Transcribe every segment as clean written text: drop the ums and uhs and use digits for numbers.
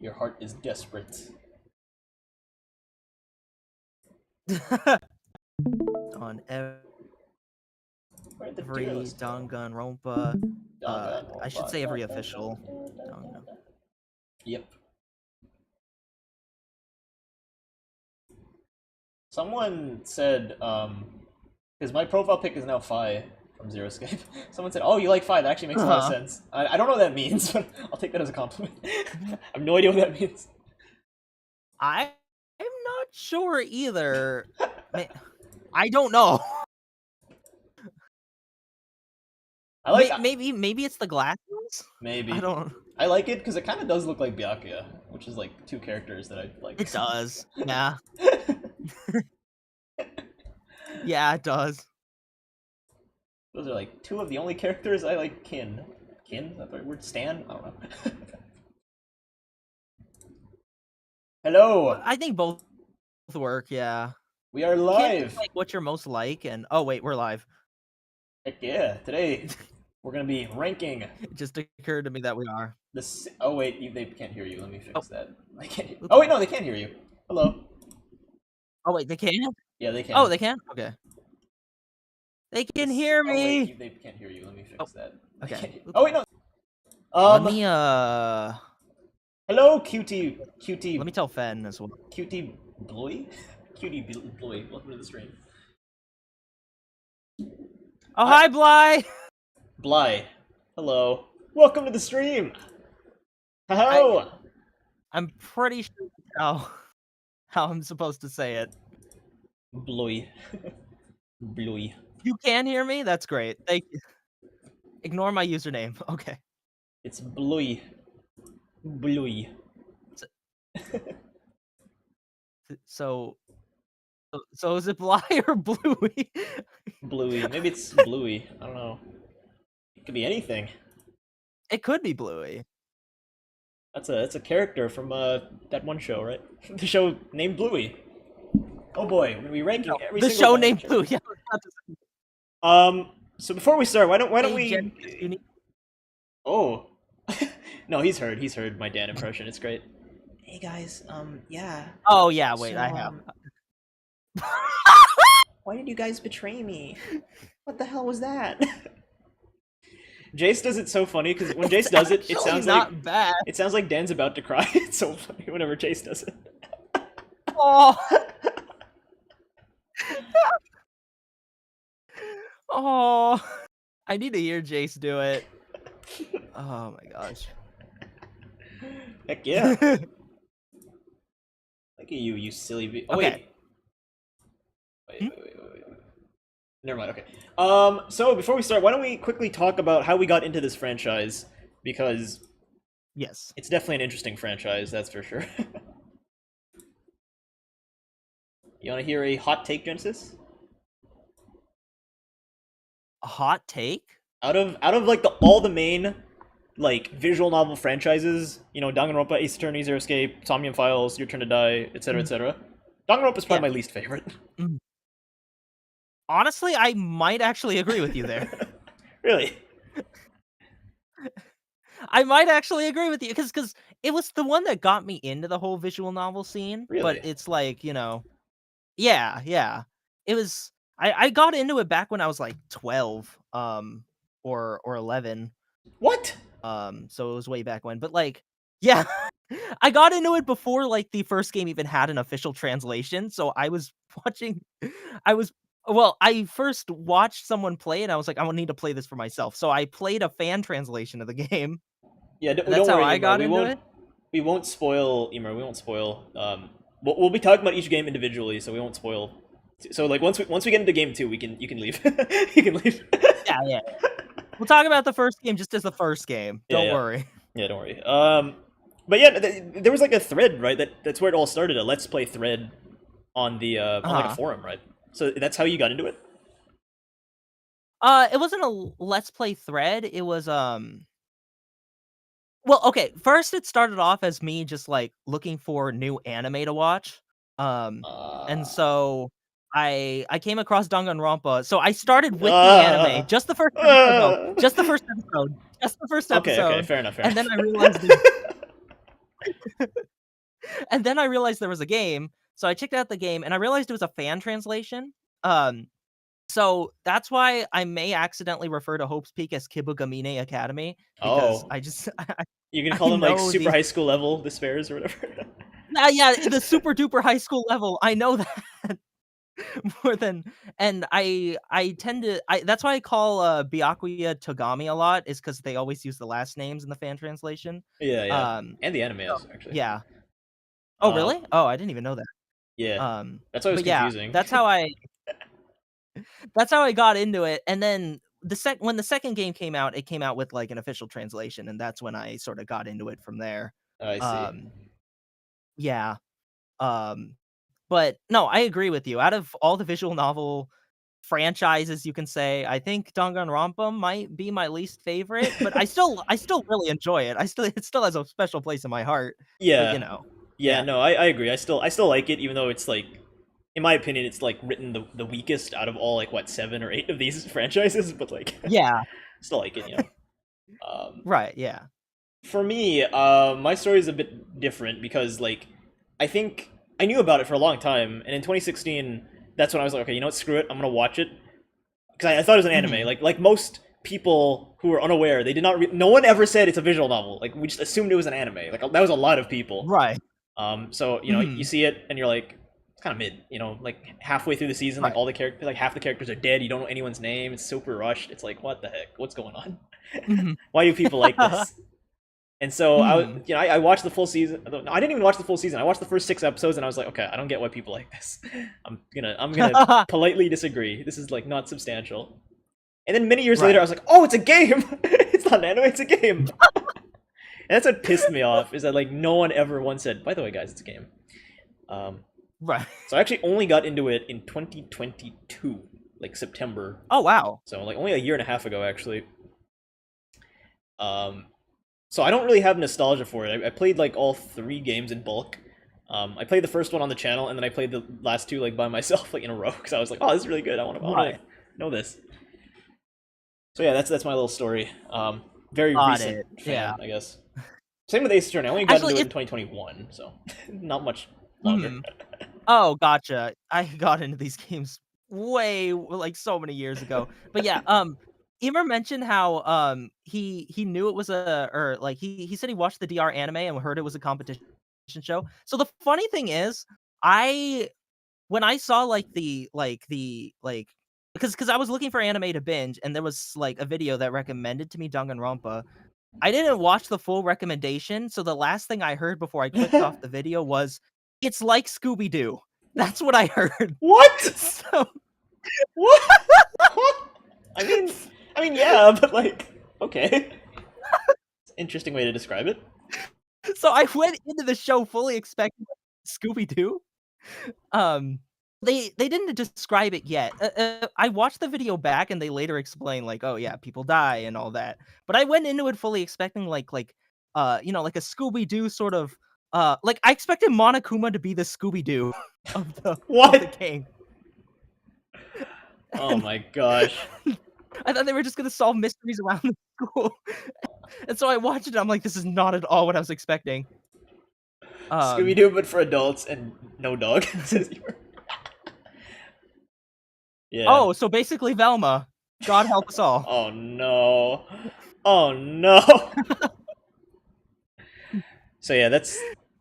Your heart is desperate. On every Where'd the tier list go? Danganronpa. Danganronpa. I should say every official. Yep. Someone said, because my profile pic is now Phi from Zero Escape. Someone said, "Oh, you like Phi? That actually makes a lot of sense." I don't know what that means, but I'll take that as a compliment. I have no idea what that means. I'm not sure either. I don't know. I like maybe it's the glasses. Maybe I don't. I like it because it kind of does look like Byakuya, which is like two characters that I like. It does. Yeah. Yeah, it does. Those are like two of the only characters I like. Kin? Is that the right word? Stan? I don't know. Hello. I think both work. Yeah. We are live. Kin, like what you're most like, and oh wait, we're live. Heck yeah! Today we're gonna be ranking. It just occurred to me that we are. This. Oh wait, they can't hear you. Let me fix that. I can't. Oh wait, no, they can't hear you. Hello. Oh wait, they can? Yeah, they can. Oh, they can? Okay. They can hear me! Oh wait, they can't hear you. Let me fix that. Okay. Oh wait, no! Let me, Hello, QT. Let me tell Fen as well. QT Bluey? QT Bluey, welcome to the stream. Oh, hi, Bly! Bly. Hello. Welcome to the stream! Hello! I'm pretty sure how I'm supposed to say it. Bluey. Bluey. You can hear me? That's great. Thank you. Ignore my username. Okay. It's Bluey. Bluey. So is it Bly or Bluey? Bluey. Maybe it's Bluey. I don't know. It could be anything. It could be Bluey. That's a character from that one show, right? The show named Bluey. Oh boy, we're gonna be ranking every the single show named Bluey. Yeah. So before we start, why don't we? Genesis, Oh, no, he's heard my Dan impression. It's great. Hey guys, yeah. Oh yeah, wait, I have. Why did you guys betray me? What the hell was that? Jace does it so funny because when Jace does it, it sounds not bad. It sounds like Dan's about to cry. It's so funny whenever Jace does it. Oh. Oh, I need to hear Jace do it. Oh my gosh. Heck yeah. Look at you silly. Oh, okay. Wait. Never mind. Okay. So before we start, why don't we quickly talk about how we got into this franchise? Because yes, it's definitely an interesting franchise. That's for sure. You want to hear a hot take, Genesis? A hot take? Out of like all the main like visual novel franchises, you know, Danganronpa, Ace Attorney, Zero Escape, Somnium Files, Your Turn to Die, etc., etc. Danganronpa is probably my least favorite. Honestly, I might actually agree with you there. Really? I might actually agree with you because it was the one that got me into the whole visual novel scene. Really? But it's like, you know, yeah. It was. I got into it back when I was like 12, or 11. What? So it was way back when. But like, yeah, I got into it before like the first game even had an official translation. So I was watching. I first watched someone play, and I was like, I need to play this for myself. So I played a fan translation of the game. Yeah, that's how I got into it. We won't spoil, Emer. We won't spoil. We'll be talking about each game individually, so we won't spoil. So like once we get into game 2, you can leave. You can leave. Yeah. We'll talk about the first game just as the first game. Don't worry. Yeah, don't worry. But yeah, there was like a thread, right? That's where it all started. A Let's Play thread on the on like a forum, right? So that's how you got into it? It wasn't a Let's Play thread. It was well, okay. First, it started off as me just like looking for new anime to watch. And so I came across Danganronpa. So I started with the anime, just the first episode. Just the first episode. Okay, fair enough. And then I realized And then I realized there was a game, so I checked out the game, and I realized it was a fan translation. Um, so that's why I may accidentally refer to Hope's Peak as Kibugamine Academy, because Oh, I just you're gonna I call them like know super these. high school level despairs or whatever. Yeah, the super duper high school level. I know that more than, and I tend to that's why I call Byakuya Togami a lot, is because they always use the last names in the fan translation. Yeah, yeah, Um, and the anime so, has actually. yeah. Oh, Um, really? Oh, I didn't even know that. yeah, that's why it was But yeah, confusing. that's how I got into it, and then when the second game came out, it came out with, like, an official translation, and that's when I sorta got into it from there. I see. Um, yeah, um, but no, I agree with you. Out of all the visual novel franchises, you can say, I think Danganronpa might be my least favorite, but I still really enjoy it. It still has a special place in my heart, but, Yeah, yeah. yeah. No, I agree. I still like it, even though it's like, in my opinion, it's like written the weakest out of all like what 7 or 8 of these franchises. But like, Yeah, still like it, you know. Um, right, yeah. for me, my story is a bit different because like, I think I knew about it for a long time, and in 2016, that's when I was like, okay, you know what, screw it, I'm gonna watch it because I thought it was an anime. Mhm. Like most people who were unaware, they did not. No one ever said it's a visual novel. Like we just assumed it was an anime. Like that was a lot of people. Right. So you know, you Mhm. see it and you're like, it's kind of mid. You know, like halfway through the season, like Right. all the characters, like half the characters are dead. You don't know anyone's name. It's super rushed. It's like, what the heck? What's going on? Mhm. Why do people like this? And so Mhm. I watched the full season. No, I didn't even watch the full season. I watched the first 6 episodes, and I was like, okay, I don't get why people like this. I'm gonna politely disagree. This is like not substantial. And then many years later, I Right. was like, oh, it's a game. It's not an anime. It's a game. And that's what pissed me off, is that like no one ever once said, by the way, guys, it's a game. Um, Right. so I actually only got into it in 2022, like September. Oh, wow. So like only a year and a half ago, actually. Um, so I don't really have nostalgia for it. I played like all 3 games in bulk. I played the first one on the channel, and then I played the last 2 like by myself, like in a row, because I was like, oh, this is really good. I want Right. to know this. So yeah, that's my little story. Very Got recent it. fan, Yeah. I guess. Same with Ace Attorney. I only got Actually, into it in it 2021, so not much longer. mhm. Oh, gotcha. I got into these games like, so many years ago. But yeah, Emer mentioned how, he knew it was or, like, he said he watched the DR anime and heard it was a competition show. So the funny thing is, I when I saw, because I was looking for anime to binge, and there was, like, a video that recommended to me Danganronpa. I didn't watch the full recommendation, so the last thing I heard before I clicked off the video was, "It's like Scooby Doo." That's what I heard. What? So What? What? I mean, yeah, but like, okay. Interesting way to describe it. so I went into the show fully expecting Scooby Doo. Um, they didn't describe it yet. I watched the video back, and they later explain, like, "Oh, yeah, people die and all that." But I went into it fully expecting, like a Scooby Doo sort of, like, I expected Monokuma to be the Scooby Doo of the What? game. Oh And my gosh. I thought they were just gonna solve mysteries around the school. And so I watched it, I'm like, "This is not at all what I was expecting." Scooby Um Doo, but for adults and no dog. Says you. Yeah. Oh, so basically Velma. God help us all. Oh no. Oh no. So yeah,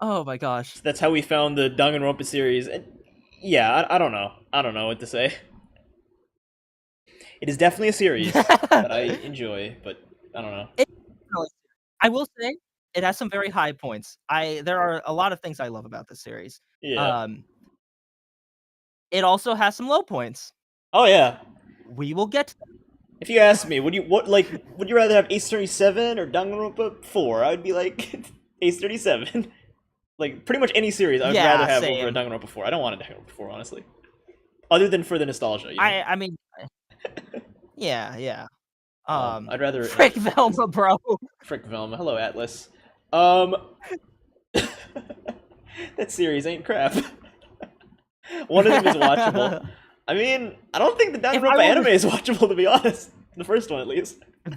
Oh my gosh. that's how we found the Danganronpa series. And yeah, I don't know. I don't know what to say. It is definitely a series that I enjoy, but I don't know. It really I will say, it has some very high points. There are a lot of things I love about this series. Yeah. Um, it also has some low points. Oh yeah. We will get to them. If you ask me, would you rather have Ace 37 or Danganronpa 4? I would be like Ace 37. Like pretty much any series I would rather Yeah, have over a same. Danganronpa 4. I don't want a Danganronpa 4, honestly. Other than for the nostalgia, you know. I mean, yeah, yeah. I'd rather Frick Velma, bro. Frick Velma. Hello, Atlas. Um, that series ain't crap. One of them is watchable. I mean, I don't think the If I Danganronpa were anime is watchable, to be honest. The first one, at least. I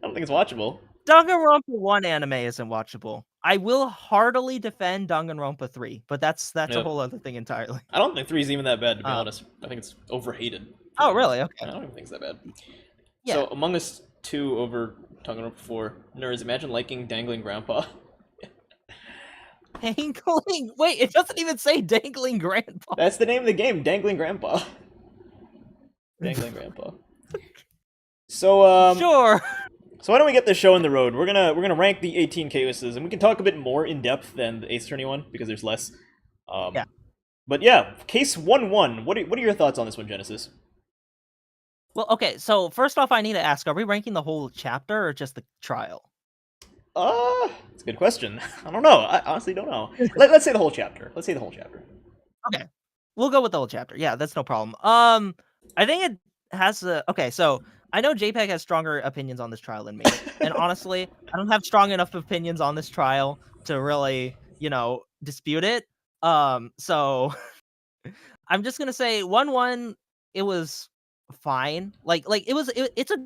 don't think it's watchable. Danganronpa 1 anime isn't watchable. I will heartily defend Danganronpa 3, but that's a Yep. whole other thing entirely. I don't think 3 is even that bad, to be Um, honest. I think it's overhated, to oh, be honest. really? Okay. I don't even think it's that bad. Yeah. So, Among Us 2 over Danganronpa 4. Nerds, imagine liking Dangling Grandpa. Dangling. Wait, it doesn't even say dangling grandpa. That's the name of the game, Dangling Grandpa. Dangling Grandpa. So, Sure. so why don't we get this show on the road? We're gonna rank the 18 cases, and we can talk a bit more in depth than the Ace Attorney one because there's less. Yeah. But yeah, case 1-1. What are your thoughts on this one, Genesis? Well, okay. So first off, I need to ask: are we ranking the whole chapter or just the trial? It's a good question. I don't know. I honestly don't know. Let's say the whole chapter. Let's say the whole chapter. Okay, we'll go with the whole chapter. Yeah, that's no problem. I think it has a. Okay, so I know JPEG has stronger opinions on this trial than me, and honestly, I don't have strong enough opinions on this trial to really, dispute it. So I'm just gonna say 1-1. It was fine. It's a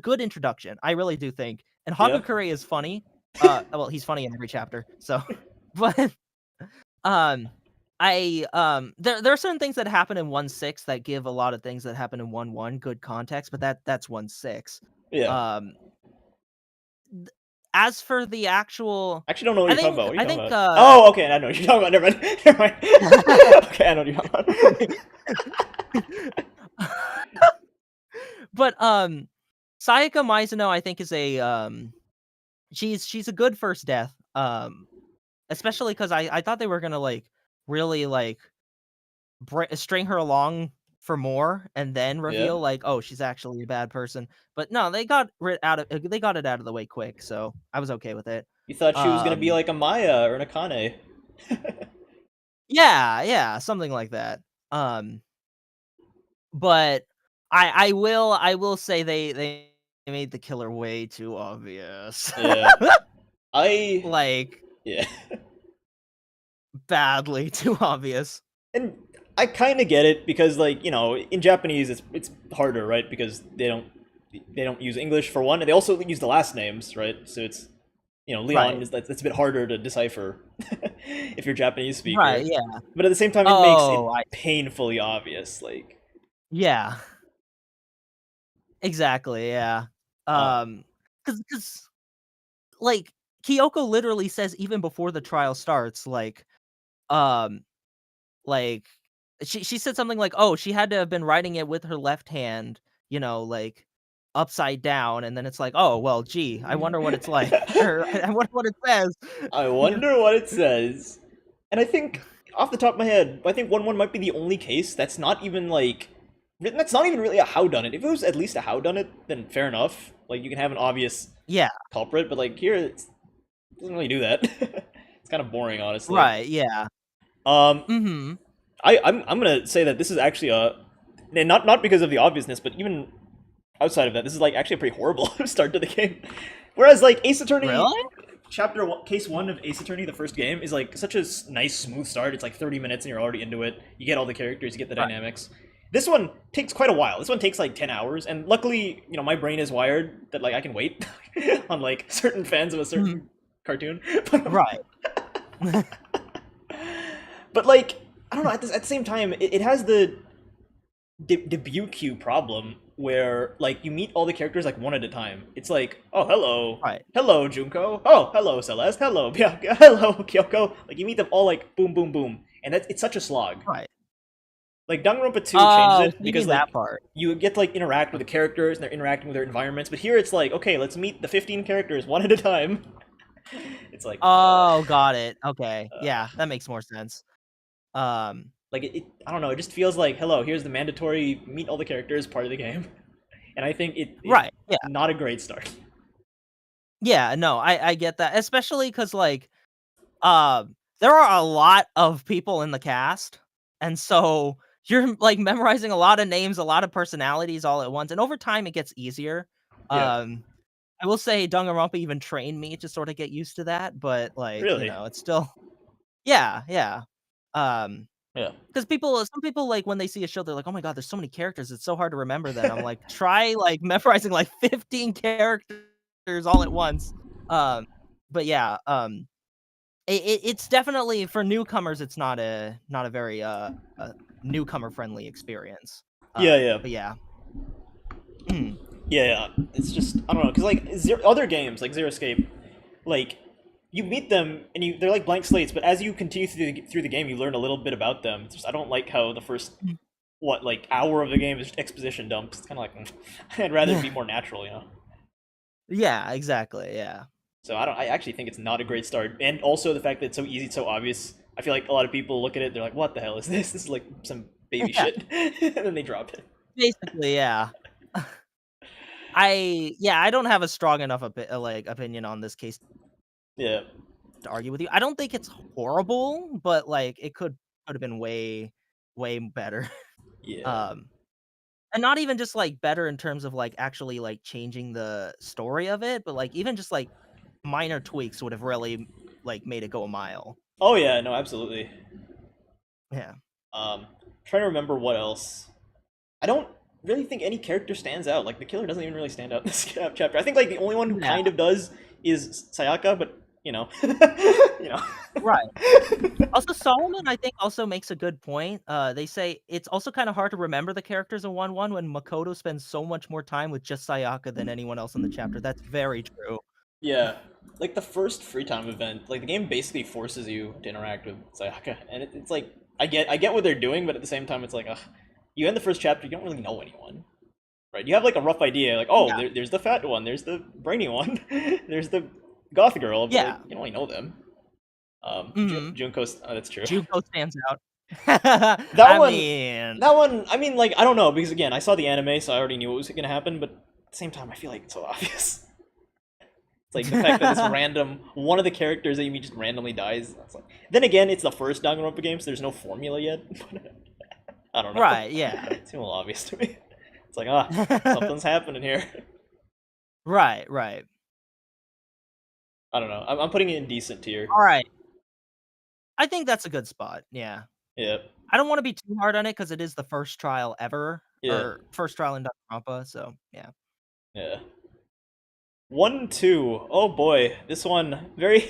good introduction. I really do think. And Yeah. Hagakure is funny. Well, he's funny in every chapter. So, but um, there are certain things that happen in 1-6 that give a lot of things that happen in 1-1 good context. But that's 1-6. Yeah. Um, as for the actual, I actually don't know what I you're talking think about. What are I you talking think about? Oh, okay. I know what you're talking about. Never mind. Never mind. Okay, I know what you're talking about. but Sayaka Mizuno, I think, is a she's a good first death. Especially because I thought they were gonna really string her along for more and then Yeah. reveal oh, she's actually a bad person. But no, they got it out of the way quick, so I was okay with it. You thought she was gonna be Um, like a Maya or an Akane. yeah, something like that. Um, but I will say they made the killer way too obvious. Yeah. I Like yeah. badly too obvious. And I kind of get it because like, in Japanese it's harder, right? Because they don't use English for one, and they also use the last names, right? So it's Leon Right. is that's a bit harder to decipher if you're a Japanese speaker. Right, yeah. But at the same time, it makes it Oh, I painfully obvious. Like, yeah. Exactly, yeah. uh, Because like, Kyoko literally says even before the trial starts, um, like, she said something like, "Oh, she had to have been writing it with her left hand, upside down," and then it's like, "Oh, well, gee, I wonder what it's like," or, "I wonder what it says." I You know? wonder what it says. And I think, off the top of my head, I think 1-1 might be the only case that's not even like. That's not even really a howdunit. If it was at least a howdunit, then fair enough. Like, you can have an obvious Yeah, culprit, but like here, it doesn't really do that. It's kind of boring, honestly. right, yeah. Um, Mhm. I'm gonna say that this is actually and not because of the obviousness, but even outside of that, this is like actually a pretty horrible start to the game. Whereas like Ace Attorney Really? chapter one, case 1 of Ace Attorney, the first game, is like such a nice smooth start. It's like 30 minutes and you're already into it. You get all the characters, you get the Right. dynamics. This one takes quite a while. This one takes like 10 hours, and luckily, my brain is wired that like I can wait on like certain fans of a certain cartoon. Right. But like, I don't know. At the same time, it has the debut queue problem where like you meet all the characters like one at a time. It's like, oh hello, Right. hello Junko, oh hello Celeste, hello Bianca, hello Kyoko. Like you meet them all like boom, boom, boom, and it's such a slog. Right. Like Danganronpa 2 Oh, changes so it you because mean like that part. you get to like interact with the characters and they're interacting with their environments. But here it's like, okay, let's meet the 15 characters one at a time. It's like, Oh, got it. Okay. Yeah, that makes more sense. Um, like I don't know. It just feels like, hello, here's the mandatory meet all the characters part of the game, and I think it's right. Yeah. not a great start. Yeah, no, I get that. Especially because there are a lot of people in the cast, and so you're like memorizing a lot of names, a lot of personalities all at once, and over time it gets easier. Yeah, Um, I will say Danganronpa even trained me to sort of get used to that, but really. it's still yeah, yeah. Yeah. Because some people like when they see a show, they're like, "Oh my god, there's so many characters, it's so hard to remember them." I'm like, try like memorizing like 15 characters all at once. Um, yeah, it's definitely for newcomers. It's not a very newcomer friendly experience. Yeah. But yeah. Yeah. It's just I don't know, because like other games like Zero Escape, like you meet them and they're like blank slates, but as you continue through the game, you learn a little bit about them. It's just I don't like how the first like hour of the game is exposition dumps. It's kind of like I'd rather it be more natural, you know. Yeah, exactly. Yeah. So I actually think it's not a great start, and also the fact that it's so easy, it's so obvious. I feel like a lot of people look at it, they're like, "What the hell is this? This is like some baby Yeah. shit," and then they drop it. Basically, yeah. I don't have a strong enough opinion on this case Yeah, to argue with you. I don't think it's horrible, but like it could have been way better. yeah. Um and not even just like better in terms of like actually like changing the story of it, but like even just like minor tweaks would have really like made it go a mile. Oh yeah, no, absolutely. Yeah. Trying to remember what else. I don't really think any character stands out. Like the killer doesn't even really stand out in this chapter. I think like the only one who Yeah. kind of does is Sayaka, but you know, you know. Right. Also, Solomon, I think, also makes a good point. They say it's also kind of hard to remember the characters in 1-1 when Makoto spends so much more time with just Sayaka than anyone else in the chapter. That's very true. Yeah, like the first free time event, like the game basically forces you to interact with Sayaka, and it's like I get what they're doing, but at the same time, it's like, ugh, you end the first chapter, you don't really know anyone, right? You have like a rough idea, like oh, Yeah. there's the fat one, there's the brainy one, there's the goth girl, but like, Yeah. you don't really know them. Mhm. Junko's, that's true. Junko stands out. That I one, mean, that one, I mean, like I don't know because again, I saw the anime, so I already knew what was gonna happen, but at the same time, I feel like it's so obvious. It's like the fact that this random one of the characters that you meet just randomly dies. It's like, then again, it's the first Danganronpa game, so there's no formula yet. I don't know. right, yeah. It's a little obvious to me. It's like something's happening here. Right, right. I don't know. I'm putting it in decent tier. All right. I think that's a good spot. Yeah. Yeah, I don't want to be too hard on it because it is the first trial ever, yeah, or first trial in Danganronpa. So yeah. yeah. 1, 2. Oh boy, this one very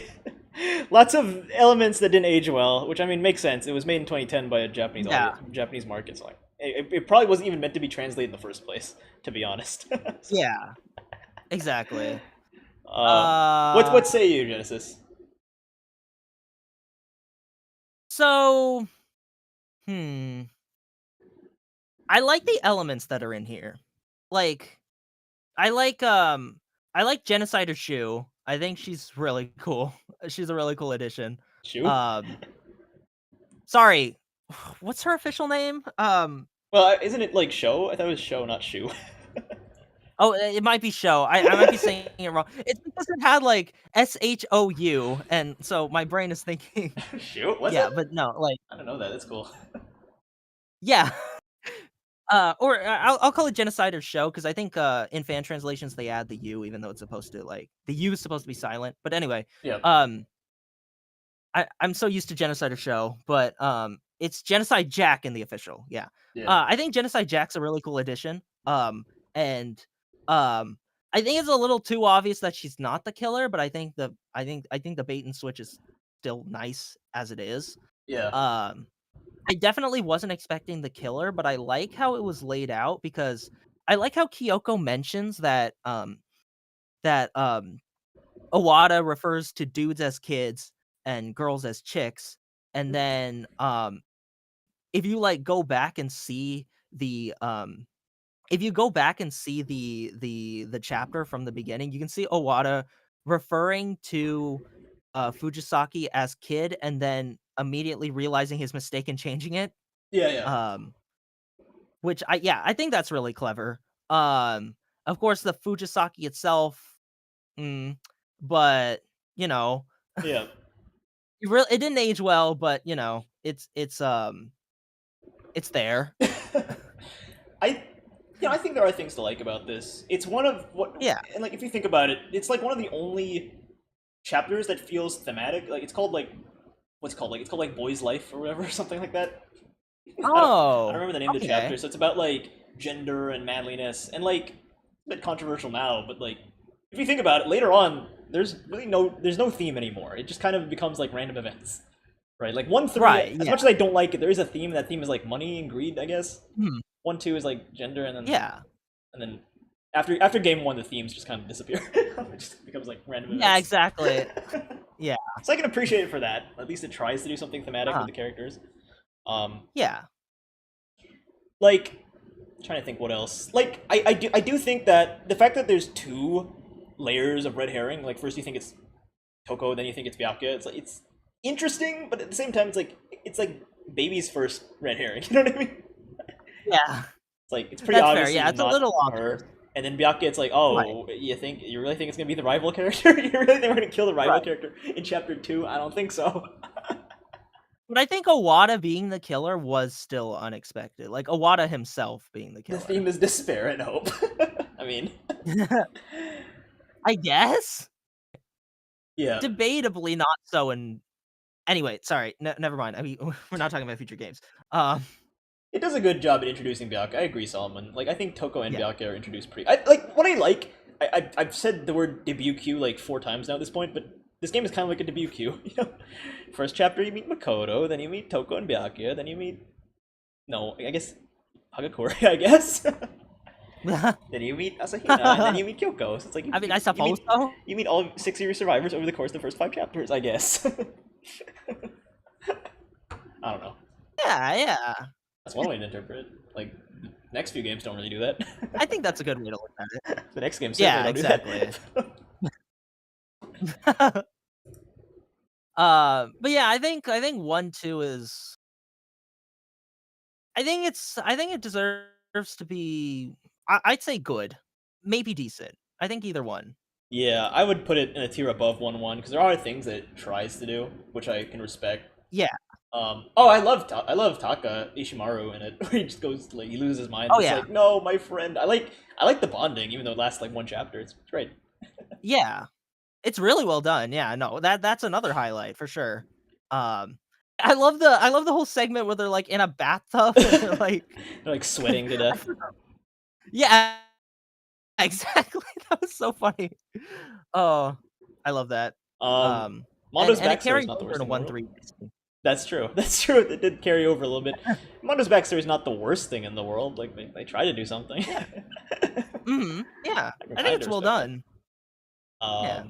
lots of elements that didn't age well, which I mean makes sense. It was made in 2010 by a Japanese Yeah. audience, Japanese market, so like it probably wasn't even meant to be translated in the first place, to be honest. So, Yeah. Exactly. what say you, Genesis? So, hmm. I like the elements that are in here. Like, I like I like Genocider Shu. I think she's really cool. She's a really cool addition. Shu? Um, sorry, what's her official name? Well, isn't it like show? I thought it was show, not Shu. Oh, it might be Show. I might be saying it wrong. It's because it had like SHOU, and so my brain is thinking, Shu? What's yeah, that? but no, like, I don't know that. That's cool. yeah. Or I'll call it Genocide or Show because I think in fan translations they add the U even though it's supposed to like the U is supposed to be silent. But anyway, Yeah. I'm so used to Genocide or Show, but it's Genocide Jack in the official. Yeah. Yeah. I think Genocide Jack's a really cool addition. And I think it's a little too obvious that she's not the killer, but I think the bait and switch is still nice as it is. Yeah. I definitely wasn't expecting the killer, but I like how it was laid out because I like how Kyoko mentions that Owada refers to dudes as kids and girls as chicks. And then if you like go back and see the if you go back and see the chapter from the beginning, you can see Owada referring to Fujisaki as kid and then immediately realizing his mistake and changing it. Yeah. Yeah. Which I think that's really clever. Of course, the Fujisaki itself, but you know, Yeah. it didn't age well, but you know, it's there. I I think there are things to like about this. It's one of what Yeah. and like if you think about it, it's like one of the only chapters that feels thematic. Like it's called like what's it called? Like it's called like Boy's Life or whatever, or something like that. I don't Oh, remember the name of the okay. chapter. So it's about like gender and manliness and like a bit controversial now, but like if you think about it, later on there's no theme anymore. It just kind of becomes like random events, right? Like 1-3, Right, as yeah. much as I don't like it, there is a theme. That theme is like money and greed, I guess. Hmm. 1-2 is like gender, and Yeah. then after game 1, the themes just kind of disappear. It just becomes like random events. Yeah, exactly. Yeah. So I can appreciate it for that. At least it tries to do something thematic Uh-huh. with the characters. Yeah. Like, I'm trying to think what else. Like, I do think that the fact that there's 2 layers of red herring, like first you think it's Toko, then you think it's Byakuya. It's interesting, but at the same time, it's like baby's first red herring. You know what I mean? Yeah. It's like it's pretty That's obvious. fair. Yeah, it's a little awkward. Her. And then Byakuya, it's like, Right. oh, you really think it's gonna be the rival character? You really think we're gonna kill the rival Right. character in chapter 2? I don't think so. But I think Owada being the killer was still unexpected. Like Owada himself being the killer. The theme is despair and hope. I mean, I guess. yeah. Debatably not so. And anyway, sorry, never mind. I mean, we're not talking about future games. It does a good job at introducing Byakuya. I agree, Solomon. Like, I think Toko and Yeah. Byakuya are introduced pretty. I've said the word debut Q like 4 times now at this point, but this game is kind of like a debut Q. You know, first chapter you meet Makoto, then you meet Toko and Byakuya, then you meet I guess Hagakure, I guess. Then you meet Asahina, and then you meet Kyoko. So it's like I mean, I suppose so. You meet all 6 of your survivors over the course of the first 5 chapters, I guess. I don't know. Yeah. That's one way to interpret it. Like, the next few games don't really do that. I think that's a good way to look at it. The next game Yeah, certainly don't do exactly. that. But yeah, I think 1-2 is. I think it deserves to be. I'd say good, maybe decent. I think either one. Yeah, I would put it in a tier above 1-1 because there are things that it tries to do, which I can respect. Yeah. I love Taka Ishimaru in it, where he just goes like he loses his mind. Oh, It's yeah. like, no, my friend. I like the bonding, even though it lasts like 1 chapter. It's great. Yeah. It's really well done. Yeah, no, that's another highlight for sure. I love the whole segment where they're like in a bathtub and they're like They're like sweating to death. Yeah, exactly. That was so funny. Oh, I love that. Mondo's and it backstory is carried not the over worst to thing in the 1-3. world. That's true. That's true. It did carry over a little bit. Mondo's backstory is not the worst thing in the world. Like they try to do something. Yeah, I kinda think it's well respect done. yeah.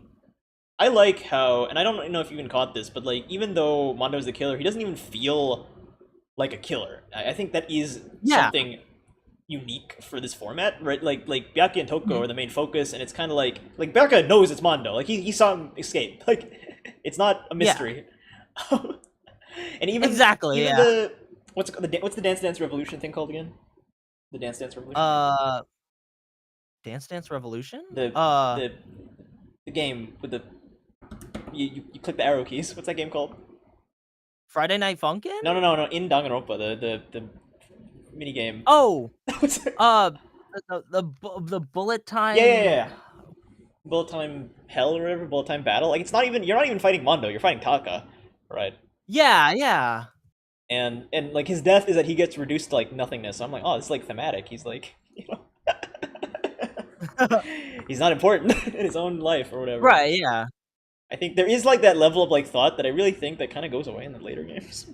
I like how, and I don't know if you even caught this, but like even though Mondo's the killer, he doesn't even feel like a killer. I think that is something unique for this format, right? Like Byakuya and Toko are the main focus, and it's kind of like Byakuya knows it's Mondo. Like he saw him escape. Like it's not a mystery. And even Exactly, even yeah. what's the Dance Dance Revolution thing called again? The Dance Dance Revolution. Dance Dance Revolution? The game with the you click the arrow keys. What's that game called? Friday Night Funkin'? No. In Danganronpa, the mini game. Oh, What's it? the bullet time. Yeah. Bullet time hell or whatever. Bullet time battle. Like it's not even. You're not even fighting Mondo. You're fighting Taka, right? Yeah. And like his death is that he gets reduced to like nothingness. So I'm like, oh, it's like thematic. He's like, he's not important in his own life or whatever. Right, yeah. I think there is like that level of like thought that I really think that kind of goes away in the later games.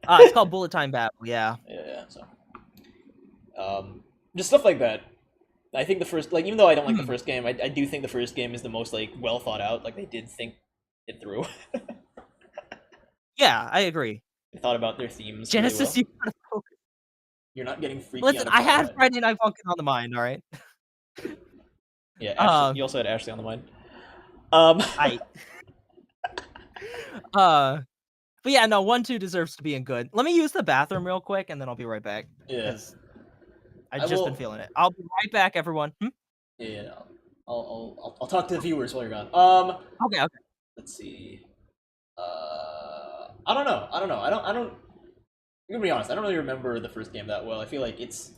It's called Bullet Time Battle, yeah. Yeah, so just stuff like that. I think the first, like, even though I don't like the first game, I do think the first game is the most like well thought out. Like they did think it through. Yeah, I agree. They thought about their themes. Genesis, really well. you gotta focus. You're not getting freaky. Listen, I had Friday Night Funkin' on the mind, alright? Yeah, Ashley, you also had Ashley on the mind. But yeah, no, 1-2 deserves to be in good. Let me use the bathroom real quick, and then I'll be right back. Yeah. I've just been feeling it. I'll be right back, everyone. Yeah, I'll talk to the viewers while you're gone. Okay. Let's see. I don't know. I'm gonna be honest. I don't really remember the first game that well. I feel like it's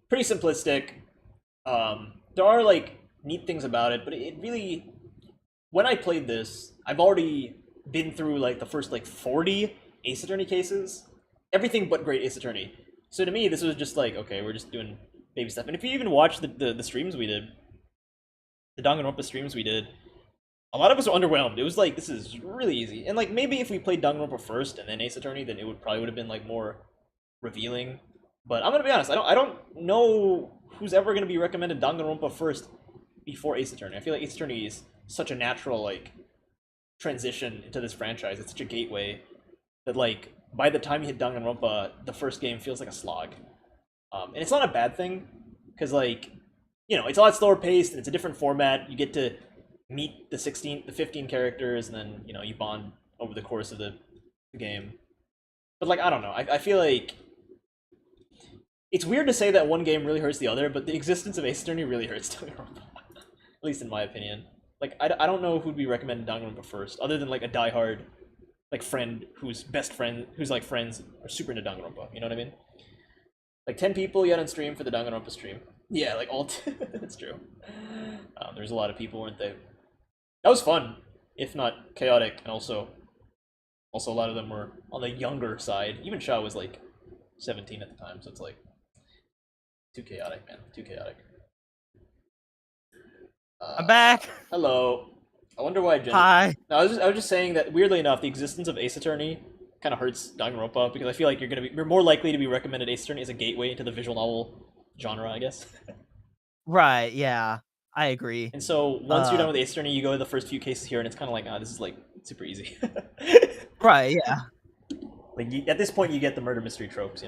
pretty simplistic. There are like neat things about it, but it really, when I played this, I've already been through like the first like 40 Ace Attorney cases, everything but Great Ace Attorney. So to me, this was just like, okay, we're just doing baby stuff. And if you even watch the streams we did, the Danganronpa streams we did, A lot of us were underwhelmed. It was like, this is really easy. And like maybe if we played Danganronpa first and then Ace Attorney, then it would have been like more revealing. But I'm gonna be honest, I don't know who's ever gonna be recommended Danganronpa first before Ace Attorney. I feel like Ace Attorney is such a natural like transition into this franchise. It's such a gateway that like by the time you hit Danganronpa, the first game feels like a slog. And it's not a bad thing because like it's a lot slower paced and it's a different format. You get to meet the 15 characters, and then you bond over the course of the game. But like I don't know, I feel like it's weird to say that one game really hurts the other, but the existence of Ace Attorney really hurts Danganronpa. At least in my opinion. Like I don't know who'd be recommended Danganronpa first, other than like a diehard like friend whose best friend who's like friends are super into Danganronpa. You know what I mean? Like 10 people you had on stream for the Danganronpa stream. Yeah, like all. That's true. There's a lot of people, weren't they? That was fun, if not chaotic, and also a lot of them were on the younger side. Even Shaw was like 17 at the time, so it's like too chaotic, man. Too chaotic. I'm back. Hello. I wonder why Jen. Hi. No, I was just saying that weirdly enough, the existence of Ace Attorney kind of hurts Danganronpa because I feel like you're more likely to be recommended Ace Attorney as a gateway into the visual novel genre, I guess. Right. Yeah, I agree. And so once you're done with Ace Attorney, you go to the first few cases here, and it's kind of like, this is like super easy. Right. Yeah. Like at this point, you get the murder mystery tropes,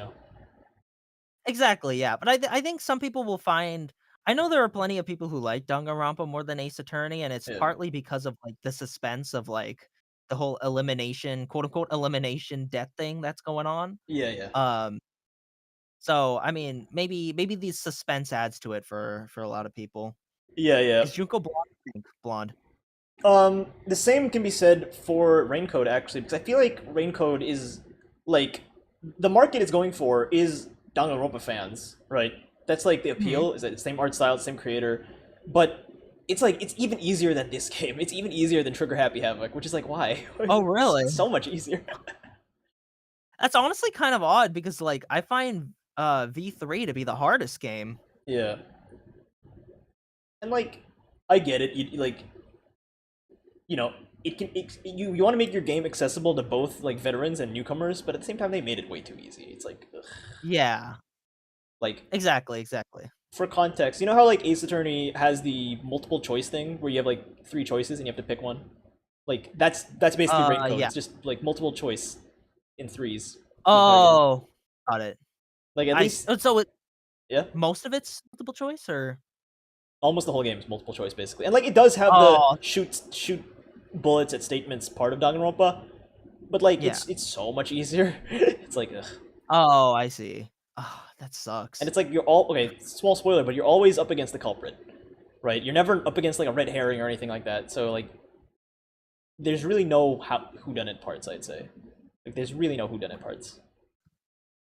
Exactly. Yeah, but I think some people will find. I know there are plenty of people who like Danganronpa more than Ace Attorney, and it's Yeah. partly because of like the suspense of like the whole elimination, quote unquote, elimination death thing that's going on. Yeah, yeah. So I mean, maybe the suspense adds to it for a lot of people. Yeah, yeah. Is Junko blonde? I think blonde. The same can be said for Raincoat actually, because I feel like Raincoat is like the market it's going for is Danganronpa fans, right? That's like the appeal, is that the same art style, same creator, but it's like it's even easier than this game. It's even easier than Trigger Happy Havoc, which is like why? Oh, really? It's so much easier. That's honestly kind of odd because like I find V3 to be the hardest game. Yeah. And like I get it. You want to make your game accessible to both like veterans and newcomers, but at the same time they made it way too easy. It's like ugh. Yeah. Like Exactly. for context, you know how like Ace Attorney has the multiple choice thing where you have like 3 choices and you have to pick one? Like that's basically Raincoat. Yeah. It's just like multiple choice in 3s. Oh, got it. Like at least so it yeah, most of it's multiple choice or almost the whole game is multiple choice basically. And like it does have the shoot bullets at statements part of Danganronpa, but like it's so much easier. It's like ugh. Oh, I see. Oh, that sucks. And it's like you're all okay, small spoiler, but you're always up against the culprit. Right? You're never up against like a red herring or anything like that. So like there's really no whodunit parts, I'd say. Like there's really no whodunit parts.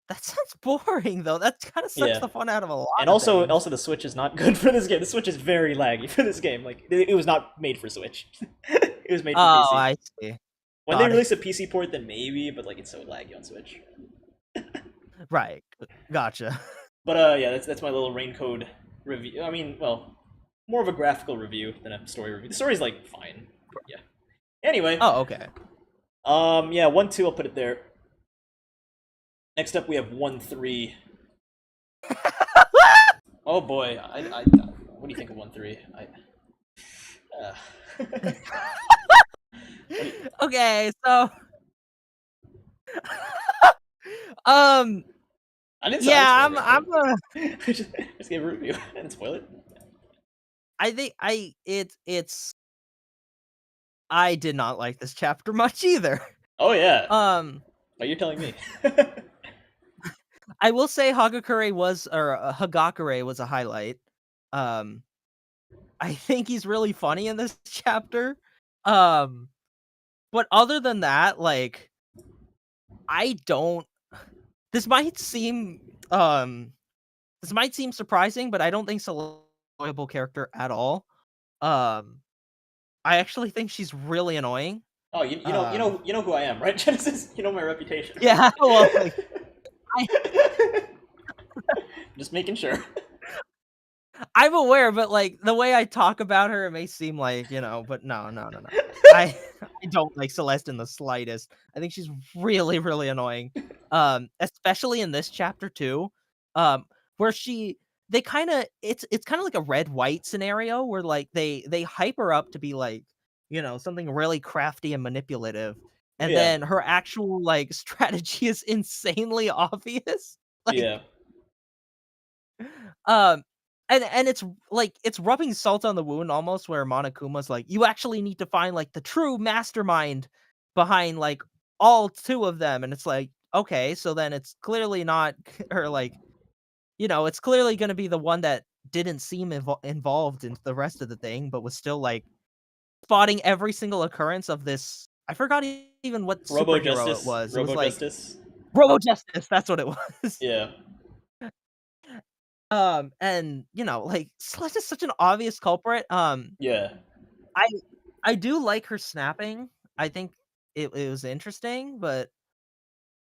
That sounds boring though. That kind of sucks the fun out of a lot. And of also things. the Switch is not good for this game. The Switch is very laggy for this game. Like it was not made for Switch. It was made for PC. Oh, I see. When they release a PC port, then maybe, but like it's so laggy on Switch. Right. Gotcha. But yeah, that's my little Raincoat review. I mean, well, more of a graphical review than a story review. The story's like fine. Yeah. Anyway. Oh, okay. Yeah, 1-2, I'll put it there. Next up, we have 1-3. Oh boy, what do you think of 1-3? Okay, so I didn't yeah, I'm gonna just gave a review. I didn't spoil it. I think I did not like this chapter much either. Oh yeah. Oh, you're telling me. I will say Hagakure was a highlight. I think he's really funny in this chapter. But other than that, like I don't this might seem surprising, but I don't think so enjoyable character at all. I actually think she's really annoying. Oh, you know who I am, right, Genesis? You know my reputation. Yeah, well, like, just making sure. I'm aware, but like the way I talk about her, it may seem like, but no, no, no, no. I I don't like Celeste in the slightest. I think she's really, really annoying. Especially in this chapter too, um, where they kind of it's kind of like a red white scenario where like they hype her up to be like, something really crafty and manipulative, and Yeah, then her actual like strategy is insanely obvious. Like yeah, Um, and it's like it's rubbing salt on the wound almost where Monokuma's like, you actually need to find like the true mastermind behind like all two of them. And it's like, okay, so then it's clearly not or like, it's clearly gonna be the one that didn't seem involved in the rest of the thing, but was still like spotting every single occurrence of this. I forgot even what Robo superhero it Justice, was. It was Robo like Justice. Robo Justice, that's what it was. Yeah, And like Celeste is such an obvious culprit. yeah. I I do like her snapping. I think it was interesting, but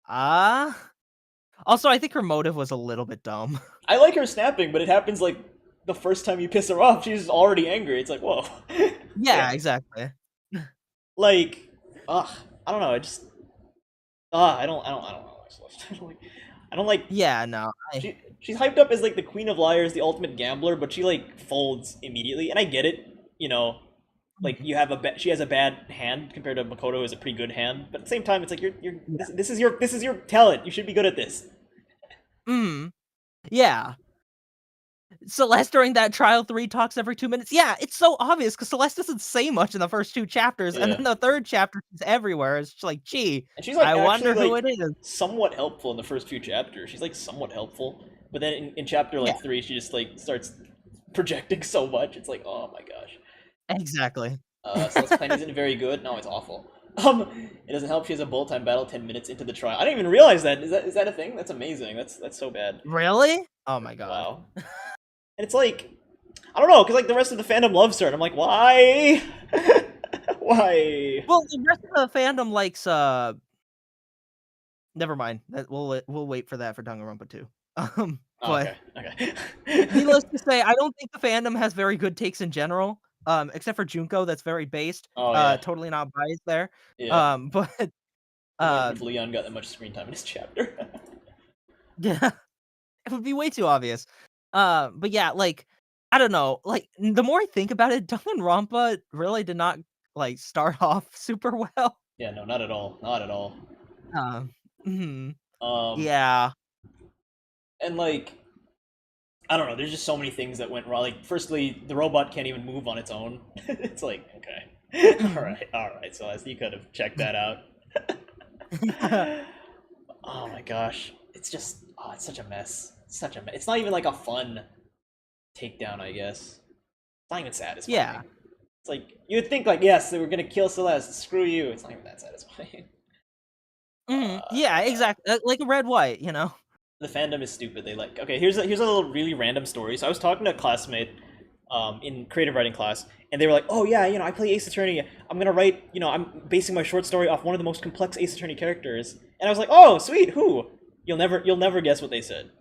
ah, also I think her motive was a little bit dumb. I like her snapping, but it happens like the first time you piss her off, she's already angry. It's like, whoa. Yeah, exactly. Like, ugh, I don't know. I just, I don't know. I don't like. Yeah, no. She's hyped up as like the queen of liars, the ultimate gambler, but she like folds immediately, and I get it. You know, like Mhm. she has a bad hand compared to Makoto, who has a pretty good hand. But at the same time, it's like Yeah. this is your talent. You should be good at this. Mm. Yeah. Celeste during that trial 3 talks every 2 minutes. Yeah, it's so obvious because Celeste doesn't say much in the first 2 chapters, and Yeah. then the 3rd chapter she's everywhere. It's just like, gee, And she's like I actually wonder who like it is. somewhat helpful in the first few chapters. She's like somewhat helpful, but then in chapter Yeah, like 3, she just like starts projecting so much. It's like, oh my gosh. exactly. Celeste's plan isn't very good. No, it's awful. It doesn't help. She has a bullet time battle 10 minutes into the trial. I didn't even realize that. Is that a thing? That's amazing. That's so bad. Really? Oh my god. Wow. And it's like, I don't know, because like the rest of the fandom loves her, and I'm like, why? Why? Well, the rest of the fandom likes, never mind. That we'll wait for that for Danganronpa 2. Oh, But okay, okay. needless to say, I don't think the fandom has very good takes in general, except for Junko, that's very based. Oh yeah, Totally not biased there. yeah. But, I wonder if um, Leon got that much screen time in his chapter. yeah, it would be way too obvious. But yeah, like, I don't know, like, the more I think about it, Danganronpa really did not, like, start off super well. Yeah, no, not at all. Not at all. Um, mhm, Um, yeah. and like, I don't know. There's just so many things that went wrong. Like, firstly, the robot can't even move on its own. It's like, okay, Mhm. all right. So you could have checked that out. Oh my gosh, it's just, oh, it's such a mess. It's such a mess. It's not even like a fun takedown, I guess. It's not even Yeah. satisfying. It's like you would think, like, yes, they were gonna kill Celeste. Screw you. It's not even that satisfying. Mhm. Yeah, Uh, exactly. Like a red white. the fandom is stupid. They like, okay, here's a little really random story. So I was talking to a classmate in creative writing class, and they were like, oh yeah, I play Ace Attorney. I'm gonna write, I'm basing my short story off one of the most complex Ace Attorney characters. And I was like, oh sweet, who? You'll never guess what they said.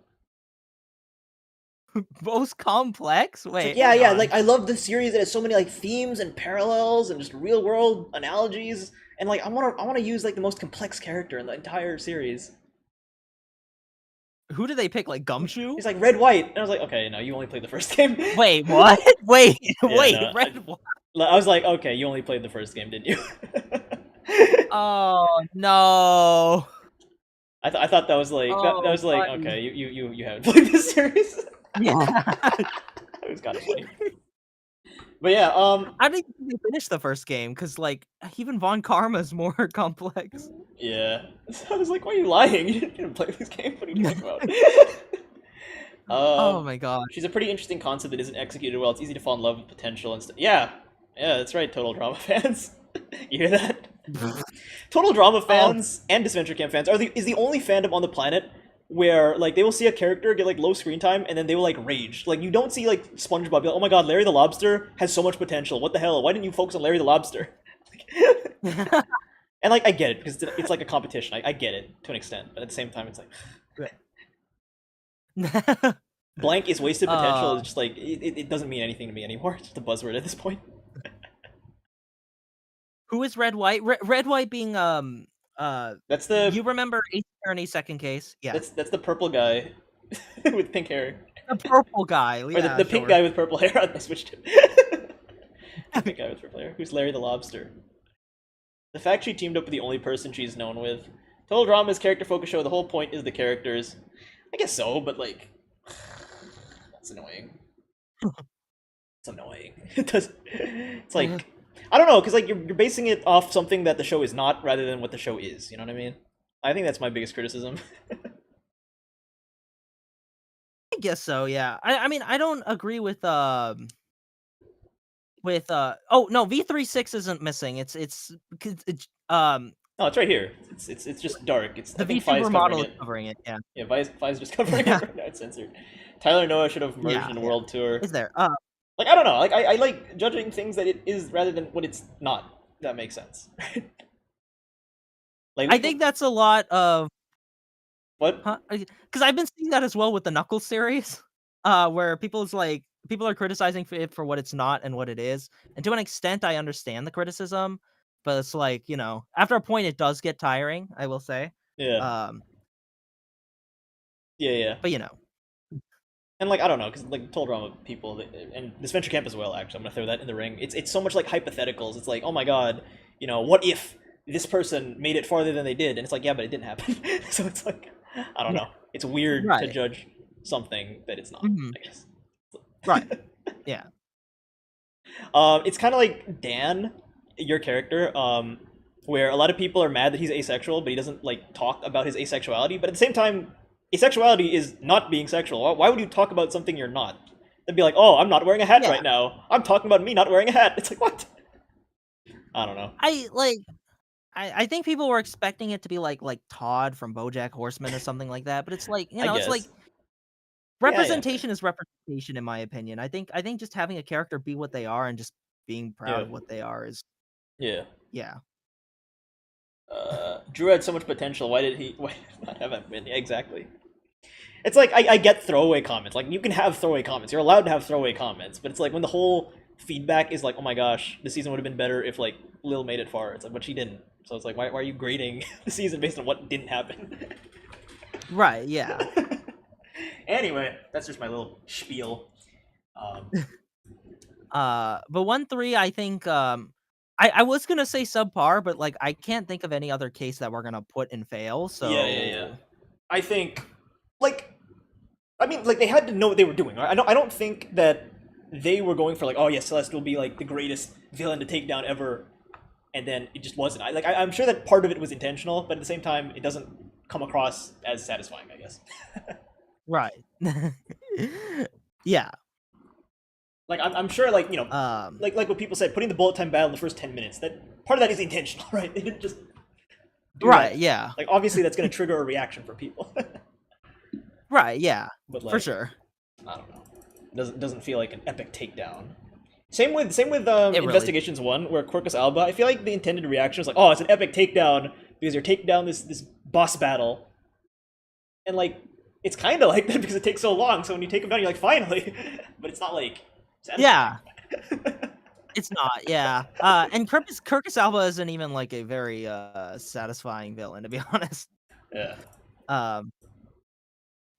Most complex? It's like, Wait, yeah, hang yeah, on. like I love this series that has so many like themes and parallels and just real world analogies. And like I wanna use like the most complex character in the entire series. Who did they pick? Like Gumshoe? He's like red white, and I was like, okay, no, you only played the first game. Wait, what? Wait, Yeah, wait, no, red one. I was like, okay, you only played the first game, didn't you? Oh no. I thought that was like that Oh, was like, buddy. okay, you haven't played this series. Yeah. It was kind of funny. But yeah, I didn't think they finished the first game because, like, even Von Karma's more complex. yeah. So I was like, why are you lying? You didn't play this game. What are you talking about? Oh um, my god. she's a pretty interesting concept that isn't executed well. It's easy to fall in love with potential and stuff. Yeah, yeah, that's right. Total drama fans, you hear that? Total drama Oh, fans and Disventure Camp fans is the only fandom on the planet where like they will see a character get like low screen time and then they will like rage. Like you don't see like SpongeBob be like, "Oh my god, Larry the Lobster has so much potential. What the hell? Why didn't you focus on Larry the Lobster?" And like I get it because it's like a competition. I get it to an extent, but at the same time, it's like Blank is wasted potential Uh, is just like it doesn't mean anything to me anymore. It's just a buzzword at this point. who is Red White? Red White being That's you the remember Ace Attorney second case? Yeah, that's the purple guy with pink hair, the purple guy. or the, Yeah, the pink sure. guy with purple hair. I switched him. The pink guy with purple hair, who's Larry the Lobster. The fact she teamed up with the only person she's known with. Total Drama is character focused show. The whole point is the characters. I guess so, but like, that's annoying. It's annoying. It does. It's like I don't know, because like you're basing it off something that the show is not, rather than what the show is. You know what I mean? I think that's my biggest criticism. I guess so. Yeah. I mean, I don't agree with oh no, V36 isn't missing. It's 'cause No, it's right here. It's just dark. It's I the think Fi's VTuber covering model is it. covering it. Yeah. Yeah, Fi's just covering Yeah. it right now. It's censored. Tyler Noah should have merged Yeah. in Yeah. World Tour. Is there? Like I don't know. Like I like judging things that it is rather than what it's not. That makes sense. Like I think that's a lot of what? because I've been seeing that as well with the Knuckles series, where people are criticizing it for what it's not and what it is, and to an extent, I understand the criticism, but it's like after a point, it does get tiring. I will say, Yeah. um, Yeah. but And like I don't know, because like total drama people and this venture camp as well. Actually, I'm gonna throw that in the ring. It's so much like hypotheticals. It's like, oh my god, what if this person made it farther than they did? And it's like, yeah, but it didn't happen. So it's like, I don't yeah, know. It's weird to right, judge something that it's not. hmm I guess. right, yeah, It's kind of like Dan, your character, where a lot of people are mad that he's asexual, but he doesn't like talk about his asexuality. But at the same time, asexuality is not being sexual. Why would you talk about something you're not? They'd be like, "Oh, I'm not wearing a hat yeah. right now. I'm talking about me not wearing a hat." It's like what? I don't know. I like. I think people were expecting it to be like Todd from BoJack Horseman or something like that, but it's like I it's like guess. Yeah, fair. representation is representation in my opinion. I think just having a character be what they are and just being proud Yeah, of what they are is yeah. yeah. Drew had so much potential. Why did he? Why not have him win? Yeah, exactly. It's like I get throwaway comments. Like you can have throwaway comments. You're allowed to have throwaway comments, but it's like when the whole feedback is like, "Oh my gosh, the season would have been better if like Lil made it far." It's like, but she didn't. So it's like, why are you grading the season based on what didn't happen? Right, yeah. Anyway, that's just my little spiel. Um, But 1-3 I think I was gonna say subpar, but like I can't think of any other case that we're gonna put in fail, yeah. so I think, like, I mean, like they had to know what they were doing. Right? I don't think that they were going for like, oh yeah, Celeste will be like the greatest villain to take down ever, and then it just wasn't. I'm sure that part of it was intentional, but at the same time, it doesn't come across as satisfying. I guess. right. Yeah. Like I'm sure, like Um like what people said, putting the bullet time battle in the first 10 minutes. That part of that is intentional, right? They didn't just do right, that. yeah. Like obviously, that's going to trigger a reaction from people. Right, yeah. But For like, sure. I don't know. Doesn't feel like an epic takedown. Same with It really Investigations 1, where Quirkus Alba, I feel like the intended reaction was like, oh, it's an epic takedown because you're taking down this boss battle. And like it's kind of like that because it takes so long. So when you take him down, you're like, finally. But it's not like yeah. satisfying. It's not, yeah. And Kirkus Alba isn't even like a very satisfying villain to be honest. Yeah. Um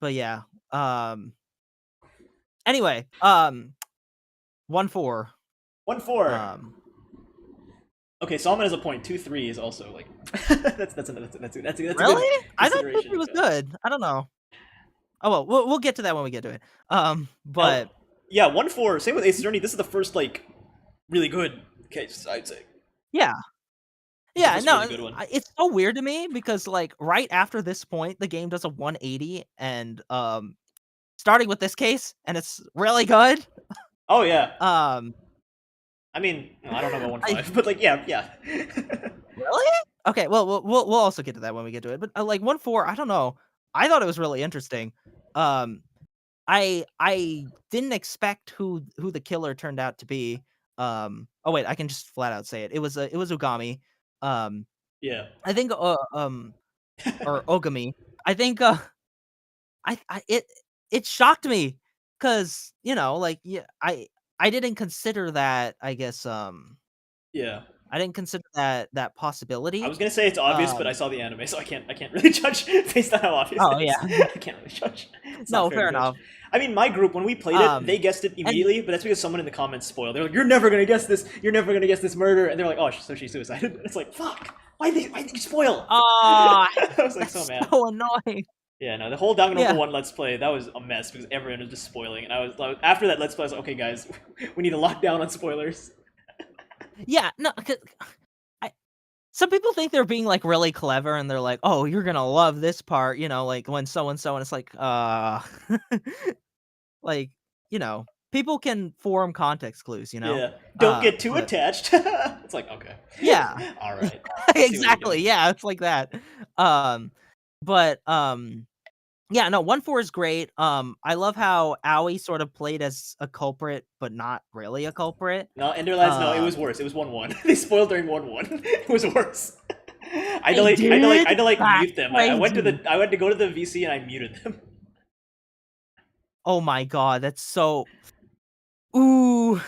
but yeah. Um anyway, 1-4. 1-4. Um Okay, Salman has a point. 2-3 is also like that's a good Really? I thought consideration it as was well. good. I don't know. Oh well, we'll get to that when we get to it. Now, But yeah, 1-4. Same with Ace Attorney. This is the first like really good case, I'd say. yeah. It's the Yeah, first no, really good one. it's so weird to me because like right after this point the game does a 180 and starting with this case and it's really good. Oh yeah. Um I mean, no, I don't know about I 1-5, but like yeah. Really? Okay, well, we'll also get to that when we get to it. But like 1-4, I don't know. I thought it was really interesting. Um, I didn't expect who the killer turned out to be. Oh wait, I can just flat out say it. It was Ugami. Um, Yeah. I think or Ogami. I think I it shocked me 'cause, like, yeah, I didn't consider that, I guess, Yeah. I didn't consider that I possibility. was gonna say it's obvious, but I Um saw the anime, so I can't really judge based on how obvious Oh, it yeah. is. I can't really judge. It's not No, fair to fair judge. enough. I mean, my group when we played it, they guessed it And immediately, but that's because someone in the comments spoiled. They're like, "You're never gonna guess this. You're never gonna guess this murder," and they're like, "Oh, so she suicided." It's like, fuck. Why did you spoil? Ah, I was like so that's mad. so annoying. Yeah, no, the whole Danganronpa Yeah. 1 Let's Play, that was a mess because everyone was just spoiling. And after that Let's Play, I was like, okay, guys, we need to lock down on spoilers. Yeah, no, 'cause I some people think they're being, like, really clever, and they're like, "Oh, you're gonna love this part," like, when so and so, and it's like, like, people can form context clues, Yeah. Don't get too but attached. It's like, okay. yeah. Alright. I see what you're Exactly, doing. yeah, it's like that. But, yeah, no, 1-4 is great. I love how Aoi sort of played as a culprit, but not really a culprit. No, Ender Lads, no, it was Um, worse. It was 1-1. They spoiled during 1-1. It was worse. they did? I had to like That's mute them. crazy. I went to go to the VC and I muted them. Oh my god, that's so ooh.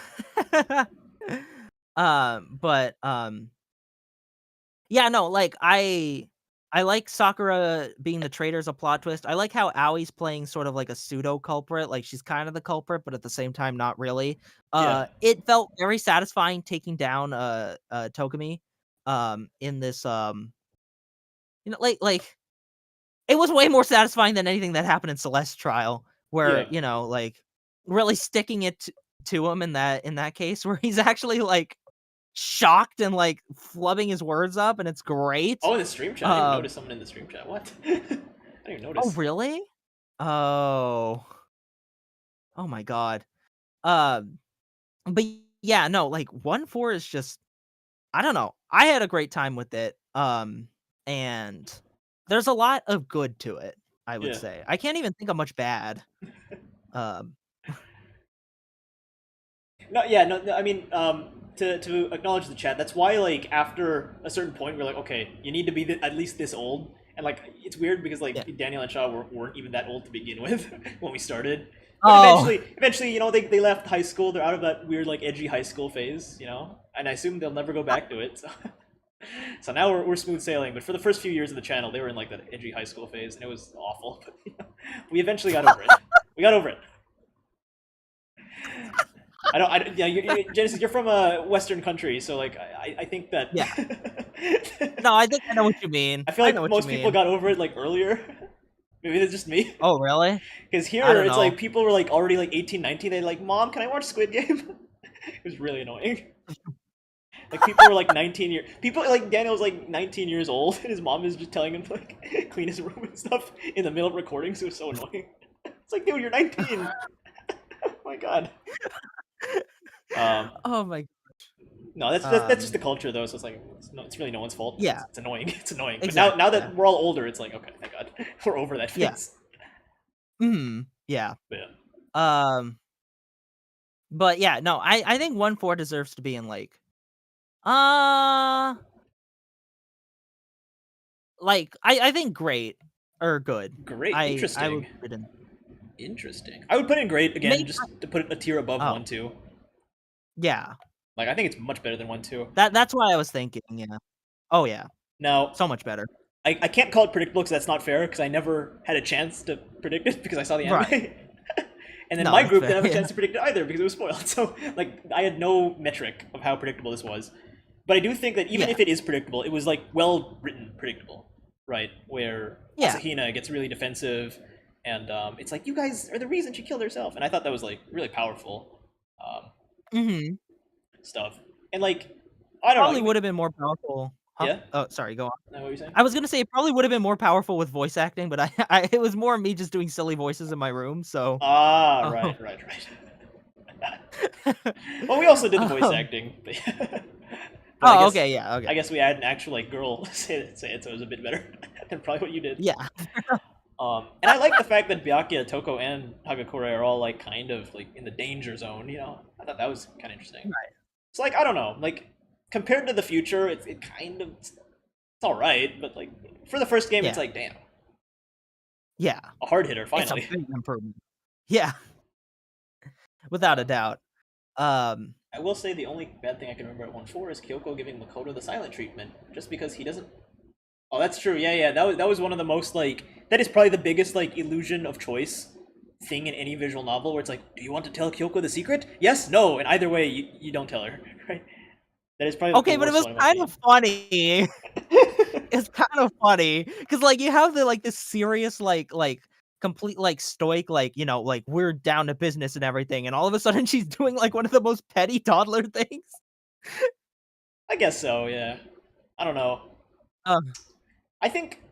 But, yeah, no, like, I like Sakura being the traitor as a plot twist. I like how Aoi's playing sort of like a pseudo culprit, like, she's kind of the culprit, but at the same time, not really. Yeah. It felt very satisfying taking down, Tokumi, in this, like, it was way more satisfying than anything that happened in Celeste's trial, where, Yeah. like, really sticking it to him in that case, where he's actually, like, shocked and, like, flubbing his words up, and it's great. Oh, in the stream chat. I didn't even Um notice someone in the stream chat. What? I didn't even Oh, notice. really? Oh. Oh my god. Um, but yeah, no, like 1-4 is just I don't know. I had a great time with it. And there's a lot of good to it, I would Yeah. say. I can't even think of much bad. Um, No, yeah, no, no I mean, to acknowledge the chat, that's why, like, after a certain point, we're like, okay, you need to be at least this old. And, like, it's weird because, yeah. like, Daniel and Shaw weren't even that old to begin with when we started. But Oh, eventually, they left high school. They're out of that weird, like, edgy high school phase, And I assume they'll never go back to it. So, so now we're smooth sailing. But for the first few years of the channel, they were in, like, that edgy high school phase, and it was awful. But, we eventually got over it. We got over it. Yeah, Genesis, you're from a Western country, so like, I think that. yeah. No, I think I know what you mean. I feel I know like what you most people mean. got over it like earlier. Maybe it's just me. Oh, really? Because I here, don't it's know. like people were like already like 18, 19. They're like, "Mom, can I watch Squid Game?" It was really annoying. Like people were like 19 years. People like Daniel was like 19 years old, and his mom is just telling him to like clean his room and stuff in the middle of recording. So it was so annoying. It's like, dude, you're 19. Oh my god. Um, Oh my No, that's just the culture though. So it's like it's really no one's fault. But yeah, it's annoying. It's annoying. But now exactly. Yeah. that we're all older, it's like okay, thank God, we're over that Yeah. phase. Yeah. But yeah, Um But yeah, no, I think 1-4 deserves to be in uh I think great or good. great, I would interesting, put it in interesting. I would put in great again, maybe just to put it a tier above oh, 1-2. yeah. Like I think it's much better than 1-2. That's why I was thinking, yeah. Oh yeah, Now so much better. I can't call it predictable because that's not fair because I never had a chance to predict it because I saw the anime. Right. And then No, my that's group fair. didn't have a Yeah. chance to predict it either because it was spoiled. So like I had no metric of how predictable this was. But I do think that even Yeah. if it is predictable, it was like well written predictable, right? Where Yeah. Asahina gets really defensive, and it's like you guys are the reason she killed herself, and I thought that was like really powerful um, Mhm. stuff. And like I don't Probably know, would have been more powerful. Huh? yeah. Oh, sorry, go on. Know what you're saying? I was gonna say it probably would have been more powerful with voice acting, but I it was more me just doing silly voices in my room, so Ah, um, right. Well, we also did the voice um, acting, but I oh, guess okay, yeah, okay. we had an actual like girl say it, so it was a bit better than probably what you did. Yeah. And I like the fact that Byakuya, Toko, and Hagakure are all like kind of like in the danger zone. I thought that was kind of interesting. Right. It's like I don't know, like compared to the future, it kind of it's all right, but like for the first game, it's Yeah. like damn, Yeah. a hard hitter It's a finally. big improvement. Yeah. without a doubt. Um, I will say the only bad thing I can remember at 1-4 is Kyoko giving Makoto the silent treatment, just because he doesn't. Oh, that's true. Yeah, yeah. That was one of the most like that is probably the biggest like illusion of choice thing in any visual novel where it's like, do you want to tell Kyoko the secret? Yes, no, and either way, you don't tell her, right? That is probably the okay, but it worst was one in my kind of opinion. funny. It's kind of funny because like you have the like this serious like complete like stoic like like we're down to business and everything, and all of a sudden she's doing like one of the most petty toddler things. I guess so. Yeah. I don't know. Uh, I think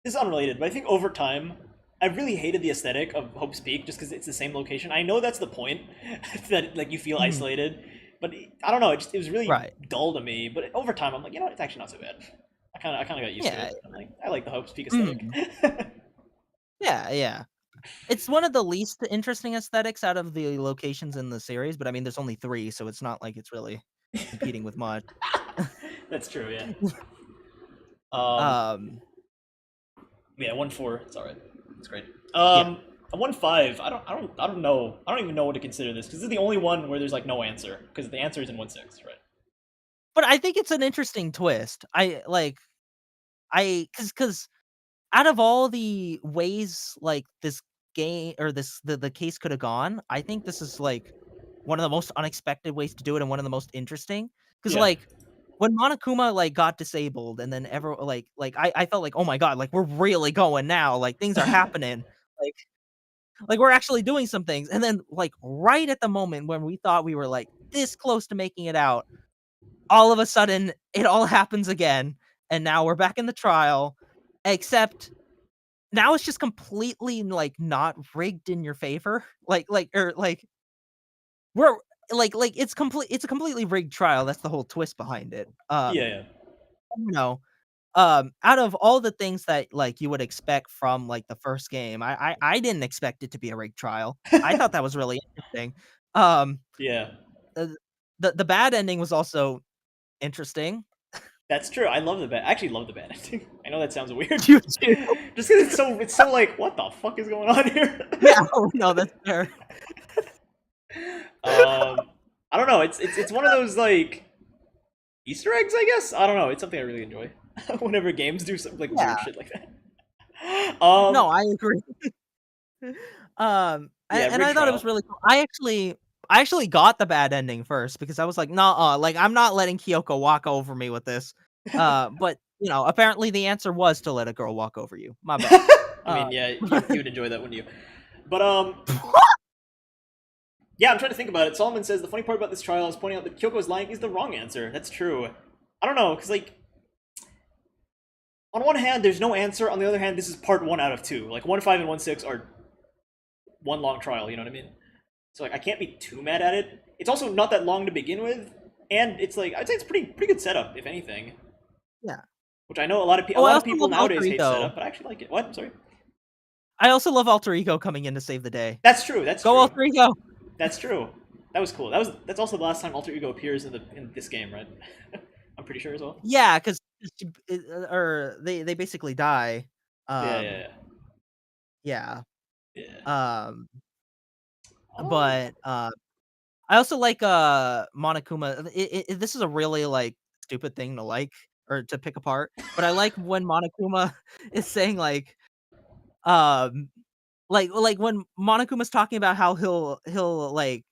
this is unrelated, but I think over time, I really hated the aesthetic of Hope's Peak just because it's the same location. I know that's the point, that like you feel mhm, isolated, but I don't know. It was really right. dull to me. But over time, I'm like, it's actually not so bad. I kind of got used to Yeah. it. I'm like, I like the Hope's Peak aesthetic. Mhm. Yeah, yeah. It's one of the least interesting aesthetics out of the locations in the series, but I mean there's only 3, so it's not like it's really competing with much. That's true. Yeah. Um. Um, Yeah. 1-4. It's all right. It's great. yeah. A 1-5. I don't know. I don't even know what to consider this because this is the only one where there's like no answer because the answer is in 1-6, right? But I think it's an interesting twist. Cuz out of all the ways like this game or the case could have gone, I think this is like one of the most unexpected ways to do it and one of the most interesting. Cuz Yeah. like when Monokuma like got disabled and then ever I felt like, "Oh my god, like we're really going now. Like things are happening." Like like we're actually doing some things. And then like right at the moment when we thought we were like this close to making it out, all of a sudden it all happens again and now we're back in the trial, except now it's just completely, like, not rigged in your favor. We're it's a completely rigged trial, that's the whole twist behind it. Yeah. You know, out of all the things that, like, you would expect from, like, the first game, I didn't expect it to be a rigged trial. I Yeah. thought that was really interesting. Um, Yeah. the the bad ending was also interesting. That's true. I love the bad. I actually love the bad ending. I know that sounds weird. You too. Just because it's so like, what the fuck is going on here? Yeah, oh, no, that's fair. I don't know. It's one of those like Easter eggs, I guess. I don't know. It's something I really enjoy. Whenever games do some like Yeah. weird shit like that. No, I agree. Yeah, And rig I thought it was trial. really cool. I actually got the bad ending first because I was like, "Nah, like I'm not letting Kyoko walk over me with this." But apparently the answer was to let a girl walk over you. My bad. I mean, yeah, you would enjoy that, wouldn't you? But yeah, I'm trying to think about it. Solomon says the funny part about this trial is pointing out that Kyoko's lying is the wrong answer. That's true. I don't know, because like on one hand, there's no answer. On the other hand, this is part 1 out of 2. Like 1-5 and 1-6 are one long trial. You know what I mean? So like I can't be too mad at it. It's also not that long to begin with, and it's like I'd say it's pretty good setup, if anything. Yeah. Which I know a Oh, I lot of also people love Alter nowadays hate Ego. setup, but I actually like it. What? Sorry. I also love Alter Ego coming in to save the day. That's true. That's Go true. Alter Ego. That's true. That was cool. That's also the last time Alter Ego appears in this game, right? I'm pretty sure as well. Yeah, because or they basically die. Yeah, Um, yeah, yeah. yeah. Yeah. Um, Um, but I also like, Monokuma. This is a really, like, stupid thing to like or to pick apart, but I like when Monokuma is saying, um, when Monokuma's talking about how he'll, like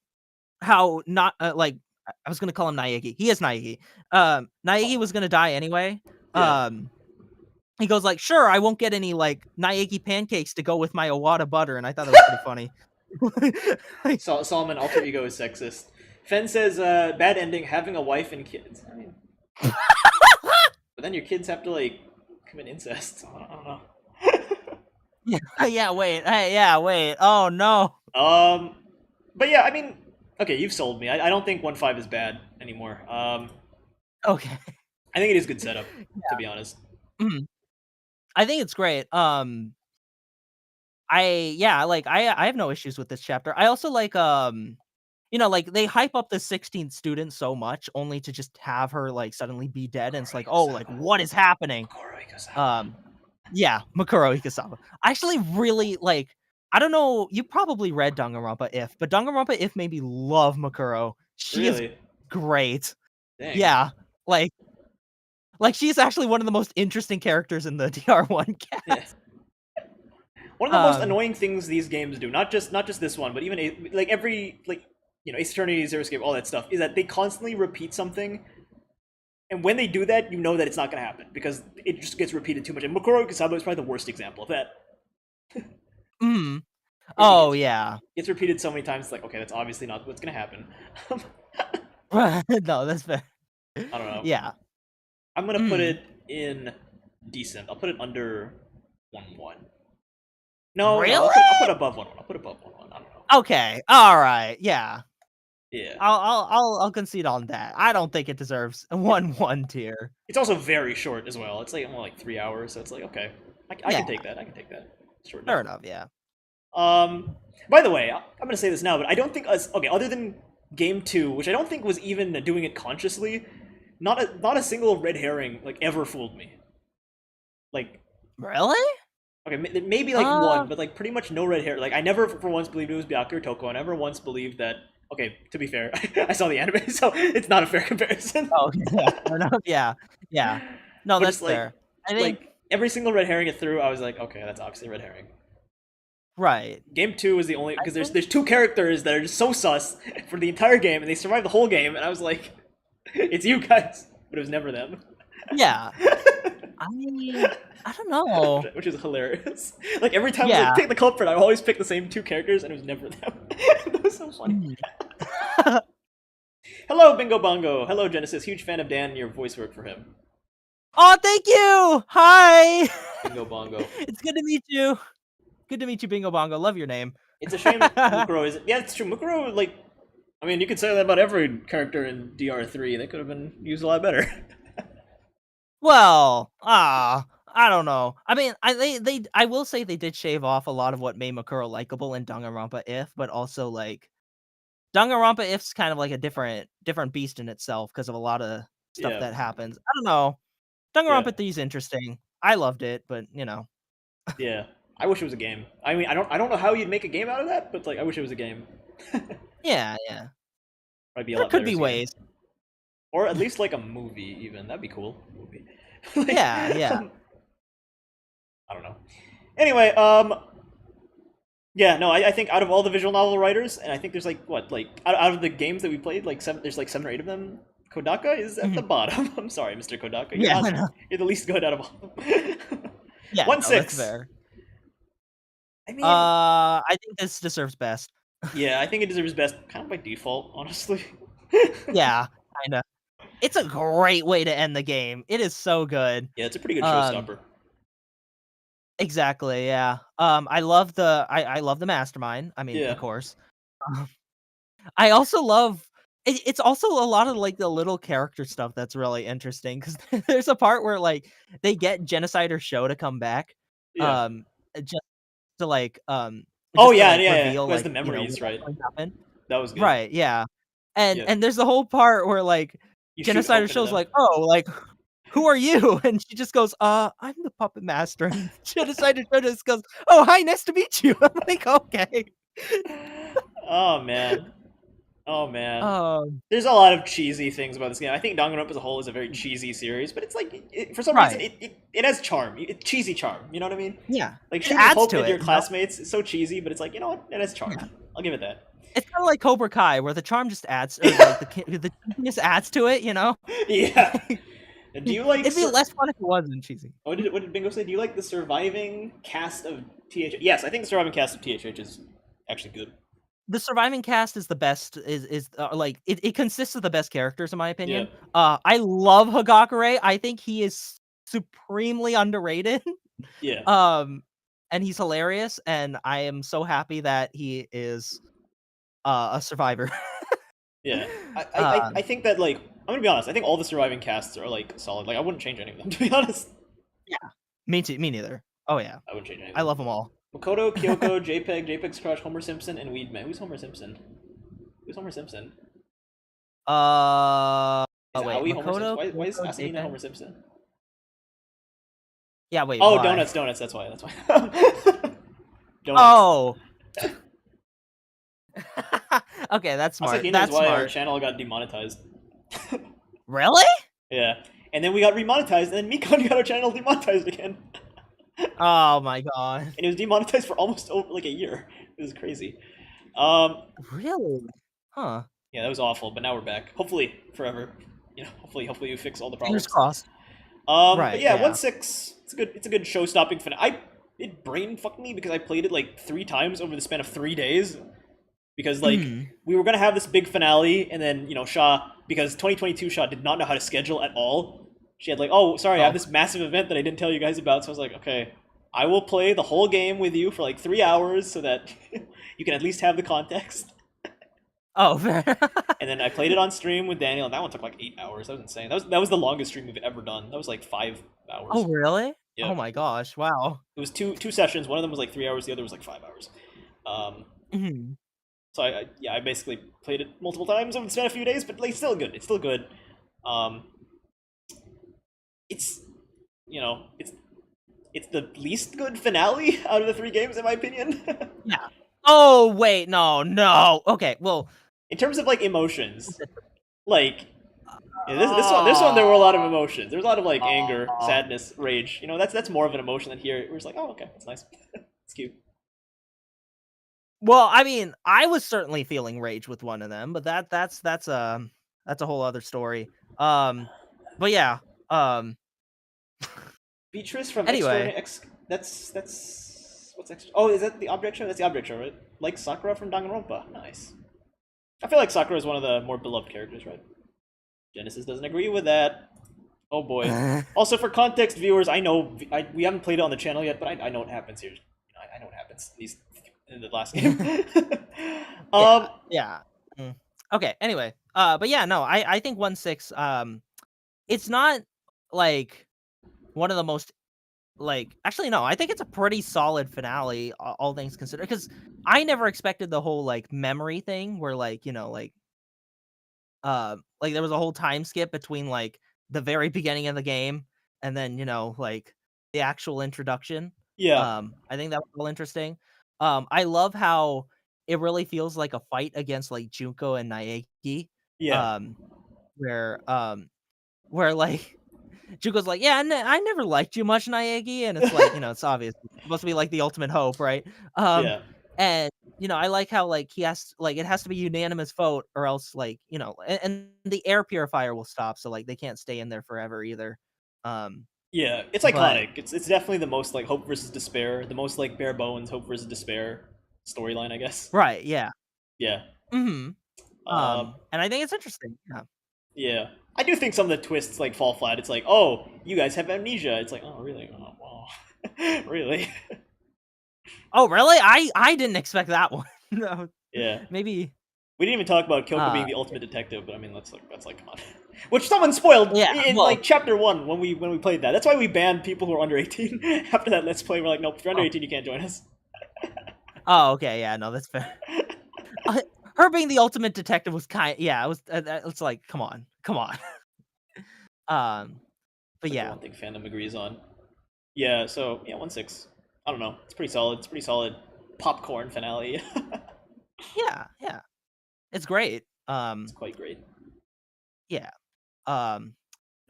how not, I was gonna call him Naegi. He is Naegi. Naegi was gonna die anyway. yeah. Um, he goes like, "Sure, I won't get any, like, Naegi pancakes to go with my Owada butter," and I thought that was pretty funny. Like Solomon Alter Ego is sexist. Fen says, bad ending, having a wife and kids. I mean, but then your kids have to like commit incest. So I don't know. yeah, wait, hey, yeah, wait, oh, no. But yeah, I mean, okay, you've sold me. I don't think 1-5 is bad anymore. Okay. I think it is good setup, to be honest. Mhm. I think it's great. I have no issues with this chapter. I also like like they hype up the 16th student so much only to just have her like suddenly be dead and it's Makuro like, "Oh, like Ikusawa. what is happening?" Makuro Ikusawa. Um yeah, Makuro Hikasawa. I actually really like I don't know. You probably read Danganronpa If, but Danganronpa If made me love Makuro. She is Really? great. Dang. Yeah, like she's actually one of the most interesting characters in the DR1 cast. Yeah. One of the most annoying things these games do, not just this one, but even like every Ace Attorney, Zero Escape, all that stuff, is that they constantly repeat something, and when they do that, you know that it's not going to happen because it just gets repeated too much. And Mukuro Kusabo is probably the worst example of that. Oh yeah. It's repeated so many times. It's like, okay, that's obviously not what's going to happen. No, that's fair. I don't know. Yeah. I'm gonna put it in decent. I'll put it under 1-1. No, really? No, I'll put above 1-1. I'll put above 1-1. I don't know. Okay. All right. Yeah. Yeah. I'll concede on that. I don't think it deserves a 1-1 tier. It's also very short as well. It's like only like 3 hours, so it's like okay, I can take that. I can take that. Short Fair enough. Yeah. By the way, I'm gonna say this now, but I don't think other than Game 2, which I don't think was even doing it consciously, not a single red herring like ever fooled me. Like really? Okay, maybe like one, but like pretty much no red hair. Like I never for once believed it was Byaku or Toko. I never once believed that. Okay, to be fair, I saw the anime, so it's not a fair comparison. Oh yeah, yeah. No, but that's fair. I think like every single red herring it threw, I was like, okay, that's obviously red herring. Right. Game 2 is the only because there's two characters that are just so sus for the entire game, and they survive the whole game, and I was like, it's you guys, but it was never them. Yeah. I mean, I don't know. Which is hilarious. Like every time I was like, pick the culprit, I always pick the same two characters, and it was never them. That was so funny. Hello, Bingo Bongo. Hello, Genesis. Huge fan of Dan and your voice work for him. Oh, thank you. Hi. Bingo Bongo. It's good to meet you. Good to meet you, Bingo Bongo. Love your name. It's a shame Mukuro is. Yeah, it's true. Mukuro, like, I mean, you could say that about every character in DR3. They could have been used a lot better. Well, I don't know. I mean, I will say they did shave off a lot of what made Makuro likable in Danganronpa If, but also like Danganronpa If's kind of like a different beast in itself because of a lot of stuff that happens. I don't know. Danganronpa 3 is interesting. I loved it, but you know. Yeah, I wish it was a game. I mean, I don't know how you'd make a game out of that, but like, I wish it was a game. Yeah. There could be ways. Or at least like a movie, even. That'd be cool. Movie. Like, yeah. I don't know. Anyway, yeah, no, I think out of all the visual novel writers, and I think there's like what, like out of the games that we played, like there's like 7 or 8 of them. Kodaka is at the bottom. I'm sorry, Mr. Kodaka. You're the least good out of all of them. Yeah, 1-6. That's fair. I mean, I think this deserves best. Yeah, I think it deserves best, kind of by default, honestly. Yeah, kind of. It's a great way to end the game. It is so good. Yeah, it's a pretty good showstopper. Exactly. Yeah. I love the mastermind. I mean, of course. I also love. It's also a lot of like the little character stuff that's really interesting because there's a part where like they get Genocider Show to come back. Just to like reveal, like, like the memories, right? That was good. Right. Yeah. And there's the whole part where like Genocider Show's like, oh, like, who are you? And she just goes, I'm the puppet master. And Genocider Show just goes, oh, hi, nice to meet you. I'm like, okay. Oh man. There's a lot of cheesy things about this game. I think Danganronpa as a whole is a very cheesy series, but it's like for some reason it has charm. It's cheesy charm. You know what I mean? Yeah. Like shooting hope at your classmates is so cheesy, but it's like, you know what? It has charm. Yeah. I'll give it that. It's kind of like Cobra Kai, where the charm just adds, or like the cheesiness adds to it. You know? Yeah. Do you like? It'd be less fun if it wasn't cheesy. What did Bingo say? Do you like the surviving cast of THH? Yes, I think the surviving cast of THH is actually good. The surviving cast is the best. Is like it consists of the best characters in my opinion. Yeah. I love Hagakure. I think he is supremely underrated. Yeah. And he's hilarious, and I am so happy that he is a survivor. Yeah. I think that like I'm gonna be honest. I think all the surviving casts are like solid. Like I wouldn't change any of them, to be honest. Yeah. Me too. Me neither. Oh yeah. I wouldn't change any of them. I love them all. Makoto, Kyoko, Jpeg's crush, Homer Simpson, and Weedman. Who's Homer Simpson? Wait. Makoto, why is Asamina Homer Simpson? Yeah, wait. Oh, why? donuts. That's why. Donuts. Oh. Okay, that's Also, smart. he knows That's why our smart. channel got demonetized. Really? Yeah. And then we got remonetized, and then Mikon got our channel demonetized again. Oh my god. And it was demonetized for almost like a year. It was crazy. Really? Huh. Yeah, that was awful, but now we're back. Hopefully, forever. Hopefully you fix all the Fingers problems. crossed. But Right, yeah, yeah. 1-6. It's a good show-stopping finale. It brain fucked me because I played it like 3 times over the span of 3 days. Because like Mhm. we were gonna have this big finale, and then Shaw, because 2022 Shaw did not know how to schedule at all. She had like, oh, sorry, I have Oh. this massive event that I didn't tell you guys about. So I was like, okay, I will play the whole game with you for like 3 hours so that you can at least have the context. Oh, fair. And then I played it on stream with Daniel, and that one took like 8 hours. That was insane. That was the longest stream we've ever done. That was like 5 hours. Oh, really? Yeah, Oh my gosh, wow. it was two sessions. One of them was like 3 hours. The other was like 5 hours. Um, Mhm. so I basically played it multiple times over the span of a few days, but like still good. It's still good. Um, it's it's the least good finale out of the 3 games in my opinion. Yeah. Oh, wait, no. Okay, well, In terms of like emotions, like yeah, this one there were a lot of oh. emotions. There was a lot of like anger, sadness, rage. That's more of an emotion than here. It was like, oh, okay, that's nice. It's cute. Well, I mean, I was certainly feeling rage with one of them, but that's a whole other story. But yeah. Um Beatrice from anyway. Extraordinary X. That's what's extra. Oh, is that the object show? That's the object show, right? Like Sakura from Danganronpa. Nice. I feel like Sakura is one of the more beloved characters, right? Genesis doesn't agree with that. Oh boy. Also, for context, viewers, I know we haven't played it on the channel yet, but I know what happens here. I know what happens in the last game. Yeah, um, yeah. Mm. Okay, anyway. But yeah, no, I think 1-6, it's not like one of the most like actually no, I think it's a pretty solid finale, all things considered, because I never expected the whole like memory thing where like, like there was a whole time skip between like the very beginning of the game and then, like the actual introduction. yeah, I think that was real interesting. I love how it really feels like a fight against like Junko and Naeki. yeah, Um, where like Junko's like, yeah, I never liked you much, Naegi, and it's like, it's obvious. It's supposed to be like the ultimate hope, right? Um, yeah, and I like how like he has like it has to be unanimous vote or else like, and the air purifier will stop, so like they can't stay in there forever either. Um, yeah. It's but iconic. It's definitely the most like hope versus despair, the most like bare bones hope versus despair storyline, I guess. right, yeah. Yeah. hmm Uh, and I think it's interesting. Yeah. yeah. I do think some of the twists like fall flat. It's like, oh, you guys have amnesia. It's like, oh, really? Oh, wow. Really? Oh, really? I didn't expect that one. No, Yeah. maybe. We didn't even talk about Kyoko Uh, being the ultimate detective, but I mean, that's like, come on. Which someone spoiled yeah. in Well. like chapter 1 when we played that. That's why we banned people who are under 18. After that let's play, we're like, nope, if you're under Oh, 18, you can't join us. oh, okay. Yeah. No, that's fair. Uh, Her being the ultimate detective was yeah, it was it's like, come on. Um, It's but like the yeah. one thing fandom agrees on. Yeah, so yeah, 1-6. I don't know. It's pretty solid. It's pretty solid popcorn finale. Yeah. It's great. It's quite great. Yeah. Um,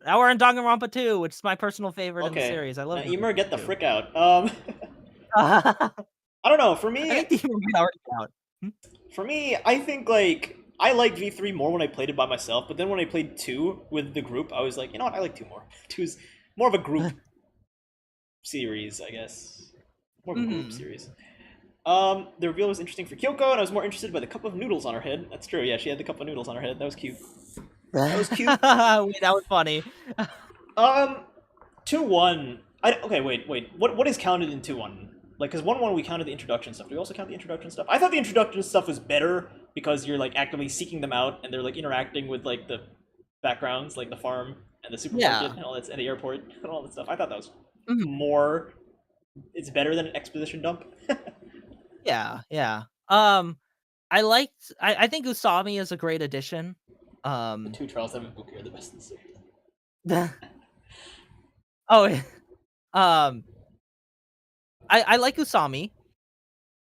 now we're in Danganronpa 2, which is my personal favorite in the Okay. series. I love Emer, get Danganronpa the 2. frick out. I I don't know. For me, think the movie already out. Hmm? I think like I liked V3 more when I played it by myself, but then when I played 2 with the group, I was like, you know what, I like 2 more. 2's more of a group series, I guess. More of a group Mhm. series. The reveal was interesting for Kyoko, and I was more interested by the cup of noodles on her head. That's true, yeah, she had the cup of noodles on her head. That was cute. That was cute. Wait, that was funny. 2-1. Okay, wait. What is counted in 2-1? Like, because 1-1 we counted the introduction stuff. Do we also count the introduction stuff? I thought the introduction stuff was better because you're like actively seeking them out and they're like interacting with like the backgrounds, like the farm and the supermarket Yeah. and all that, and the airport and all that stuff. I thought that was Mhm. more. It's better than an exposition dump. Yeah. I think Usami is a great addition. The Um, two Charles Evan Booker are the best in the series. oh, yeah. um, I like Usami.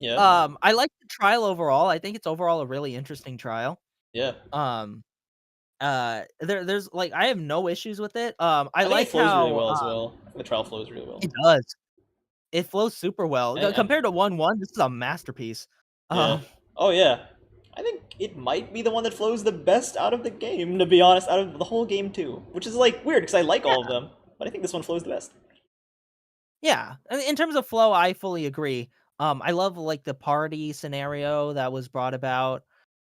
Yeah. I like the trial overall. I think it's overall a really interesting trial. Yeah. Um, there's like I have no issues with it. I I think it like flows really how well as well. The trial flows really well. it does. It flows super well And compared to 1-1. This is a masterpiece. yeah. Um, Oh yeah. I think it might be the one that flows the best out of the game, to be honest, out of the whole game too. Which is like weird because I like all of yeah, them, but I think this one flows the best. yeah. In terms of flow, I fully agree. I love like the party scenario that was brought about.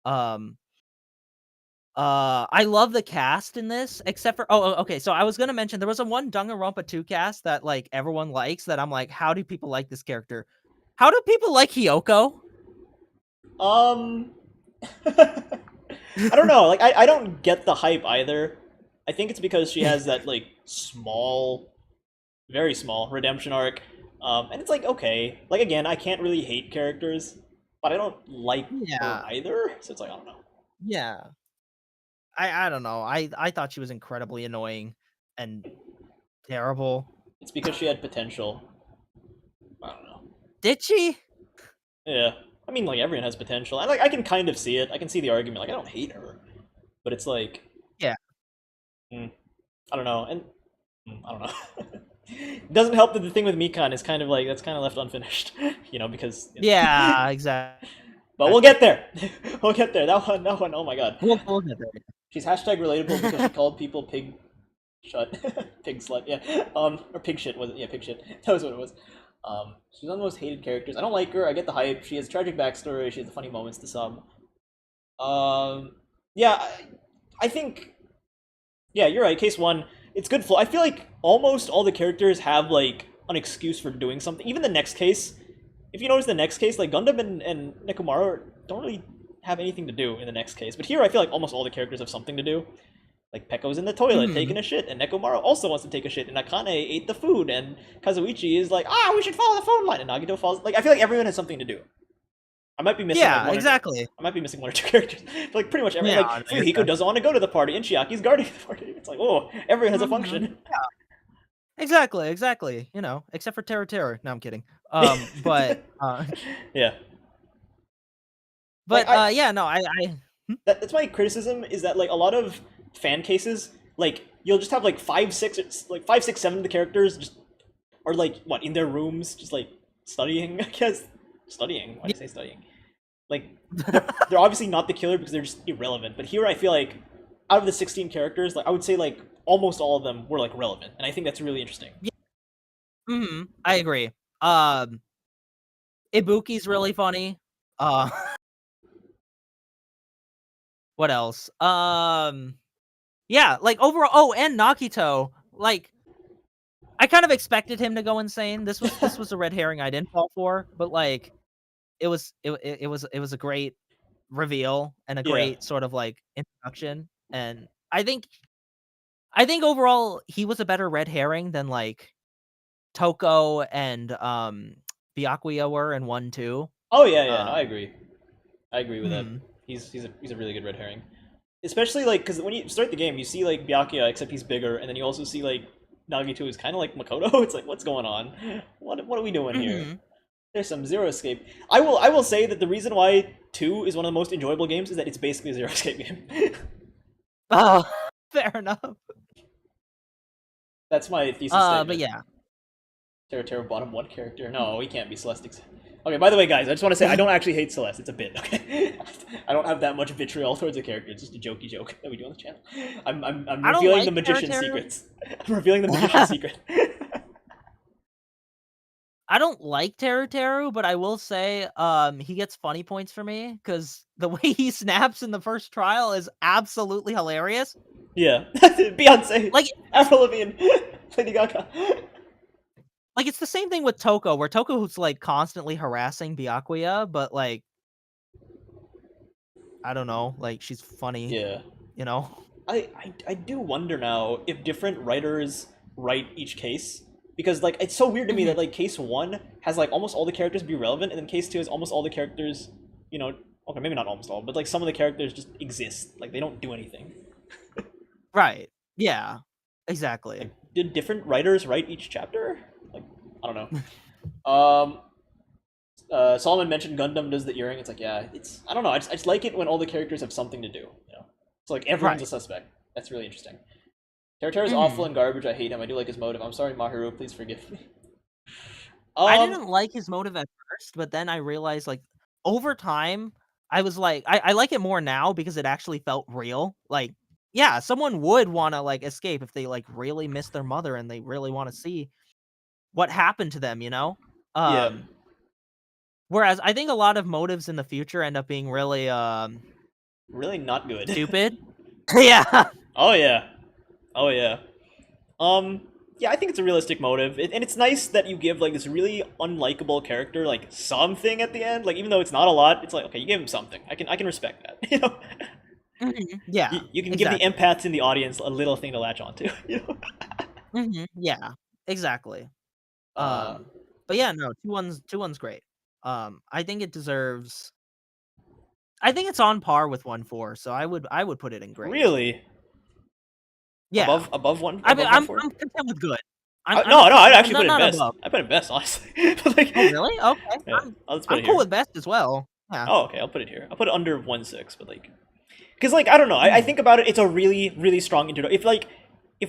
Um, I love the cast in this, except for okay. So I was gonna mention there was a one Danganronpa 2 cast that like everyone likes. That I'm like, how do people like this character? How do people like Hiyoko? Um, I don't know. Like, I don't get the hype either. I think it's because she has that like small, very small redemption arc. And it's like okay. Like again, I can't really hate characters, but I don't like her Yeah, either. So it's like I don't know. yeah. I don't know. I thought she was incredibly annoying and terrible. It's because she had potential. I don't know. Did she? Yeah. I mean, like everyone has potential. I can kind of see it. I can see the argument. Like I don't hate her, but it's like Yeah. mm, I don't know. And I don't know. It doesn't help that the thing with Mikan is kind of like that's kind of left unfinished, because. Yeah, exactly. But we'll get there. We'll get there. That one. Oh my god. We'll get there. She's hashtag relatable because she called people pig shut, pig slut. Yeah. Or pig shit was it? Yeah, pig shit. That was what it was. She's one of the most hated characters. I don't like her. I get the hype. She has a tragic backstory. She has the funny moments to some. Yeah. I think. Yeah, you're right. Case one, it's good flow. I feel like almost all the characters have like an excuse for doing something. Even the next case, if you notice the next case, like Gundam and Nekomaru don't really have anything to do in the next case. But here, I feel like almost all the characters have something to do. Like Pekko's in the toilet Mhm. taking a shit, and Nekomaru also wants to take a shit, and Akane ate the food, and Kazuichi is like, we should follow the phone line, and Nagito follows. Like, I feel like everyone has something to do. I might be missing like Yeah, exactly. I might be missing one or two characters. But, like pretty much everyone. Yeah, Like no, you're Fuyuhiko fine. doesn't want to go to the party, and Chiaki's guarding the party. It's like, oh, everyone has a Mhm. function. Yeah, exactly. You know, except for Terror. No, I'm kidding. But Yeah, like yeah, no, I hmm? that's my criticism is that like a lot of fan cases, like you'll just have like five, six, seven of the characters just are like what in their rooms, just like studying. I guess studying. Why do Yeah. you say studying? Like they're obviously not the killer because they're just irrelevant. But here I feel like out of the 16 characters, like I would say like almost all of them were like relevant, and I think that's really interesting. Yeah, I agree. Um, Ibuki's really funny. Uh, what else? Yeah, like overall. Oh, and Nakito. Like, I kind of expected him to go insane. This was a red herring I didn't fall for, but like, it was a great reveal and a Yeah. great sort of like introduction. And I think overall he was a better red herring than like Toko and Byakuya were in 1-2. Oh yeah, yeah. No, I Um, agree. I agree with that. mhm. He's a really good red herring. Especially like because when you start the game, you see like Byakuya, except he's bigger, and then you also see like Nagito is kind of like Makoto. It's like what's going on? What are we doing here? Mhm. There's some Zero Escape. I will say that the reason why 2 is one of the most enjoyable games is that it's basically a Zero Escape game. Oh, fair enough. That's my thesis But statement. yeah. Terra bottom one character. No, he can't be Celeste. Okay, by the way, guys, I just want to say I don't actually hate Celeste. It's a bit, okay? I don't have that much vitriol towards the character. It's just a jokey joke that we do on the channel. I'm I don't revealing like the magician's Teru. secrets. I'm revealing the magician's secret. I don't like Teru, but I will say, he gets funny points for me because the way he snaps in the first trial is absolutely hilarious. Yeah. Beyonce. Like, Avril Lavigne. Lady Gaga. it's the same thing with Toko, where Toko's like constantly harassing Byakuya, but like, I don't know, like she's funny, Yeah. you know? I do wonder now if different writers write each case because like it's so weird to me Mhm. that like case 1 has like almost all the characters be relevant and then case 2 has almost all the characters, okay, maybe not almost all, but like some of the characters just exist, like they don't do anything. Right. Yeah. Exactly. Like did different writers write each chapter? Like I don't know. Um Solomon mentioned Gundam does the earring. It's like, yeah, it's I don't know. I just like it when all the characters have something to do. You know, so like everyone's a Right. suspect. That's really interesting. Terra is awful Mhm. and garbage. I hate him. I do like his motive. I'm sorry, Mahiru. Please forgive me. I Um, didn't like his motive at first, but then I realized, like, over time, I was like I like it more now because it actually felt real. Like, yeah, someone would wanna, like, escape if they, like, really miss their mother and they really wanna see what happened to them, you know? yeah, Um, Whereas I think a lot of motives in the future end up being really, really not good. stupid. Yeah. Oh yeah, oh yeah. Um, yeah, I think it's a realistic motive, and it's nice that you give like this really unlikable character like something at the end. Like even though it's not a lot, it's like okay, you give him something. I can respect that. You know, Mhm. Yeah, you can give the exactly. empaths in the audience a little thing to latch onto. You know. Yeah, exactly. Uh, Um, but yeah, no, 2-1's great. I think it deserves I think it's on par with 1-4, so I would put it in great. really Yeah. I mean, above one I'm four. I'm content with good. I'm No, no, okay I'd actually put not it in not best. above. I put it in best, honestly. But like, Oh, really? Okay. yeah, I'm I'll just put I'm it cool here. with best as well. Yeah. Oh, okay, I'll put it here. I'll put it under 1.6, but like, because like I don't know. I Mhm. think about it. It's a really really strong intro. If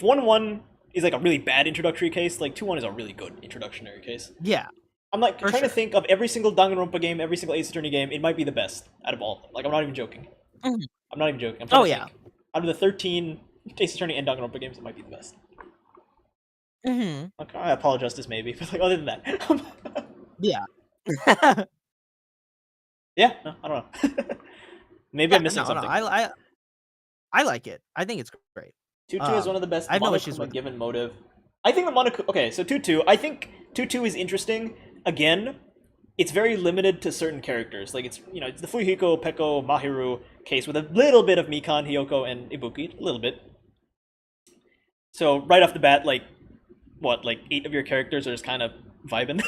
1-1 is like a really bad introductory case, like 2-1 is a really good introductory case. Yeah, I'm like for trying to sure. think of every single Danganronpa game, every single Ace Attorney game. It might be the best out of all of them. Like I'm not even joking. Mhm. I'm not even joking. I'm trying Oh, to yeah. think. Out of the 13 Ace Attorney and Danganronpa games, it might be the best. Mhm. Okay, I apologize, this maybe, but like other than that, Yeah. yeah, no, I don't know. Maybe Yeah, I'm missing no, something. I like it. I think it's great. 2-2 is one of the best I have no issues Monokuma with given motive. I think the Monokuma. Okay, so 2-2. I think 2-2 is interesting. Again, it's very limited to certain characters. Like it's the Fuyuhiko, Peko, Mahiru case with a little bit of Mikan, Hiyoko, and Ibuki, a little bit. So right off the bat, like what, like 8 of your characters are just kind of vibing.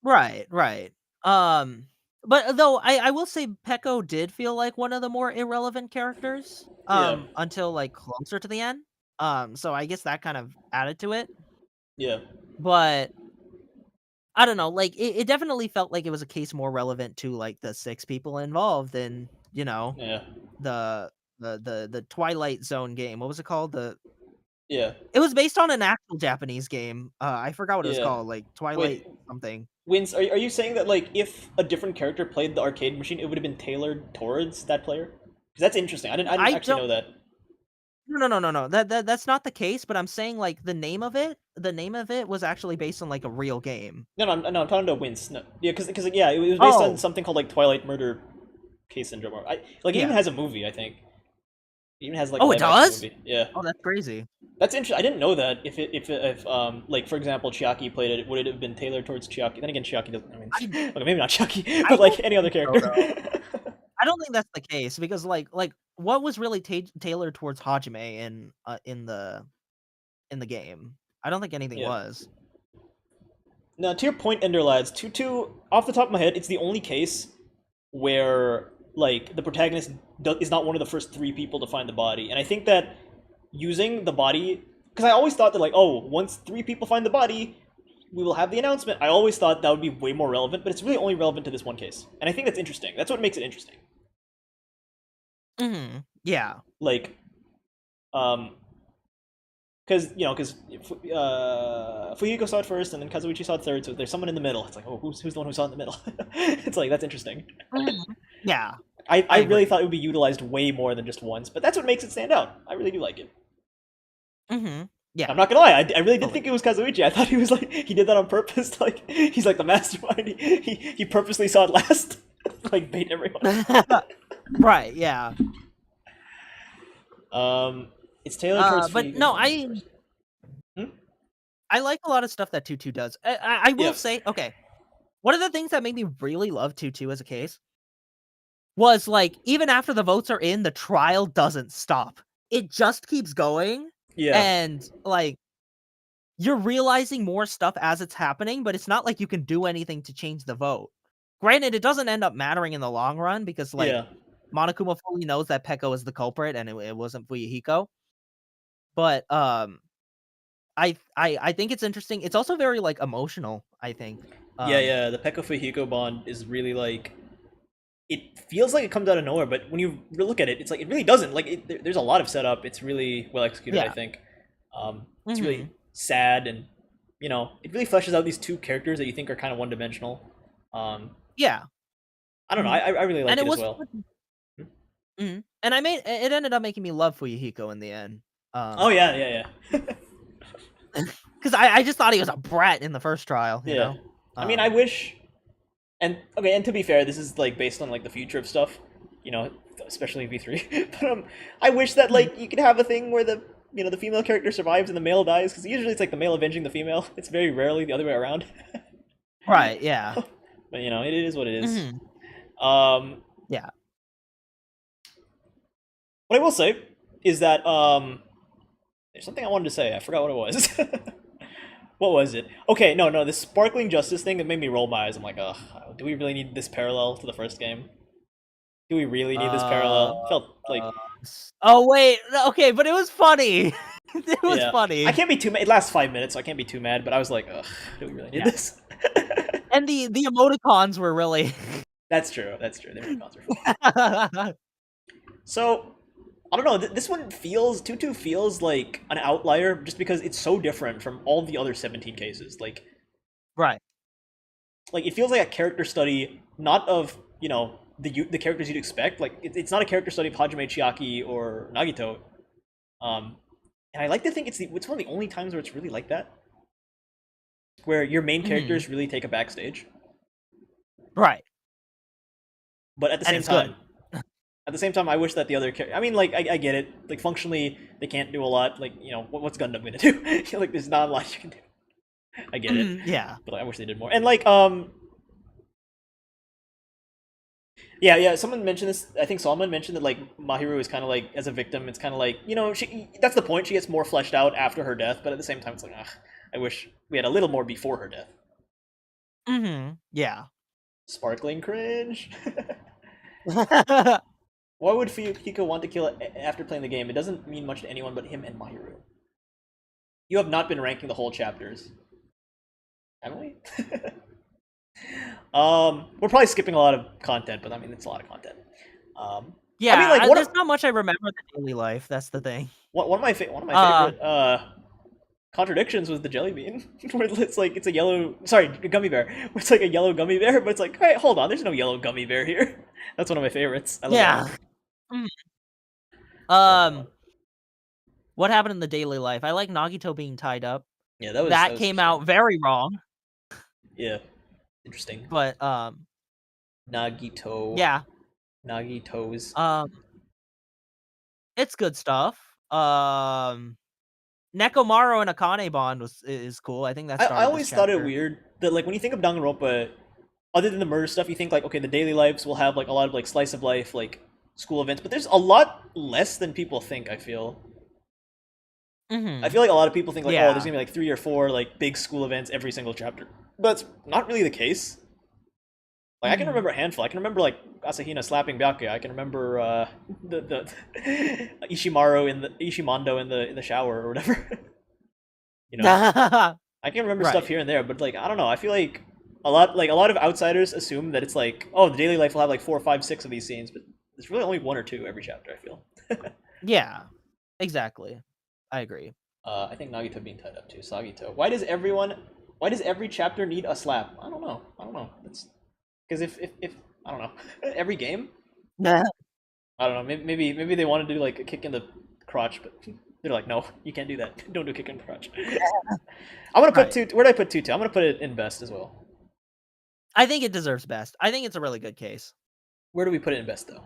Right, right. But though I will say Peko did feel like one of the more irrelevant characters, Yeah, until, like, closer to the end. So I guess that kind of added to it. yeah, But I don't know, like, it definitely felt like it was a case more relevant to, like, the 6 people involved than, yeah, the the Twilight Zone game. What was it called? yeah, It was based on an actual Japanese game. I forgot what it was yeah. called, like, Twilight Wait, something. Wins, are you saying that like if a different character played the arcade machine, it would have been tailored towards that player? Because that's interesting. I didn't I actually don't know that. no. That's not the case, but I'm saying, like, the name of it was actually based on, like, a real game. No, I'm talking about Wins. No, yeah, because yeah, it was based on Oh, something called like Twilight Murder Case Syndrome. Or like it even yeah. has a movie. I think it even has like a Oh, it live action does? movie. Yeah, Oh, that's crazy. that's interesting. I didn't know that. If like for example Chiaki played it, would it have been tailored towards Chiaki? Then again, Chiaki doesn't. I mean, I okay, maybe not Chiaki, I but like don't any other think so, character. though. I don't think that's the case because, like, what was really tailored towards Hajime in the game? I don't think anything Yeah. was. Now, to your point, Ender Lads, 2-2, off the top of my head, it's the only case where, like, the protagonist is not one of the first 3 people to find the body. And I think that using the body. Because I always thought that, like, oh, once 3 people find the body, we will have the announcement. I always thought that would be way more relevant, but it's really only relevant to this one case. And I think that's interesting. That's what makes it interesting. Mhm. Yeah. Like, um, because Fuyuko saw it first, and then Kazuichi saw it third. So there's someone in the middle. It's like, oh, who's the one who saw it in the middle? It's like that's interesting. Mhm. Yeah, I I really agree. thought it would be utilized way more than just once, but that's what makes it stand out. I really do like it. Mhm. Yeah, I'm not gonna lie, I really did totally. think it was Kazuichi. I thought he was like he did that on purpose. Like he's like the mastermind. He purposely saw it last, like bait everyone. Right, yeah. Um, it's tailored towards But Fuyuko. no, Someone else first. Hmm? I like a lot of stuff that Tutu does. I will Yeah, say, okay, one of the things that made me really love Tutu as a case was, like, even after the votes are in, the trial doesn't stop. It just keeps going, yeah, and, like, you're realizing more stuff as it's happening, but it's not like you can do anything to change the vote. Granted, it doesn't end up mattering in the long run because, like, yeah. Monokuma fully knows that Peko is the culprit and it wasn't Fuyuhiko. But, I think it's interesting. It's also very, like, emotional, I think. Yeah. The Pekka Fujiko bond is really like it feels like it comes out of nowhere, but when you look at it, it's like it really doesn't. Like there's a lot of setup. It's really well executed, I Yeah. think. It's Mm-hmm. really sad, and it really fleshes out these two characters that you think are kind of one dimensional. Yeah. I don't know. Mhm. I really like And it it as was well. mhm. And it ended up making me love Fuyuhiko in the end. Oh yeah. Because I just thought he was a brat in the first trial, you Yeah. know? I mean, I Um, wish, and to be fair, this is like based on like the future of stuff, especially V3. But I wish that mhm. like you could have a thing where the female character survives and the male dies, because usually it's like the male avenging the female. It's very rarely the other way around. Right, yeah. But it is what it is. Mhm. Um, Yeah. what I will say is that there's something I wanted to say. I forgot what it was. What was it? Okay, no, this sparkling justice thing that made me roll my eyes. I'm like, ugh, do we really need this parallel to the first game? Do we really need this Uh, parallel? Felt like, oh, wait. Okay, but it was funny. It was yeah. I funny. can't be too mad. It lasts 5 minutes, so I can't be too mad. But I was like, ugh, do we really need Yeah. this? And the emoticons were really. That's true. That's true. The emoticons are funny. So I don't know. This one feels Tutu feels like an outlier just because it's so different from all the other 17 cases. Right. Like it feels like a character study, not of the characters you'd expect. Like it's not a character study of Hajime Chiaki or Nagito. And I like to think it's one of the only times where it's really like that, where your main Mhm. characters really take a backstage. Right. But at the And same it's good. time, I wish that the other character. I mean, like I get it. Like functionally, they can't do a lot. Like what's Gundam gonna do? Like there's not a lot you can do. I get it, Mhm, yeah. but I wish they did more. And like yeah. Someone mentioned this. I think Salman mentioned that like Mahiru is kind of like as a victim. It's kind of like that's the point. She gets more fleshed out after her death, but at the same time, it's like I wish we had a little more before her death. Mhm. Yeah. Sparkling cringe. Why would Fuyuhiko want to kill it after playing the game? It doesn't mean much to anyone but him and Mahiru. You have not been ranking the whole chapters, haven't we? We're probably skipping a lot of content, but I mean it's a lot of content. I mean, like Yeah, there's not much I remember in the daily life, that's the thing. one of my Uh, favorite contradictions was the jelly bean, where it's a yellow gummy bear. Where it's like a yellow gummy bear, but it's like, hey, hold on, there's no yellow gummy bear here. That's one of my favorites. I love that yeah. one. Mhm. But What happened in the daily life? I like Nagito being tied up. yeah, that That was came interesting. out very wrong, Yeah, interesting. but, Nagito, yeah, Nagitos. um, it's good stuff. Nekomaru and Akane bond is cool. I think that I started this always thought it chapter. weird that like when you think of Danganronpa, other than the murder stuff, you think like okay, the daily lives will have like a lot of like slice of life, like school events, but there's a lot less than people think. I Mhm. feel like a lot of people think like oh, there's Yeah. gonna be like 3 or 4 like big school events every single chapter, but it's not really the case. Like I can Mhm. remember a handful. I can remember like Asahina slapping Byakuya. I can remember the Ishimando in the shower or whatever. you know, I can remember stuff Right. here and there, but like I don't know. I feel like a lot of outsiders assume that it's like oh the daily life will have like 4, 5, 6 of these scenes, but there's really only 1 or 2 every chapter. I feel. Yeah. Exactly. I agree. I think Nagito being tied up too. Sagito. Why does every chapter need a slap? I don't know. It's because if I don't know every game. I don't know. Maybe they want to do like a kick in the crotch, but they're like, no, you can't do that. Don't do a kick in the crotch. I'm gonna put Right. two. Where did I put two? I'm gonna put it in best as well. I think it deserves best. I think it's a really good case. Where do we put it in best though?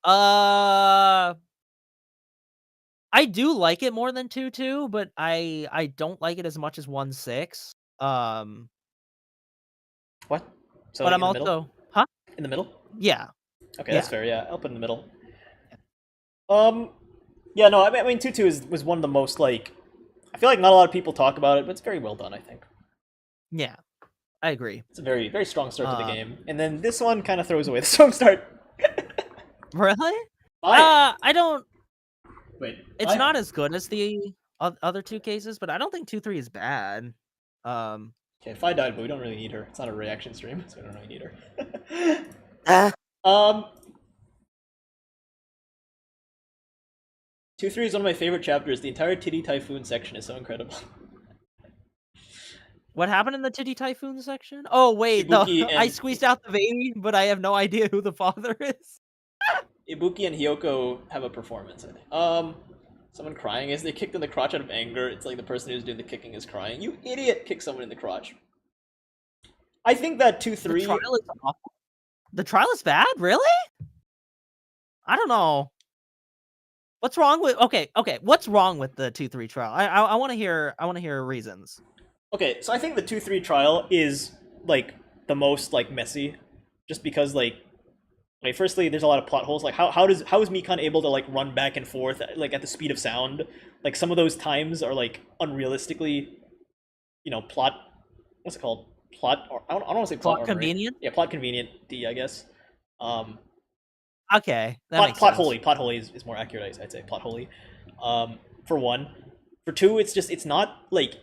Uh, I do like it more than 2-2, but I don't like it as much as 1-6. Um, What? So but like I'm in the middle? also huh? In the middle? Yeah. Okay, that's Yeah. fair. Yeah, I'll put it in the middle. Um, yeah, no, I mean, 2-2 was one of the most like. I feel like not a lot of people talk about it, but it's very well done. I think Yeah. I agree. it's a very very strong start to the Um, game, and then this one kind of throws away the strong start. really? Why? I don't. Wait, It's why? not as good as the other two cases, but I don't think 2-3 is bad. Um, Okay, Fi died, but we don't really need her. It's not a reaction stream, so we don't really need her. Ah. 2-3 is one of my favorite chapters. The entire Titty Typhoon section is so incredible. What happened in the Titty Typhoon section? Oh wait, Ibuki I and squeezed out the baby, but I have no idea who the father is. Ibuki and Hyoko have a performance, I think. Someone crying as they kicked in the crotch out of anger. It's like the person who's doing the kicking is crying. You idiot! Kick someone in the crotch. I think that 2-3. The trial is awful. The trial is bad, really? I don't know. What's wrong with okay? What's wrong with the 2-3 trial? I want to hear reasons. Okay, so I think the 2-3 trial is like the most like messy, just because like firstly there's a lot of plot holes. Like how is Mikan able to like run back and forth like at the speed of sound? Like some of those times are like unrealistically, plot. What's it called? Plot. Or, I don't want to say plot. Convenient. Yeah, plot convenient. I guess. Okay, that plot makes sense. holy. Plot holy is more accurate. I'd say plot holy. For one, for two, it's not like.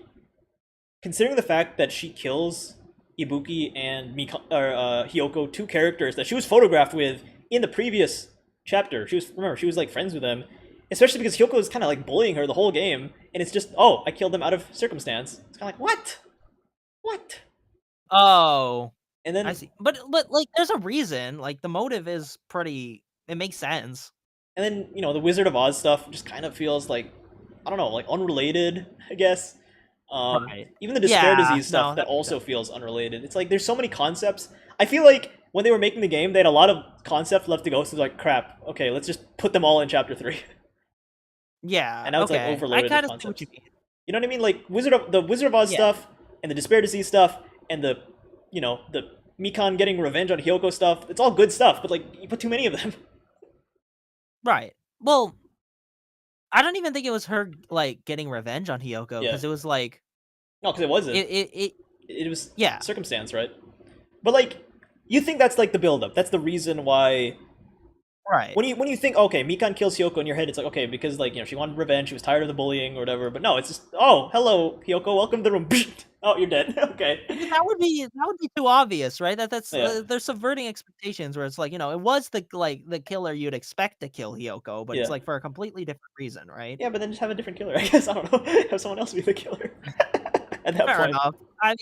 Considering the fact that she kills Ibuki and Hyoko, two characters that she was photographed with in the previous chapter. She was like friends with them, especially because Hyoko is kind of like bullying her the whole game, and it's just, oh, I killed them out of circumstance. It's kind of like, what? Oh, and then I see, but like, there's a reason. Like the motive is pretty. It makes sense. And then the Wizard of Oz stuff just kind of feels like, I don't know, like unrelated, I guess. Right. Even the despair disease stuff that also feels unrelated. It's like there's so many concepts. I feel like when they were making the game, they had a lot of concepts left to go. So it's like, crap. Okay, let's just put them all in chapter 3. Yeah. And now it's like overloaded. I kind of see what you mean. You know what I mean? Like the Wizard of Oz stuff and the despair disease stuff and the Mikan getting revenge on Hyoko stuff. It's all good stuff, but like you put too many of them. Right. Well, I don't even think it was her like getting revenge on Hyoko because it was like no, because it wasn't. It was circumstance, right? But like you think that's like the build-up. That's the reason why. Right. When you think, okay, Mikan kills Hyoko in your head, it's like, okay, because like she wanted revenge, she was tired of the bullying or whatever. But no, it's just, oh, hello, Hyoko, welcome to the room. Oh, you're dead. Okay. That would be too obvious, right? That's they're subverting expectations where it's like, it was the killer you'd expect to kill Hyoko, but it's like for a completely different reason, right? Yeah, but then just have a different killer, I guess. I don't know. Have someone else be the killer. At that Fair point. enough. I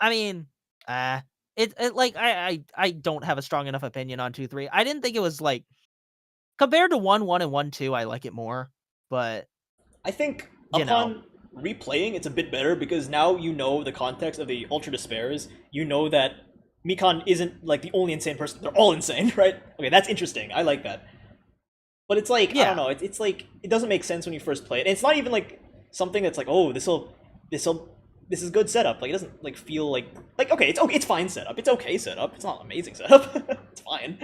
mean, yeah. It like I don't have a strong enough opinion on 2-3. I didn't think it was like compared to 1-1 and 1-2, I like it more, but I think upon replaying, it's a bit better because now you know the context of the Ultra Despairs. You know that Mikan isn't like the only insane person. They're all insane, right? Okay, that's interesting. I like that. But it's like, I don't know. It's like it doesn't make sense when you first play it. And it's not even like something that's like, oh, this is good setup. Like it doesn't like feel like okay, it's fine setup. It's okay setup. It's not amazing setup. It's fine.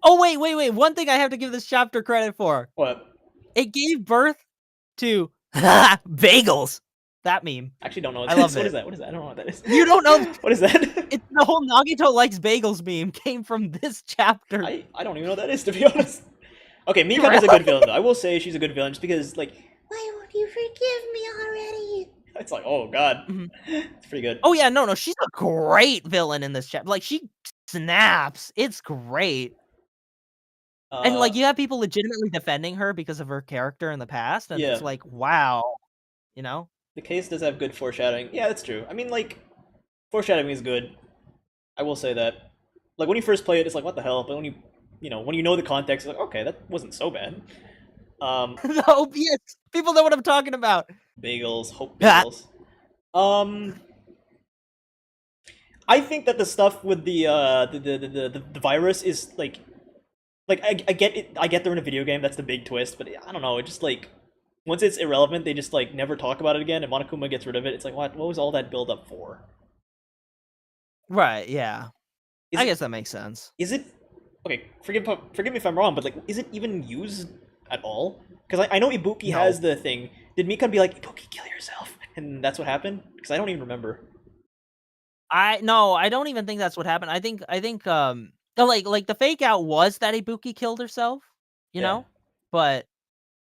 Oh wait. One thing I have to give this chapter credit for. What? It gave birth to bagels. That meme. I actually don't know. I love it. What is that? I don't know what that is. You don't know? What is that? It's the whole Nagito likes bagels meme came from this chapter. I don't even know what that is, to be honest. Okay, Mikan is a good villain though. I will say she's a good villain just because like, why won't you forgive me already? It's like, oh god. It's pretty good. Oh yeah, no, she's a great villain in this chapter. Like she snaps. It's great. And like you have people legitimately defending her because of her character in the past, and it's like, wow, The case does have good foreshadowing. Yeah, that's true. I mean, like, foreshadowing is good. I will say that. Like when you first play it, it's like, what the hell? But when you know the context, it's like, okay, that wasn't so bad. No, yes, people know what I'm talking about. Bagels, hope bagels. I think that the stuff with the virus is like I get it. I get they're in a video game. That's the big twist. But I don't know. It just like once it's irrelevant, they just like never talk about it again. And Monokuma gets rid of it. It's like what was all that build up for? Right. Yeah. I guess that makes sense. Is it okay? Forgive me if I'm wrong, but like, is it even used at all? Because I know Ibuki has the thing. Did Mikan be like, Ibuki, kill yourself? And that's what happened? Because I don't even remember. I don't even think that's what happened. I think like the fake out was that Ibuki killed herself, you know? But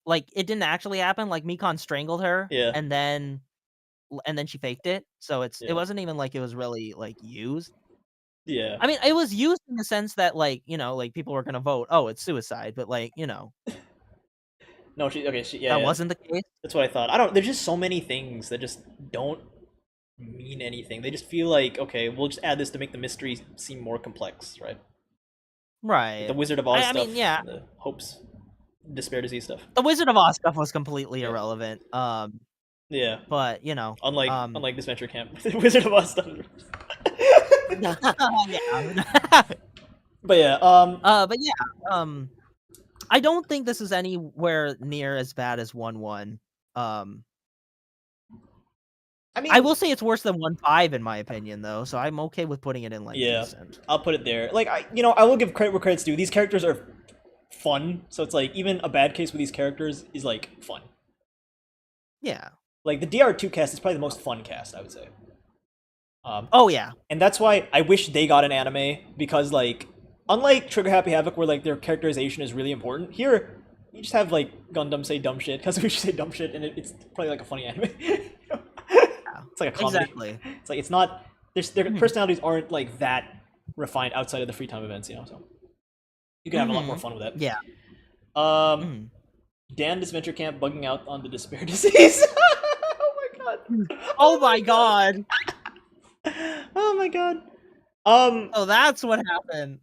like it didn't actually happen. Like Mikan strangled her. Yeah. And then and then she faked it. So it Yeah. wasn't even like it was really like used. Yeah. I mean, it was used in the sense that like, like people were gonna vote, oh, it's suicide, but like, No, yeah, that yeah. wasn't the case. That's what I thought. I don't. There's just so many things that just don't mean anything. They just feel like, okay, we'll just add this to make the mystery seem more complex, right? Like the Right. Wizard of Oz I stuff, mean, yeah, and the Hopes, Despair Disease stuff. the Wizard of Oz stuff was completely Yeah, irrelevant. yeah. But Unlike this Venture Camp, the Wizard of Oz stuff. yeah. But yeah, But yeah, I don't think this is anywhere near as bad as 1-1. I mean, I will say it's worse than 1-5 in my opinion, though, so I'm okay with putting it in like yeah, decent. I'll put it there. Like I will give credit where credit's due. These characters are fun, so it's like even a bad case with these characters is like fun. Yeah. Like the DR2 cast is probably the most fun cast, I would say. Oh yeah. And that's why I wish they got an anime, because like unlike Trigger Happy Havoc where like their characterization is really important, here you just have like Gundam say dumb shit because we should say dumb shit, and it's probably like a funny anime. It's like a comedy. Exactly. It's like it's not their personalities aren't like that refined outside of the free time events, so you can have a lot more fun with that. Yeah. Dan Disventure Camp bugging out on the Despair Disease. Oh my god. Oh my god. Oh my god. Oh, that's what happened.